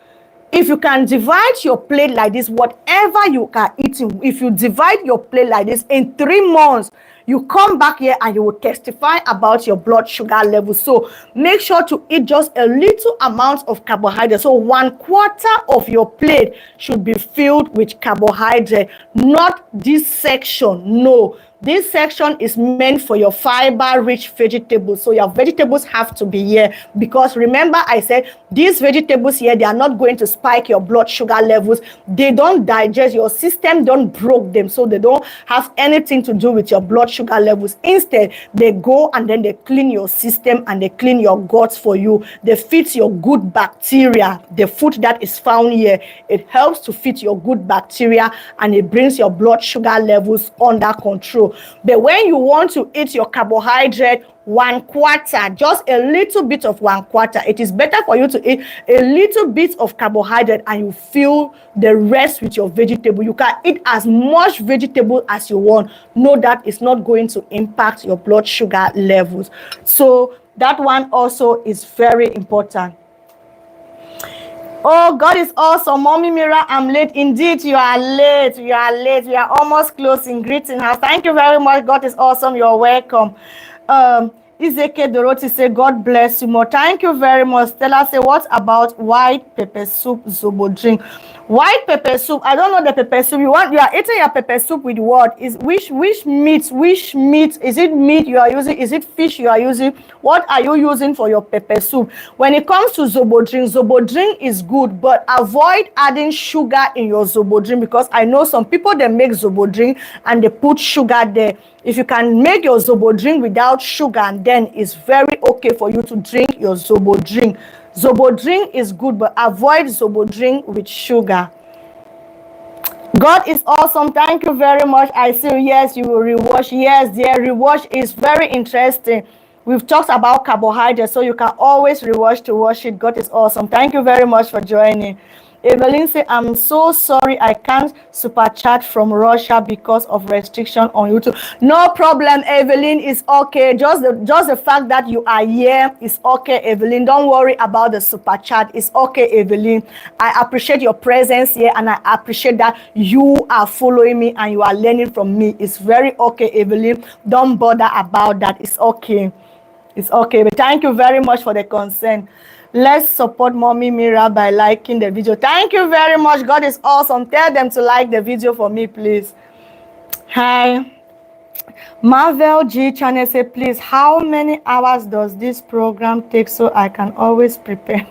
if you can divide your plate like this, whatever you are eating, if you divide your plate like this in 3 months, you come back here and you will testify about your blood sugar level. So make sure to eat just a little amount of carbohydrate. So 1/4 of your plate should be filled with carbohydrate, not this section. No, this section is meant for your fiber-rich vegetables. So your vegetables have to be here, because remember I said these vegetables here, they are not going to spike your blood sugar levels. They don't digest, your system don't broke them, so they don't have anything to do with your blood sugar levels. Instead, they go and then they clean your system and they clean your guts for you. They feed your good bacteria. The food that is found here, it helps to feed your good bacteria and it brings your blood sugar levels under control. But when you want to eat your carbohydrate, 1/4, just a little bit of 1/4, it is better for you to eat a little bit of carbohydrate and you fill the rest with your vegetable. You can eat as much vegetable as you want. Know that it's not going to impact your blood sugar levels. So that one also is very important. Oh, God is awesome. Mommy Mira, I'm late. Indeed, you are late. You are late. We are almost closing. Greeting house. Thank you very much. God is awesome. You're welcome. Izeke Dorothy say, God bless you more. Thank you very much. Stella say, what about white pepper soup zobo drink? White pepper soup. I don't know the pepper soup you want. You are eating your pepper soup with what? Is which meat? Which meat? Is it meat you are using? Is it fish you are using? What are you using for your pepper soup? When it comes to zobo drink is good, but avoid adding sugar in your zobo drink, because I know some people, they make zobo drink and they put sugar there. If you can make your zobo drink without sugar, and then it's very okay for you to drink your zobo drink. Zobo drink is good, but avoid zobo drink with sugar. God is awesome. Thank you very much. I see. Yes, you will rewash. Yes, dear, rewash is very interesting. We've talked about carbohydrates, so you can always rewash to wash it. God is awesome. Thank you very much for joining. Evelyn say, I'm so sorry I can't super chat from Russia because of restriction on YouTube. No problem, Evelyn. It's okay. Just the fact that you are here is okay, Evelyn. Don't worry about the super chat. It's okay, Evelyn. I appreciate your presence here, and I appreciate that you are following me and you are learning from me. It's very okay, Evelyn. Don't bother about that. It's okay. It's okay. But thank you very much for the concern. Let's support Mommy Mira by liking the video. Thank you very much. God is awesome. Tell them to like the video for me, please. Hi. Marvel G channel say, please, how many hours does this program take so I can always prepare?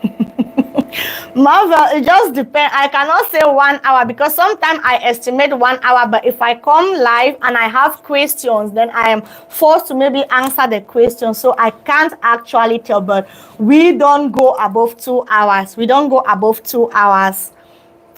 Marvel, it just depends. I cannot say 1 hour because sometimes I estimate 1 hour, but if I come live and I have questions, then I am forced to maybe answer the question. So I can't actually tell, but we don't go above 2 hours. We don't go above 2 hours.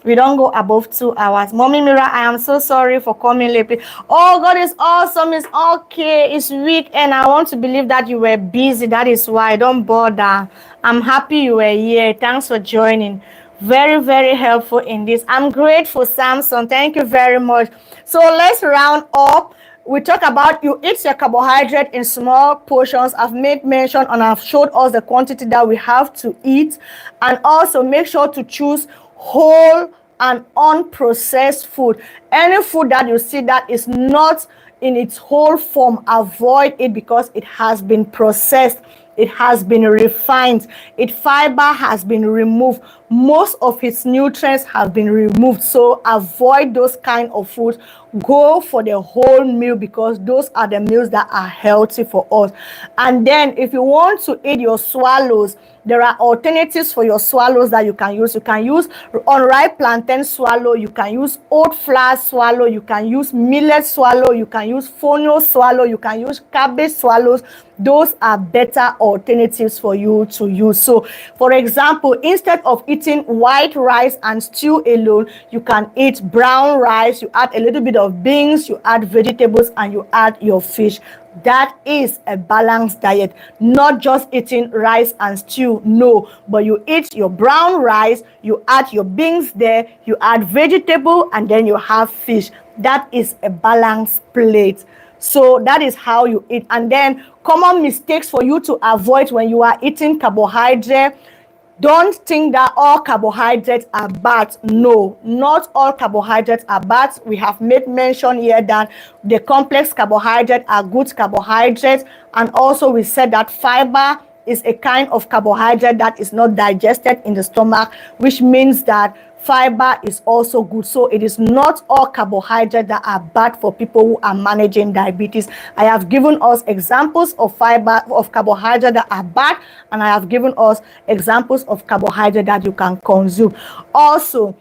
We don't go above 2 hours. Mommy Mira, I am so sorry for coming late. Oh, God is awesome. It's okay. It's week, and I want to believe that you were busy. That is why. Don't bother. I'm happy you were here. Thanks for joining. Very, very helpful in this. I'm grateful, Samson. Thank you very much. So let's round up. We talk about you eat your carbohydrate in small portions. I've made mention and I've showed us the quantity that we have to eat. And also make sure to choose whole and unprocessed food. Any food that you see that is not in its whole form, avoid it because it has been processed. It has been refined. Its fiber has been removed. Most of its nutrients have been removed. So avoid those kind of foods. Go for the whole meal because those are the meals that are healthy for us. And then if you want to eat your swallows, there are alternatives for your swallows that you can use. You can use unripe plantain swallow. You can use oat flour swallow. You can use millet swallow. You can use fonio swallow. You can use cabbage swallows. Those are better alternatives for you to use. So, for example, instead of eating white rice and stew alone, you can eat brown rice. You add a little bit of beans. You add vegetables, and you add your fish. That is a balanced diet, not just eating rice and stew. No, but you eat your brown rice, you add your beans there, you add vegetable, and then you have fish. That is a balanced plate. So that is how you eat. And then common mistakes for you to avoid when you are eating carbohydrate. Don't think that all carbohydrates are bad. No, not all carbohydrates are bad. We have made mention here that the complex carbohydrates are good carbohydrates, and also we said that fiber is a kind of carbohydrate that is not digested in the stomach, which means that fiber is also good. So it is not all carbohydrates that are bad for people who are managing diabetes. I have given us examples of fiber, of carbohydrates that are bad, and I have given us examples of carbohydrates that you can consume. Also,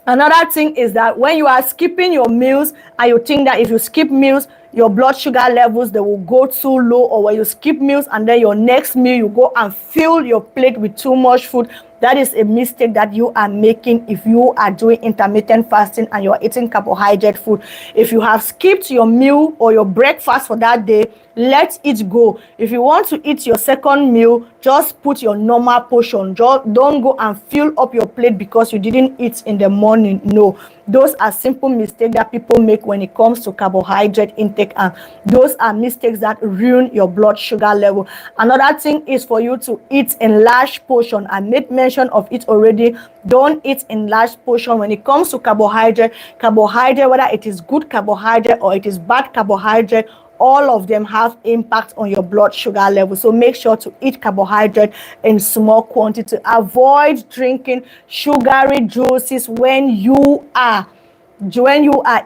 another thing is that when you are skipping your meals and you think that if you skip meals your blood sugar levels, they will go too low, or when you skip meals and then your next meal you go and fill your plate with too much food, that is a mistake that you are making if you are doing intermittent fasting and you are eating carbohydrate food. If you have skipped your meal or your breakfast for that day, let it go. If you want to eat your second meal, just put your normal portion. Just don't go and fill up your plate because you didn't eat in the morning. No, those are simple mistakes that people make when it comes to carbohydrate intake, and those are mistakes that ruin your blood sugar level. Another thing is for you to eat in large portion. I made mention of it already. Don't eat in large portion when it comes to carbohydrate. Whether it is good carbohydrate or it is bad carbohydrate, all of them have impact on your blood sugar level. So make sure to eat carbohydrate in small quantity. Avoid drinking sugary juices when you are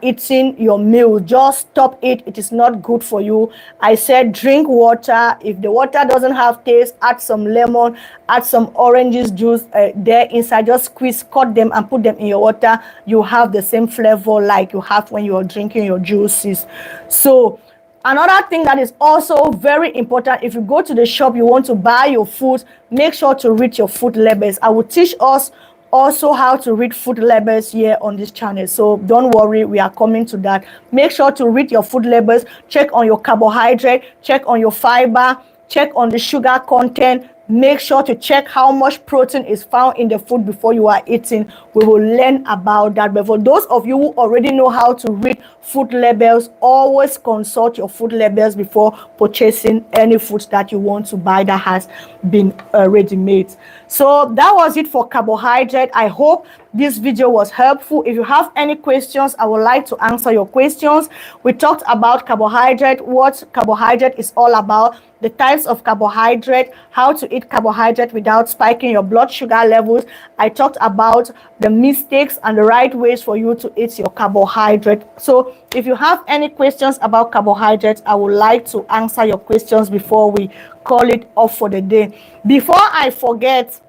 eating your meal. Just stop it. It is not good for you. I said drink water. If the water doesn't have taste, add some lemon, add some oranges juice there inside. Just squeeze, cut them and put them in your water. You have the same flavor like you have when you are drinking your juices. So another thing that is also very important, if you go to the shop, you want to buy your food, make sure to read your food labels. I will teach us also how to read food labels here on this channel, so don't worry, we are coming to that. Make sure to read your food labels. Check on your carbohydrate, check on your fiber, check on the sugar content. Make sure to check how much protein is found in the food before you are eating. We will learn about that. But for those of you who already know how to read food labels, always consult your food labels before purchasing any food that you want to buy that has been ready made. So that was it for carbohydrate. I hope this video was helpful. If you have any questions, I would like to answer your questions. We talked about carbohydrate, what carbohydrate is all about, the types of carbohydrate, how to eat carbohydrate without spiking your blood sugar levels. I talked about the mistakes and the right ways for you to eat your carbohydrate. So if you have any questions about carbohydrates, I would like to answer your questions before we call it off for the day. Before I forget,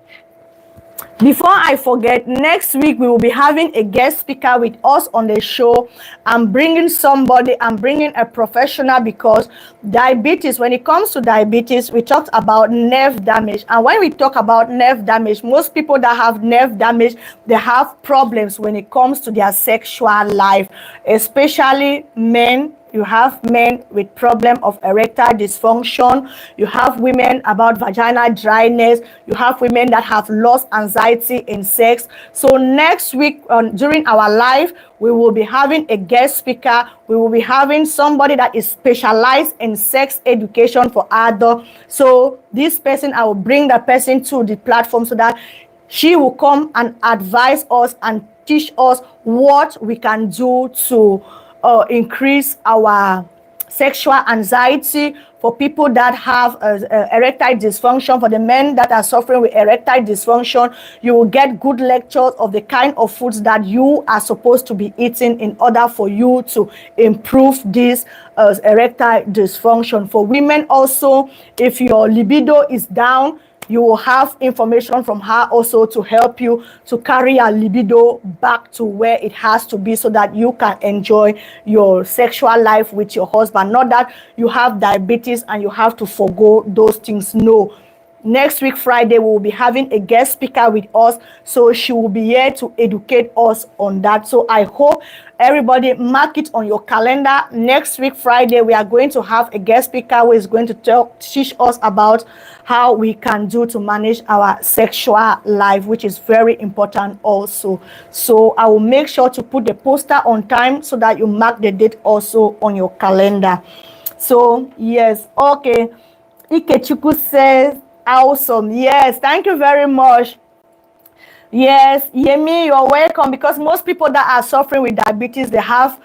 next week we will be having a guest speaker with us on the show. I'm bringing a professional, because diabetes, when it comes to diabetes, we talked about nerve damage. And when we talk about nerve damage, most people that have nerve damage, they have problems when it comes to their sexual life, especially men. You have men with problem of erectile dysfunction. You have women about vaginal dryness. You have women that have lost anxiety in sex. So next week, during our live, we will be having a guest speaker. We will be having somebody that is specialized in sex education for adults. So this person, I will bring that person to the platform so that she will come and advise us and teach us what we can do to increase our sexual anxiety. For people that have erectile dysfunction, for the men that are suffering with erectile dysfunction, you will get good lectures of the kind of foods that you are supposed to be eating in order for you to improve this erectile dysfunction. For women also, if your libido is down, you will have information from her also to help you to carry your libido back to where it has to be, so that you can enjoy your sexual life with your husband. Not that you have diabetes and you have to forgo those things. No. Next week, Friday, we will be having a guest speaker with us. So she will be here to educate us on that. So I hope everybody mark it on your calendar. Next week, Friday, we are going to have a guest speaker who is going to teach us about how we can do to manage our sexual life, which is very important also. So I will make sure to put the poster on time so that you mark the date also on your calendar. So yes, okay. Ikechuku says, Awesome. Yes, thank you very much. Yes, Yemi, you're welcome, because most people that are suffering with diabetes, they have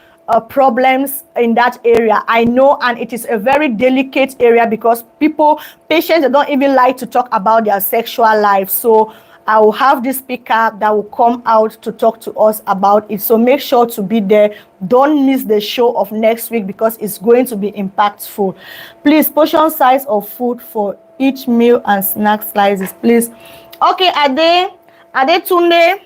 problems in that area. I know, and it is a very delicate area because patients, they don't even like to talk about their sexual life. So I will have this speaker that will come out to talk to us about it. So make sure to be there. Don't miss the show of next week because it's going to be impactful. Please, portion size of food for each meal and snack slices, please. Okay, Adetunde,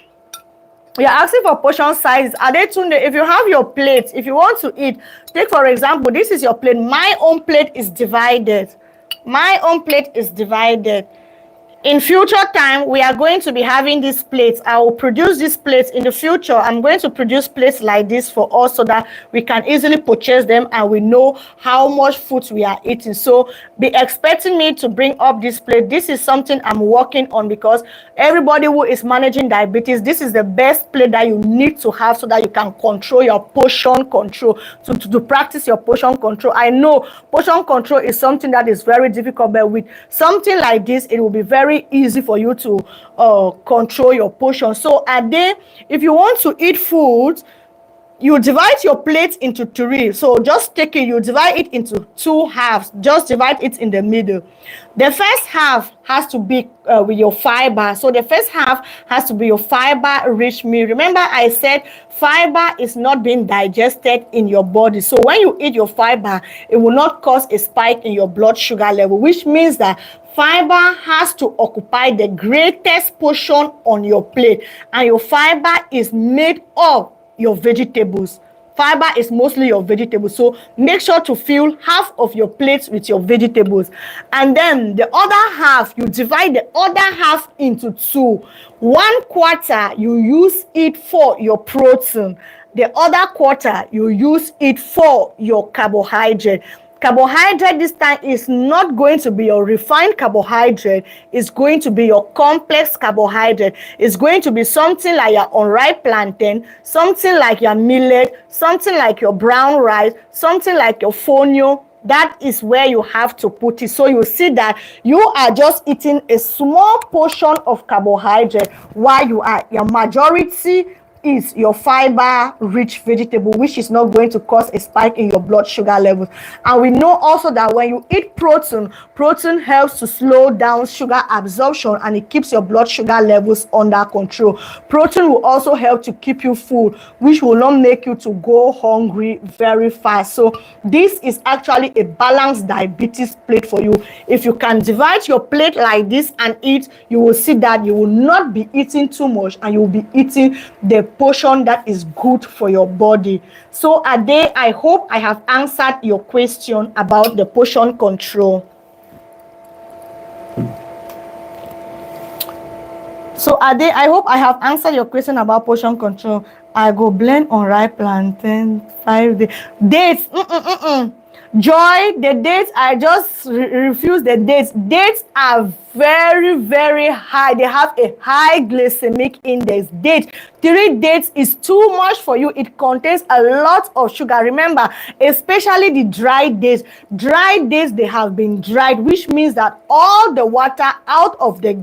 you're asking for portion size. Adetunde, if you have your plate, if you want to eat, take for example, this is your plate. My own plate is divided. My own plate is divided. In future time, we are going to be having these plates. I will produce these plates in the future. I'm going to produce plates like this for us so that we can easily purchase them and we know how much food we are eating. So be expecting me to bring up this plate. This is something I'm working on because everybody who is managing diabetes, this is the best plate that you need to have so that you can control your portion control, to practice your portion control. I know portion control is something that is very difficult, but with something like this, it will be very easy for you to control your portion. So if you want to eat food, you divide your plate into 3. So just take it, you divide it into 2 halves. Just divide it in the middle. The first half has to be with your fiber. So the first half has to be your fiber rich meal. Remember I said fiber is not being digested in your body. So when you eat your fiber, it will not cause a spike in your blood sugar level, which means that fiber has to occupy the greatest portion on your plate, and your fiber is made of your vegetables. Fiber is mostly your vegetables, so make sure to fill half of your plate with your vegetables, and then the other half, you divide the other half into 2. 1/4 you use it for your protein, the other quarter you use it for your carbohydrate. Carbohydrate this time is not going to be your refined carbohydrate. It's going to be your complex carbohydrate. It's going to be something like your unripe plantain, something like your millet, something like your brown rice, something like your fonio. That is where you have to put it. So you see that you are just eating a small portion of carbohydrate while your majority is your fiber rich vegetable, which is not going to cause a spike in your blood sugar levels. And we know also that when you eat protein helps to slow down sugar absorption and it keeps your blood sugar levels under control. Protein will also help to keep you full, which will not make you to go hungry very fast. So this is actually a balanced diabetes plate for you. If you can divide your plate like this and eat, you will see that you will not be eating too much and you will be eating the portion that is good for your body. So Ade, I hope I have answered your question about the portion control. So Ade, I hope I have answered your question about portion control. I go blend unripe plantain 5 days. Dates. Joy, the dates, I just refuse the dates. Dates are very, very high. They have a high glycemic index. 3 dates is too much for you. It contains a lot of sugar. Remember, especially the dry dates. Dry dates, they have been dried, which means that all the water out of the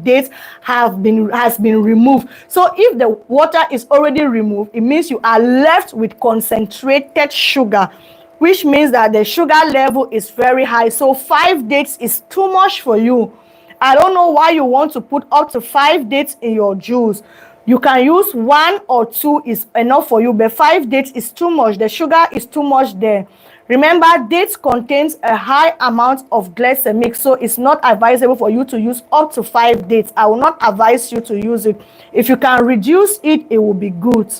dates has been removed. So if the water is already removed, it means you are left with concentrated sugar, which means that the sugar level is very high. So 5 dates is too much for you. I don't know why you want to put up to 5 dates in your juice. You can use 1 or 2 is enough for you, but 5 dates is too much. The sugar is too much there. Remember, dates contains a high amount of glycemic, so it's not advisable for you to use up to 5 dates. I will not advise you to use it. If you can reduce it, it will be good.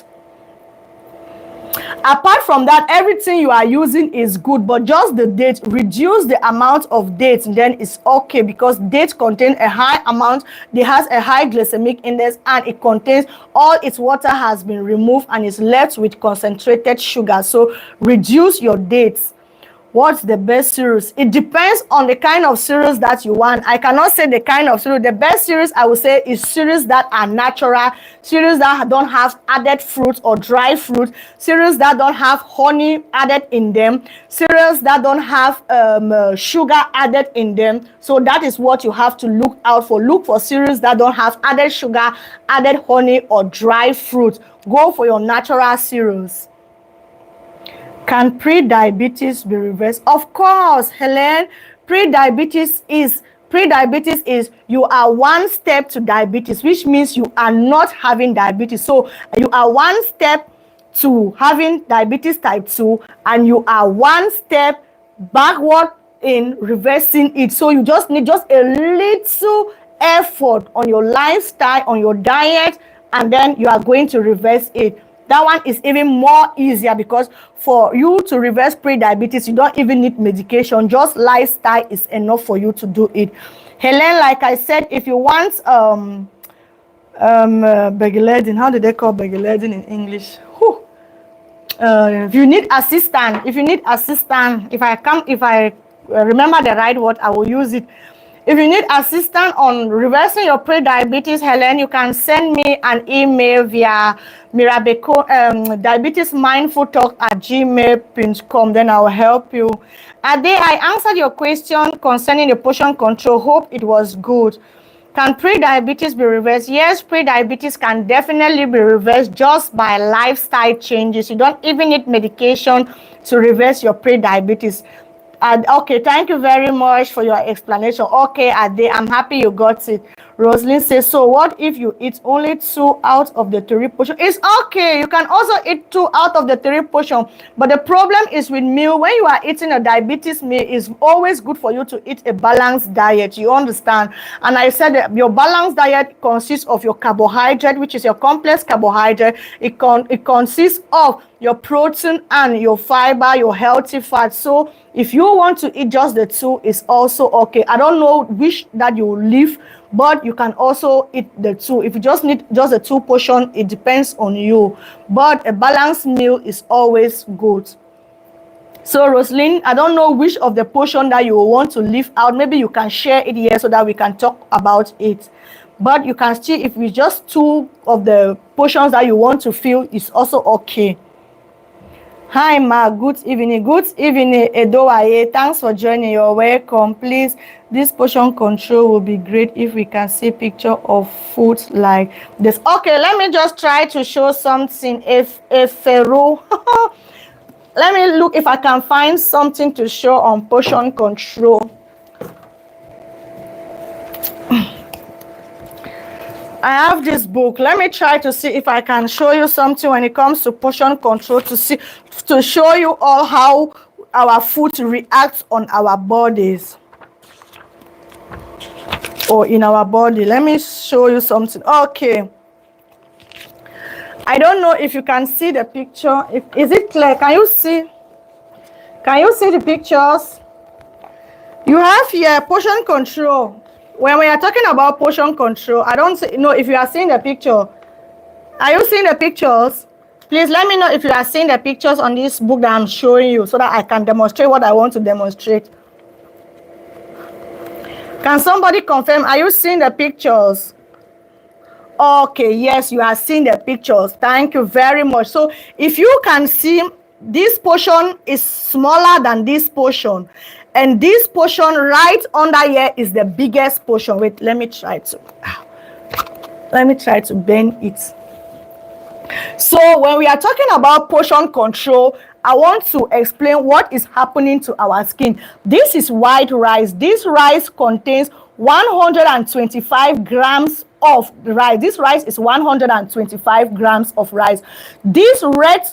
Apart from that, everything you are using is good, but just the date, reduce the amount of dates, then it's okay, because dates contain a high amount. It has a high glycemic index and it contains all its water has been removed and is left with concentrated sugar. So reduce your dates. What's the best cereals? It depends on the kind of cereals that you want. I cannot say the kind of cereal. The best cereals I would say is cereals that are natural, cereals that don't have added fruit or dry fruit, cereals that don't have honey added in them, cereals that don't have sugar added in them. So that is what you have to look out for. Look for cereals that don't have added sugar, added honey, or dry fruit. Go for your natural cereals. Can pre-diabetes be reversed? Of course, Helen. Pre-diabetes is you are one step to diabetes, which means you are not having diabetes. So you are one step to having diabetes type 2, and you are one step backward in reversing it. So you just need just a little effort on your lifestyle, on your diet, and then you are going to reverse it. That one is even more easier, because for you to reverse pre-diabetes, you don't even need medication. Just lifestyle is enough for you to do it. Helen, like I said, if you want begeledding, how do they call begeledding in English? If you need assistance, if I remember the right word, I will use it. If you need assistance on reversing your pre-diabetes, Helen, you can send me an email via diabetesmindfultalk@gmail.com. Then I will help you. Ade, I answered your question concerning the portion control. Hope it was good. Can pre-diabetes be reversed? Yes, pre-diabetes can definitely be reversed just by lifestyle changes. You don't even need medication to reverse your pre-diabetes. Okay, thank you very much for your explanation. Okay, Ade, I'm happy you got it. Rosalind says, so what if you eat only 2 out of the 3 portion? It's okay. You can also eat 2 out of the 3 portion. But the problem is with meal. When you are eating a diabetes meal, it's always good for you to eat a balanced diet. You understand? And I said that your balanced diet consists of your carbohydrate, which is your complex carbohydrate. It consists of your protein and your fiber, your healthy fat. So if you want to eat just the 2, it's also okay. I don't know which that you will leave, but you can also eat the 2. If you just need just the 2 portion, it depends on you. But a balanced meal is always good. So Rosalind, I don't know which of the portion that you want to leave out. Maybe you can share it here so that we can talk about it. But you can still, if it's just 2 of the portions that you want to fill, it's also okay. Hi, Ma. Good evening. Good evening, Edoaye. Thanks for joining. You're welcome. Please, this portion control will be great if we can see picture of food like this. Okay, let me just try to show something. If Pharaoh, let me look if I can find something to show on portion control. I have this book. Let me try to see if I can show you something when it comes to portion control, to show you all how our food reacts on our bodies or in our body. Let me show you something. Okay. I don't know if you can see the picture. Is it clear? Can you see? Can you see the pictures? You have here portion control. When we are talking about portion control, I don't know if you are seeing the picture. Are you seeing the pictures? Please let me know if you are seeing the pictures on this book that I'm showing you so that I can demonstrate what I want to demonstrate. Can somebody confirm? Are you seeing the pictures? Okay, yes, you are seeing the pictures. Thank you very much. So if you can see, this portion is smaller than this portion. And this portion right under here is the biggest portion. Wait, let me try to bend it. So when we are talking about portion control, I want to explain what is happening to our skin. This is white rice. This rice contains 125 grams of rice. This rice is 125 grams of rice. These red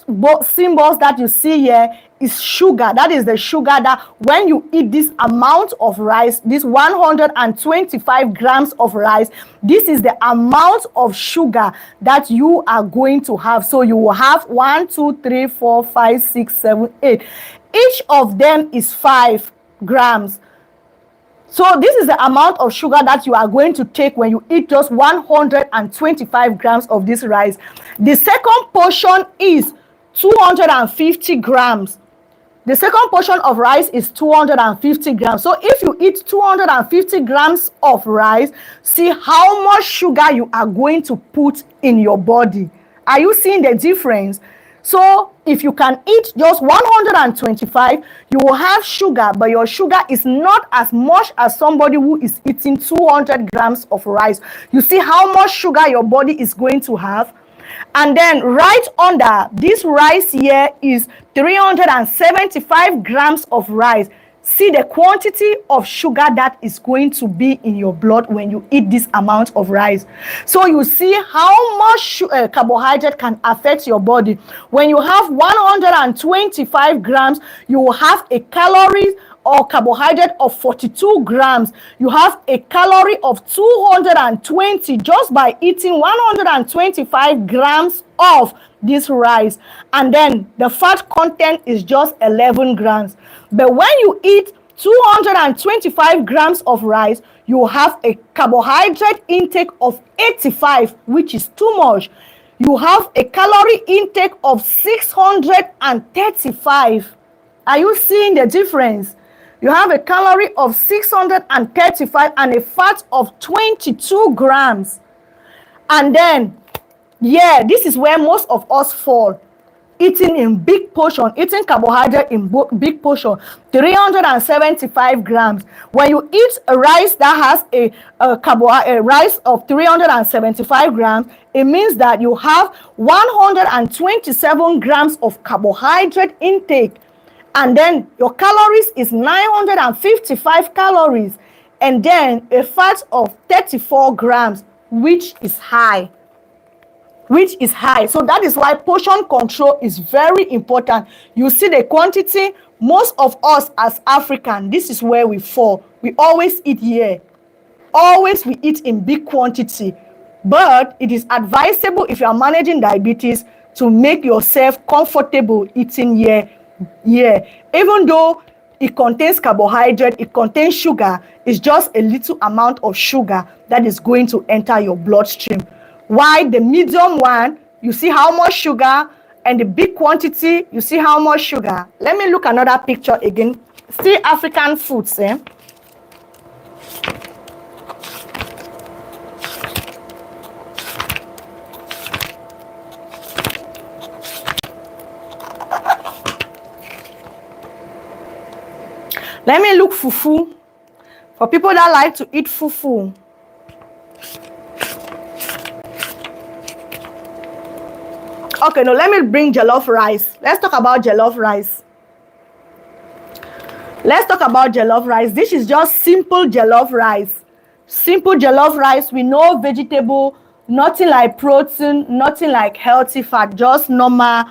symbols that you see here is sugar. That is the sugar that when you eat this amount of rice, this 125 grams of rice, this is the amount of sugar that you are going to have. So you will have 1, 2, 3, 4, 5, 6, 7, 8. Each of them is 5 grams. So this is the amount of sugar that you are going to take when you eat just 125 grams of this rice. The second portion is 250 grams. The second portion of rice is 250 grams. So if you eat 250 grams of rice, see how much sugar you are going to put in your body. Are you seeing the difference? So if you can eat just 125, you will have sugar, but your sugar is not as much as somebody who is eating 200 grams of rice. You see how much sugar your body is going to have? And then right under this rice here is 375 grams of rice. See the quantity of sugar that is going to be in your blood when you eat this amount of rice. So you see how much carbohydrate can affect your body. When you have 125 grams, you will have a calorie or carbohydrate of 42 grams. You have a calorie of 220 just by eating 125 grams of this rice. And then the fat content is just 11 grams. But when you eat 225 grams of rice, you have a carbohydrate intake of 85, which is too much. You have a calorie intake of 635. Are you seeing the difference? You have a calorie of 635 and a fat of 22 grams. And then, yeah, this is where most of us fall. Eating in big portion, eating carbohydrate in big portion, 375 grams. When you eat a rice that has a rice of 375 grams, it means that you have 127 grams of carbohydrate intake. And then your calories is 955 calories. And then a fat of 34 grams, which is high. So that is why portion control is very important. You see the quantity. Most of us as African, this is where we fall. We always eat here. Always we eat in big quantity. But it is advisable if you are managing diabetes to make yourself comfortable eating here. Even though it contains carbohydrate, it contains sugar, it's just a little amount of sugar that is going to enter your bloodstream. While the medium one, you see how much sugar, and the big quantity, you see how much sugar. Let me look another picture again. See African foods, eh? Let me look fufu. For people that like to eat fufu. Okay, now let me bring jollof rice. Let's talk about jollof rice. This is just simple jollof rice. Simple jollof rice with no vegetable, nothing like protein, nothing like healthy fat, just normal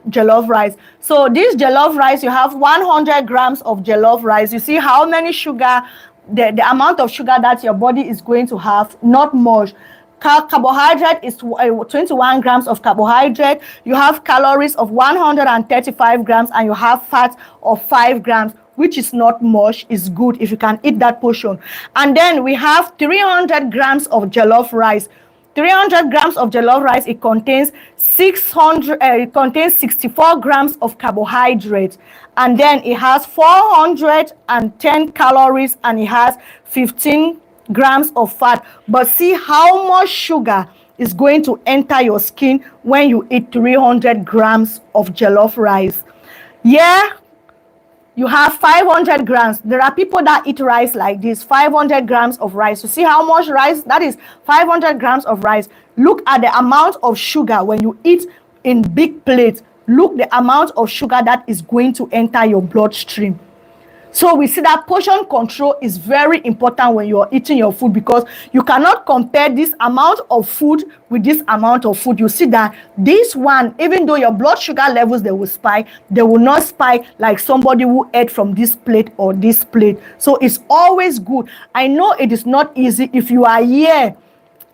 jollof rice. So this jollof rice, you have 100 grams of jollof rice. You see how many sugar, the amount of sugar that your body is going to have, not much. Carbohydrate is 21 grams of carbohydrate. You have calories of 135 grams and you have fat of 5 grams, which is not much. It's good if you can eat that portion. And then we have 300 grams of jollof rice. 300 grams of jollof rice, it contains 64 grams of carbohydrate, and then it has 410 calories and it has 15 grams of fat. But see how much sugar is going to enter your skin when you eat 300 grams of jollof rice. Yeah, you have 500 grams. There are people that eat rice like this, 500 grams of rice. You see how much rice? That is 500 grams of rice. Look at the amount of sugar when you eat in big plates. Look the amount of sugar that is going to enter your bloodstream. So we see that portion control is very important when you're eating your food, because you cannot compare this amount of food with this amount of food. You see that this one, even though your blood sugar levels, they will spike, they will not spike like somebody who ate from this plate or this plate. So it's always good. I know it is not easy. If you are here,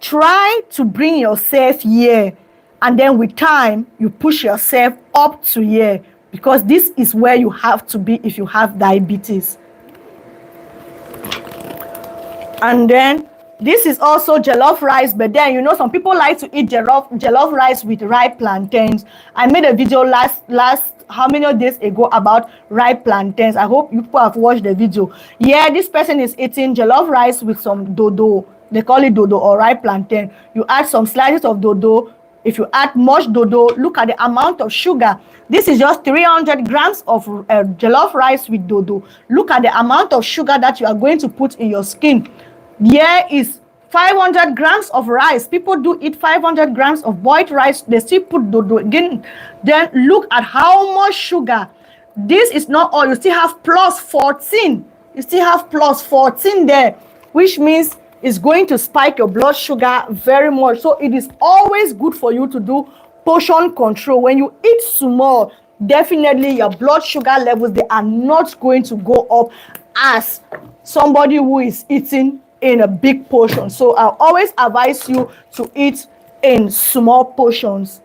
try to bring yourself here, and then with time, you push yourself up to here. Because this is where you have to be if you have diabetes. And then This is also jollof rice, but then you know some people like to eat jollof rice with ripe plantains. I made a video last how many days ago about ripe plantains. I hope you people have watched the video. Yeah, this person is eating jollof rice with some dodo. They call it dodo or ripe plantain. You add some slices of dodo. If you add much dodo, look at the amount of sugar. This is just 300 grams of jollof rice with dodo. Look at the amount of sugar that you are going to put in your skin. Here is 500 grams of rice. People do eat 500 grams of boiled rice. They still put dodo again. Then look at how much sugar. This is not all. You still have plus 14. You still have plus 14 there, which means it's going to spike your blood sugar very much. So it is always good for you to do portion control. When you eat small, definitely your blood sugar levels, they are not going to go up as somebody who is eating in a big portion. So I always advise you to eat in small portions.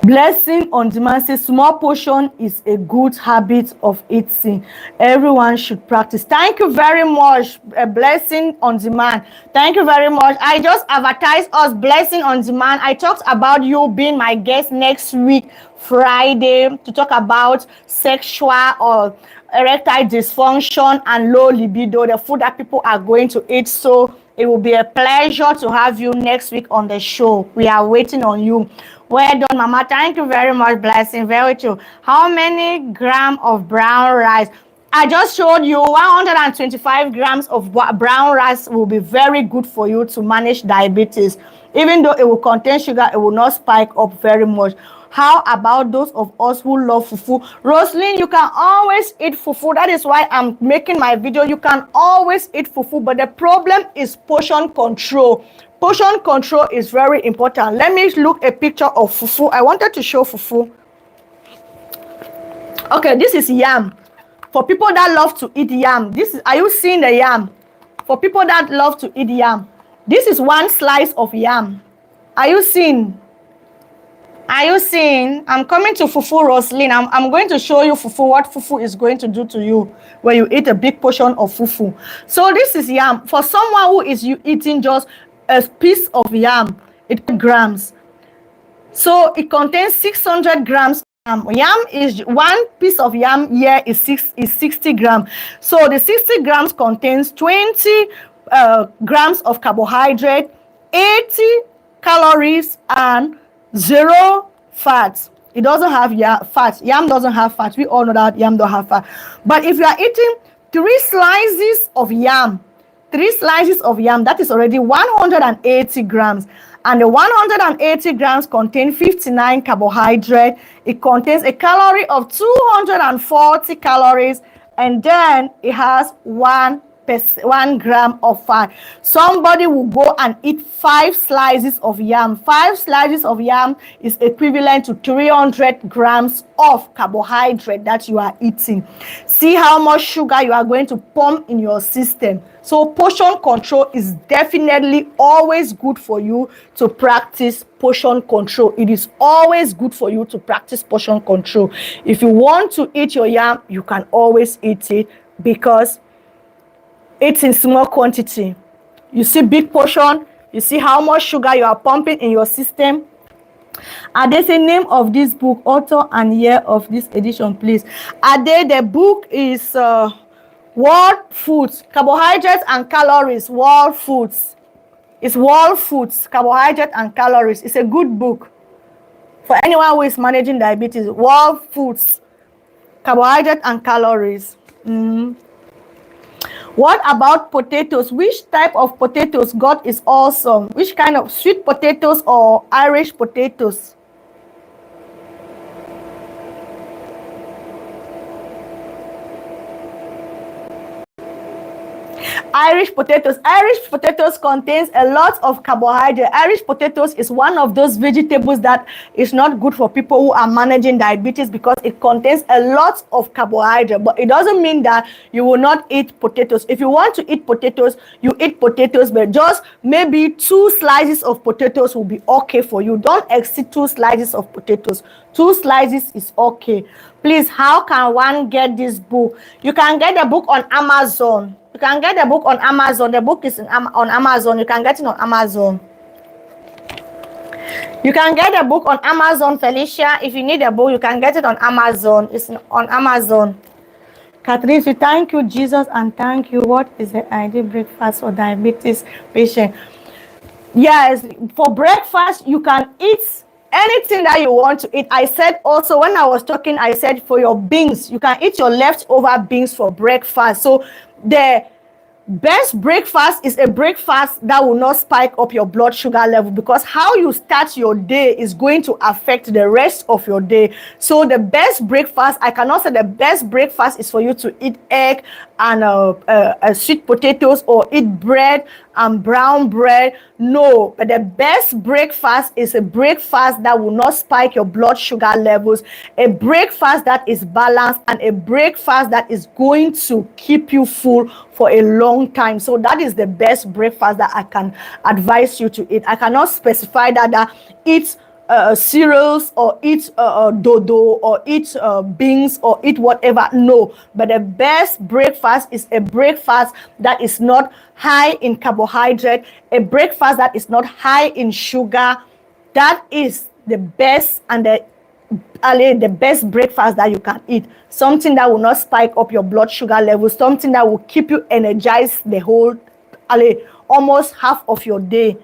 Blessing on demand says small portion is a good habit of eating. Everyone should practice. Thank you very much, Blessing on demand. Thank you very much. I just advertised us Blessing on demand. I talked about you being my guest next week, Friday, to talk about sexual or erectile dysfunction and low libido, the food that people are going to eat. So it will be a pleasure to have you next week on the show. We are waiting on you. Well done, Mama. Thank you very much, Blessing. Very true. How many grams of brown rice? I just showed you 125 grams of brown rice will be very good for you to manage diabetes. Even though it will contain sugar, it will not spike up very much. How about those of us who love fufu? Roslyn, you can always eat fufu. That is why I'm making my video. You can always eat fufu, but the problem is portion control. Portion control is very important. Let me look a picture of fufu. I wanted to show fufu. Okay, this is yam. For people that love to eat yam, are you seeing the yam? For people that love to eat yam, this is one slice of yam. Are you seeing? Are you seeing? I'm coming to fufu, Roslyn. I'm going to show you fufu, what fufu is going to do to you when you eat a big portion of fufu. So this is yam. For someone who is eating just a piece of yam, it grams. So it contains 600 grams. Yam is one piece of yam here is 60 grams. So the 60 grams contains 20 grams of carbohydrate, 80 calories, and 0 fat. It doesn't have fat. Yam doesn't have fat. We all know that yam don't have fat. But if you are eating 3 slices of yam, that is already 180 grams. And the 180 grams contain 59 carbohydrate. It contains a calorie of 240 calories, and then it has 1 gram of fat. Somebody will go and eat 5 slices of yam. 5 slices of yam is equivalent to 300 grams of carbohydrate that you are eating. See how much sugar you are going to pump in your system. So portion control is definitely always good for you to practice portion control. It is always good for you to practice portion control. If you want to eat your yam, you can always eat it because it's in small quantity. You see big portion, you see how much sugar you are pumping in your system. And there's a name of this book, author and year of this edition, please. The book is World Foods, Carbohydrates and Calories, World Foods. It's World Foods, Carbohydrates and Calories. It's a good book for anyone who is managing diabetes. World Foods, Carbohydrates and Calories. What about potatoes? Which type of potatoes? God is awesome. Which kind of sweet potatoes or Irish potatoes? Irish potatoes. Irish potatoes contains a lot of carbohydrate. Irish potatoes is one of those vegetables that is not good for people who are managing diabetes because it contains a lot of carbohydrate. But it doesn't mean that you will not eat potatoes. If you want to eat potatoes, you eat potatoes, but just maybe 2 slices of potatoes will be okay for you. Don't exceed 2 slices of potatoes. 2 slices is okay. Please, how can one get this book? You can get the book on Amazon. You can get the book on Amazon. The book is on Amazon. You can get it on Amazon. You can get the book on Amazon, Felicia. If you need a book, you can get it on Amazon. It's on Amazon. Catherine, we thank you, Jesus, and thank you. What is the ideal breakfast for diabetes patient? Yes, for breakfast, you can eat anything that you want to eat. I said also, when I was talking, I said for your beans, you can eat your leftover beans for breakfast. So the best breakfast is a breakfast that will not spike up your blood sugar level, because how you start your day is going to affect the rest of your day. So the best breakfast, I cannot say the best breakfast is for you to eat egg and sweet potatoes, or eat bread and brown bread. No, but the best breakfast is a breakfast that will not spike your blood sugar levels, a breakfast that is balanced, and a breakfast that is going to keep you full for a long time. So that is the best breakfast that I can advise you to eat. I cannot specify that eat cereals, or eat dodo, or eat beans, or eat whatever. No, but the best breakfast is a breakfast that is not high in carbohydrate, a breakfast that is not high in sugar. That is the best, and the best breakfast that you can eat. Something that will not spike up your blood sugar levels, something that will keep you energized the whole almost half of your day.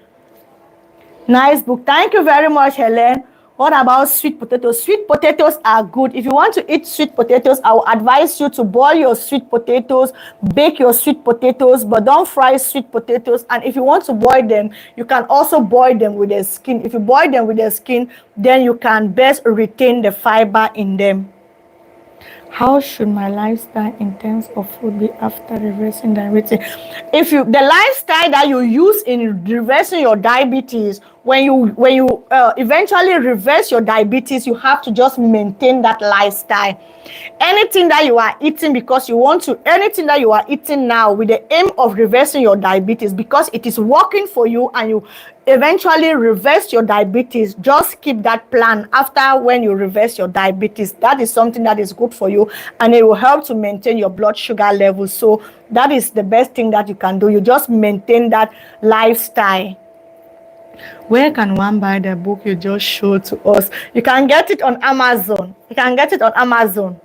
Nice book. Thank you very much, Helen. What about sweet potatoes? Sweet potatoes are good. If you want to eat sweet potatoes, I will advise you to boil your sweet potatoes, bake your sweet potatoes, but don't fry sweet potatoes. And if you want to boil them, you can also boil them with the skin. If you boil them with the skin, then you can best retain the fiber in them. How should my lifestyle in terms of food be after reversing diabetes? If the lifestyle that you use in reversing your diabetes, when you eventually reverse your diabetes, you have to just maintain that lifestyle. Anything that you are eating because you want to, anything that you are eating now with the aim of reversing your diabetes because it is working for you, and you eventually reverse your diabetes, just keep that plan after when you reverse your diabetes. That is something that is good for you, and it will help to maintain your blood sugar levels. So that is the best thing that you can do. You just maintain that lifestyle. Where can one buy the book you just showed to us? You can get it on Amazon. You can get it on Amazon.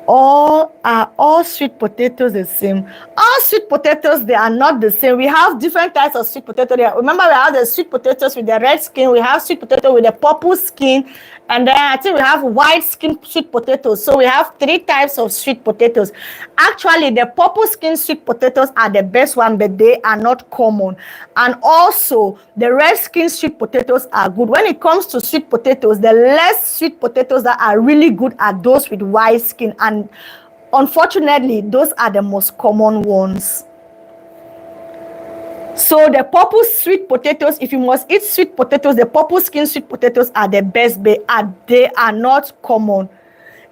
All sweet potatoes the same? All sweet potatoes, they are not the same. We have different types of sweet potato there. Remember, we have the sweet potatoes with the red skin. We have sweet potato with the purple skin. And then I think we have white skin sweet potatoes. So we have 3 types of sweet potatoes. Actually, the purple skin sweet potatoes are the best one, but they are not common. And also, the red skin sweet potatoes are good. When it comes to sweet potatoes, the less sweet potatoes that are really good are those with white skin. And unfortunately, those are the most common ones. So the purple sweet potatoes, if you must eat sweet potatoes, the purple skin sweet potatoes are the best, but they are not common.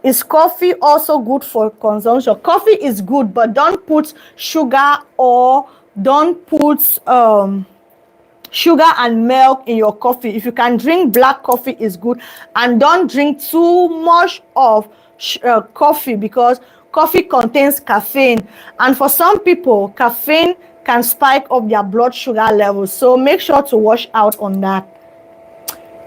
Is coffee also good for consumption? Coffee is good, but don't put sugar, or don't put sugar and milk in your coffee. If you can drink black coffee, is good, and don't drink too much of coffee, because coffee contains caffeine, and for some people, caffeine can spike up their blood sugar levels. So make sure to watch out on that.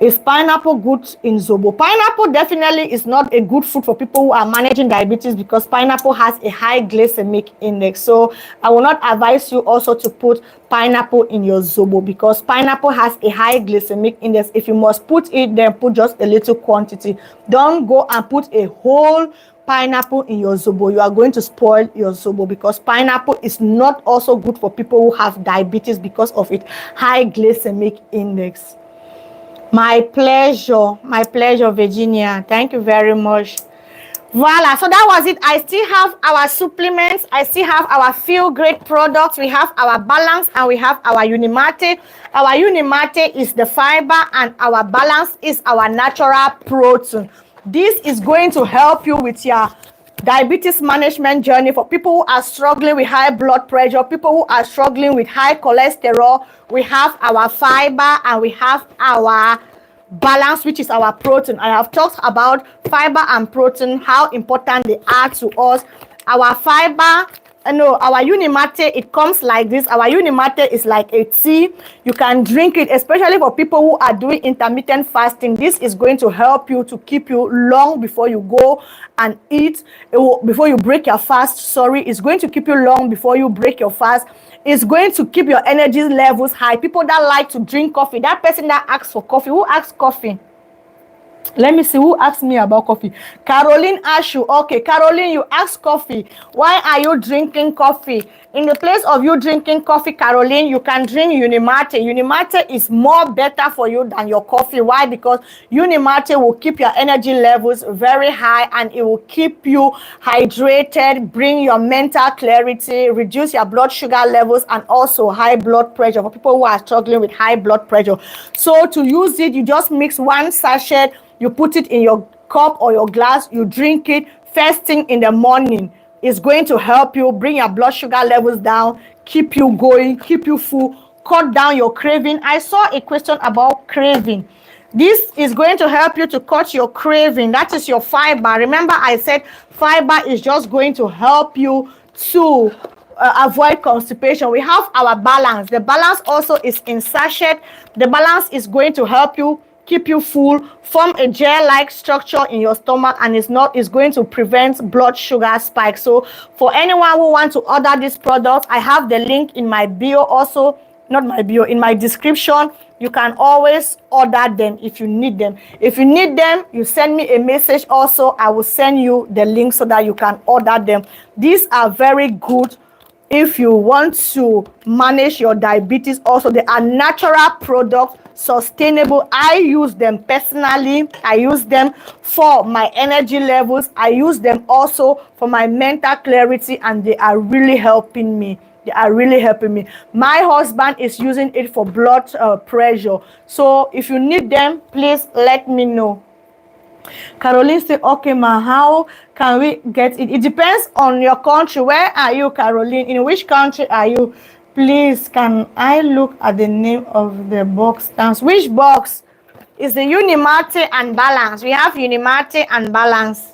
Is pineapple good in Zobo? Pineapple definitely is not a good food for people who are managing diabetes, because pineapple has a high glycemic index. So I will not advise you also to put pineapple in your Zobo, because pineapple has a high glycemic index. If you must put it, then put just a little quantity. Don't go and put a whole pineapple in your Zobo. You are going to spoil your Zobo, because pineapple is not also good for people who have diabetes because of its high glycemic index. My pleasure, Virginia. Thank you very much. Voila, so that was it. I still have our supplements. I still have our Feel Great products. We have our Balance, and we have our Unimate. Our Unimate is the fiber, and our Balance is our natural protein. This is going to help you with your diabetes management journey for people who are struggling with high blood pressure, people who are struggling with high cholesterol. We have our fiber, and we have our Balance, which is our protein. I have talked about fiber and protein, how important they are to us. Our fiber no, our Unimate, it comes like this. Our Unimate is like a tea. You can drink it, especially for people who are doing intermittent fasting. This is going to help you to keep you long before you go and eat. Before you break your fast, sorry, it's going to keep you long before you break your fast. It's going to keep your energy levels high. People that like to drink coffee, that person that asks for coffee, who asks coffee? Let me see who asked me about coffee. Caroline Ashu. Okay, Caroline, you asked coffee. Why are you drinking coffee? In the place of you drinking coffee, Caroline, you can drink Unimate. Unimate is more better for you than your coffee. Why? Because Unimate will keep your energy levels very high and it will keep you hydrated, bring your mental clarity, reduce your blood sugar levels, and also high blood pressure for people who are struggling with high blood pressure. So to use it, you just mix one sachet. You put it in your cup or your glass, you drink it first thing in the morning. It's going to help you bring your blood sugar levels down, keep you going, keep you full, cut down your craving. I saw a question about craving. This is going to help you to cut your craving. That is your fiber. Remember, I said fiber is just going to help you to avoid constipation. We have our balance. The balance also is in sachet. The balance is going to help you keep you full, form a gel-like structure in your stomach, and is going to prevent blood sugar spikes. So for anyone who wants to order this product, I have the link in my bio also, not my bio, in my description. You can always order them if you need them. If you need them, you send me a message also. I will send you the link so that you can order them. These are very good if you want to manage your diabetes. Also, they are natural products, sustainable. I use them personally. I use them for my energy levels. I use them also for my mental clarity, and they are really helping me. They are really helping me. My husband is using it for blood pressure. So if you need them, please let me know. Caroline said, okay, ma, how can we get it? It depends on your country. Where are you, Caroline? In which country are you? Please, can I look at the name of the box? Which box? Is the Unimate and Balance. We have Unimate and Balance.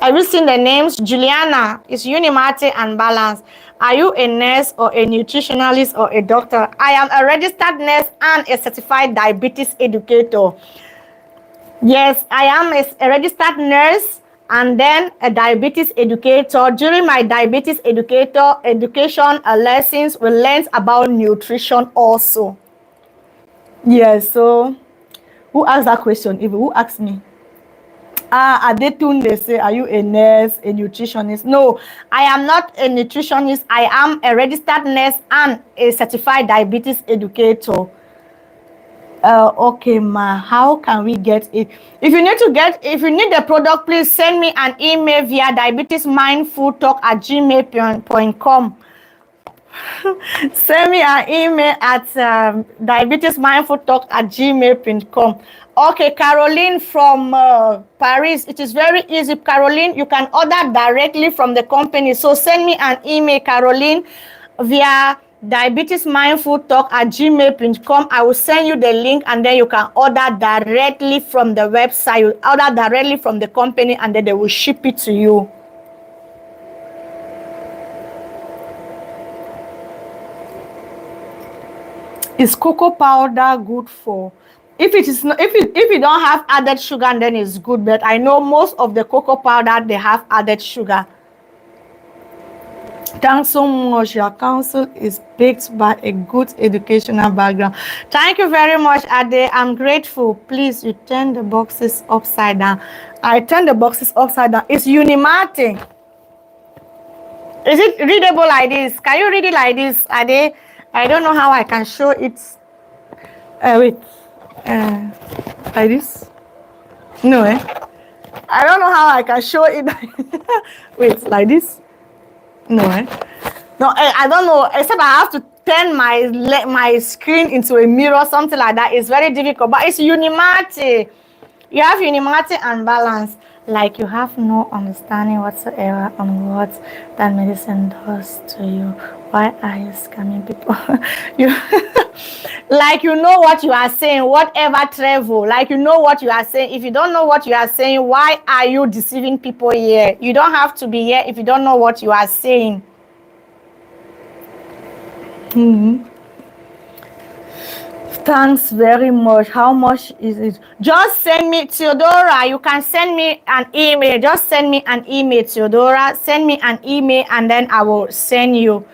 Have you seen the names? Juliana is Unimate and Balance. Are you a nurse or a nutritionalist or a doctor? I am a registered nurse and a certified diabetes educator. Yes, I am a registered nurse and then a diabetes educator. During my diabetes education lessons, we learned about nutrition also. Yes, so who asked that question? Who asked me? Adetun, they say, are you a nurse, a nutritionist? No, I am not a nutritionist. I am a registered nurse and a certified diabetes educator. Okay, ma, how can we get it? If you need the product, please send me an email via diabetesmindfultalk@gmail.com. Send me an email at diabetesmindfultalk@gmail.com. Okay, Caroline from Paris. It is very easy, Caroline. You can order directly from the company. So send me an email, Caroline, via diabetesmindfultalk@gmail.com. I will send you the link and then you can order directly from the website. You order directly from the company and then they will ship it to you. Is cocoa powder good for? If it is not, if you don't have added sugar, then it's good. But I know most of the cocoa powder, they have added sugar. Thanks so much. Your counsel is backed by a good educational background. Thank you very much, Ade. I'm grateful. Please, you turn the boxes upside down. I turn the boxes upside down. It's Unimate. Is it readable like this? Can you read it like this, Ade? I don't know how I can show it. Wait. Like this? No, I don't know how I can show it. Wait, like this? No, No, I don't know. Except I have to turn my screen into a mirror, something like that. It's very difficult. But it's Unimate. You have Unimate and Balance. Like you have no understanding whatsoever on what that medicine does to you. Why are you scamming people? Like you know what you are saying, whatever travel, like you know what you are saying. If you don't know what you are saying, why are you deceiving people here? You don't have to be here if you don't know what you are saying. Thanks very much. How much is it? Just send me, Theodora. You can send me an email. Just send me an email, Theodora. Send me an email and then I will send you.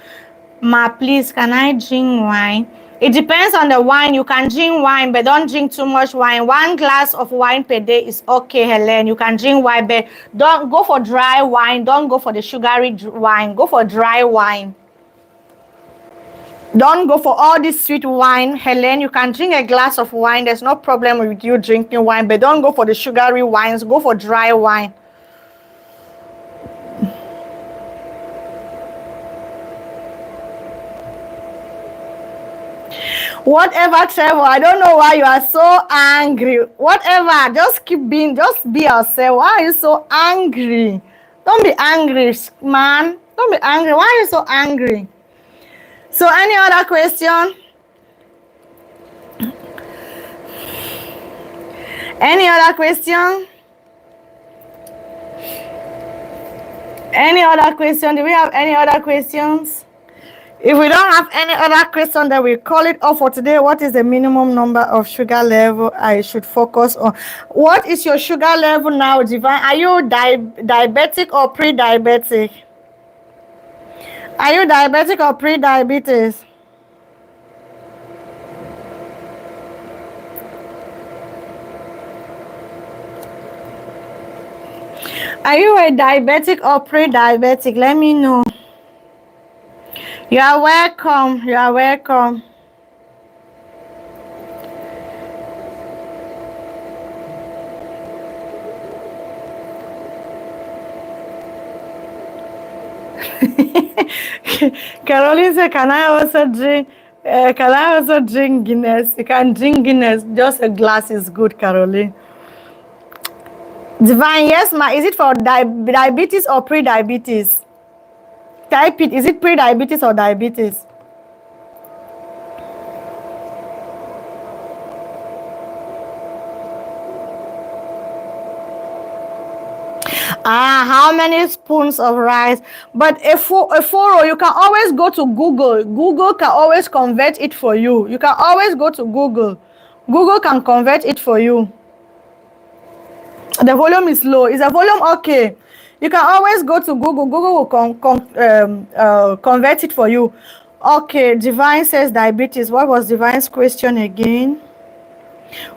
Ma, please, can I drink wine? It depends on the wine. You can drink wine, but don't drink too much wine. 1 glass of wine per day is okay, Helen. You can drink wine, but don't go for dry wine. Don't go for the sugary wine. Go for dry wine. Don't go for all this sweet wine, Helen. You can drink a glass of wine. There's no problem with you drinking wine, but don't go for the sugary wines. Go for dry wine. Whatever, Trevor, I don't know why you are so angry. Whatever, just be yourself. Why are you so angry? Don't be angry, man. Don't be angry. Why are you so angry? So any other question? Any other question? Any other question? Do we have any other questions? If we don't have any other question, then we call it off for today. What is the minimum number of sugar level I should focus on? What is your sugar level now, Divine? Are you diabetic or pre-diabetic? Are you diabetic or pre-diabetes? Are you a diabetic or pre-diabetic? Let me know. You are welcome. You are welcome. Caroline said, can I also drink Guinness? You can drink Guinness. Just a glass is good, Caroline. Divine, yes, ma. Is it for diabetes or pre-diabetes? Type it. Is it pre-diabetes or diabetes? How many spoons of rice? But a furrow, you can always go to Google. Google can always convert it for you. You can always go to Google. Google can convert it for you. The volume is low. Is the volume okay? You can always go to Google. Google will convert it for you. Okay, Divine says diabetes. What was Divine's question again?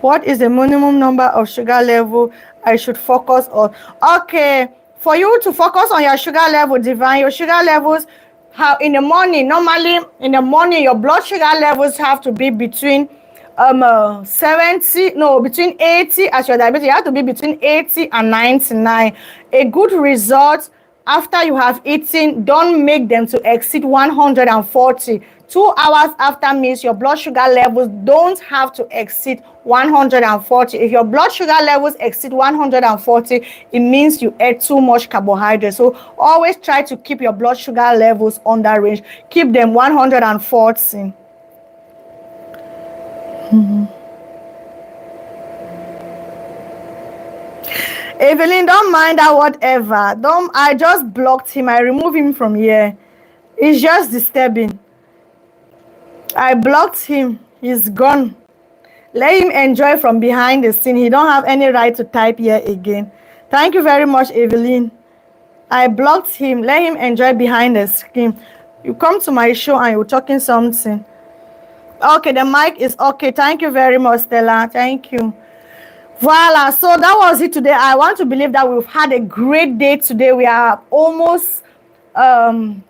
What is the minimum number of sugar level I should focus on? Okay, for you to focus on your sugar level, Divine, your sugar levels, how in the morning, normally in the morning, your blood sugar levels have to be between between 80, as your diabetes, you have to be between 80 and 99. A good result after you have eaten, don't make them to exceed 140. 2 hours after meals, your blood sugar levels don't have to exceed 140. If your blood sugar levels exceed 140, it means you ate too much carbohydrate. So always try to keep your blood sugar levels on that range. Keep them 140. Evelyn, don't mind that whatever. I just blocked him. I removed him from here. It's just disturbing. I blocked him. He's gone. Let him enjoy from behind the scene. He don't have any right to type here again. Thank you very much, Evelyn. I blocked him. Let him enjoy behind the screen. You come to my show and you're talking something. Okay, the mic is okay. Thank you very much, Stella. Thank you. Voila. So that was it today. I want to believe that we've had a great day today. We are almost 2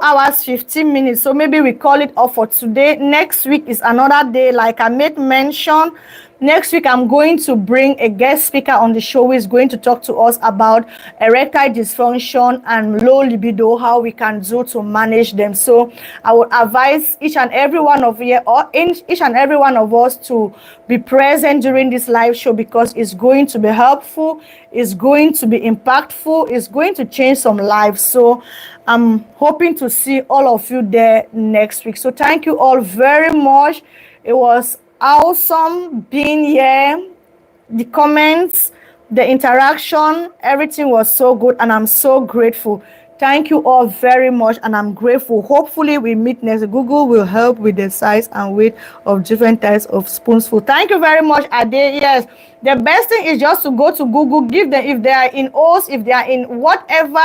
hours 15 minutes, so maybe we call it off for today. Next week is another day, like I made mention. Next week, I'm going to bring a guest speaker on the show who is going to talk to us about erectile dysfunction and low libido, how we can do to manage them. So I would advise each and every one of you, or each and every one of us, to be present during this live show, because it's going to be helpful, it's going to be impactful, it's going to change some lives. So I'm hoping to see all of you there next week. So thank you all very much. It was awesome being here. The comments, the interaction, everything was so good, and I'm so grateful. Thank you all very much, and I'm grateful. Hopefully we meet next. Google will help with the size and weight of different types of spoonful. Thank you very much, Ade. Yes, the best thing is just to go to Google, give them, if they are in O's, if they are in whatever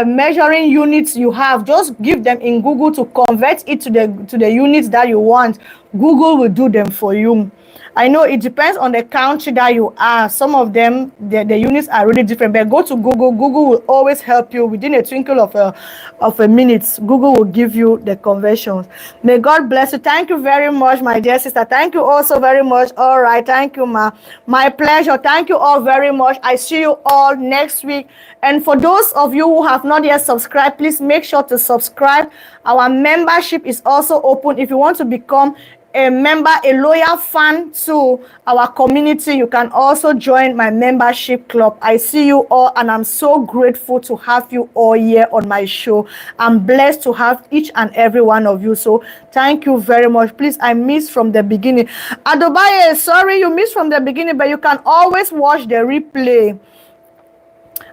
measuring units you have, just give them in Google to convert it to the units that you want. Google will do them for you. I know it depends on the country that you are. Some of them, the units are really different, but go to Google. Google will always help you within a twinkle of a minute. Google will give you the conversions. May God bless you. Thank you very much, my dear sister. Thank you also very much. All right. Thank you, ma. My pleasure. Thank you all very much. I see you all next week. And for those of you who have not yet subscribed, please make sure to subscribe. Our membership is also open. If you want to become a member, a loyal fan to our community, you can also join my membership club. I see you all, and I'm so grateful to have you all here on my show. I'm blessed to have each and every one of you. So thank you very much. Please, I missed from the beginning. Adobaye, sorry you missed from the beginning, but you can always watch the replay.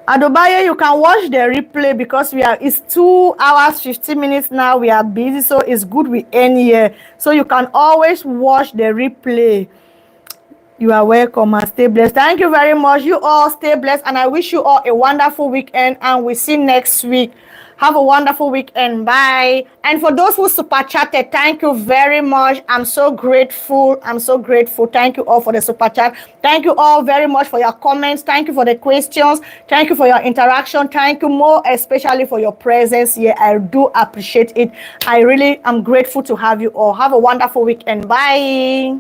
Adobaye, you can watch the replay, because it's 2 hours 15 minutes now. We are busy, so it's good we end here. So you can always watch the replay. You are welcome, and stay blessed. Thank you very much. You all stay blessed, and I wish you all a wonderful weekend, and we'll see you next week. Have a wonderful weekend. Bye. And for those who super chatted, thank you very much. I'm so grateful. I'm so grateful. Thank you all for the super chat. Thank you all very much for your comments. Thank you for the questions. Thank you for your interaction. Thank you more especially for your presence here. I do appreciate it. I really am grateful to have you all. Have a wonderful weekend. Bye.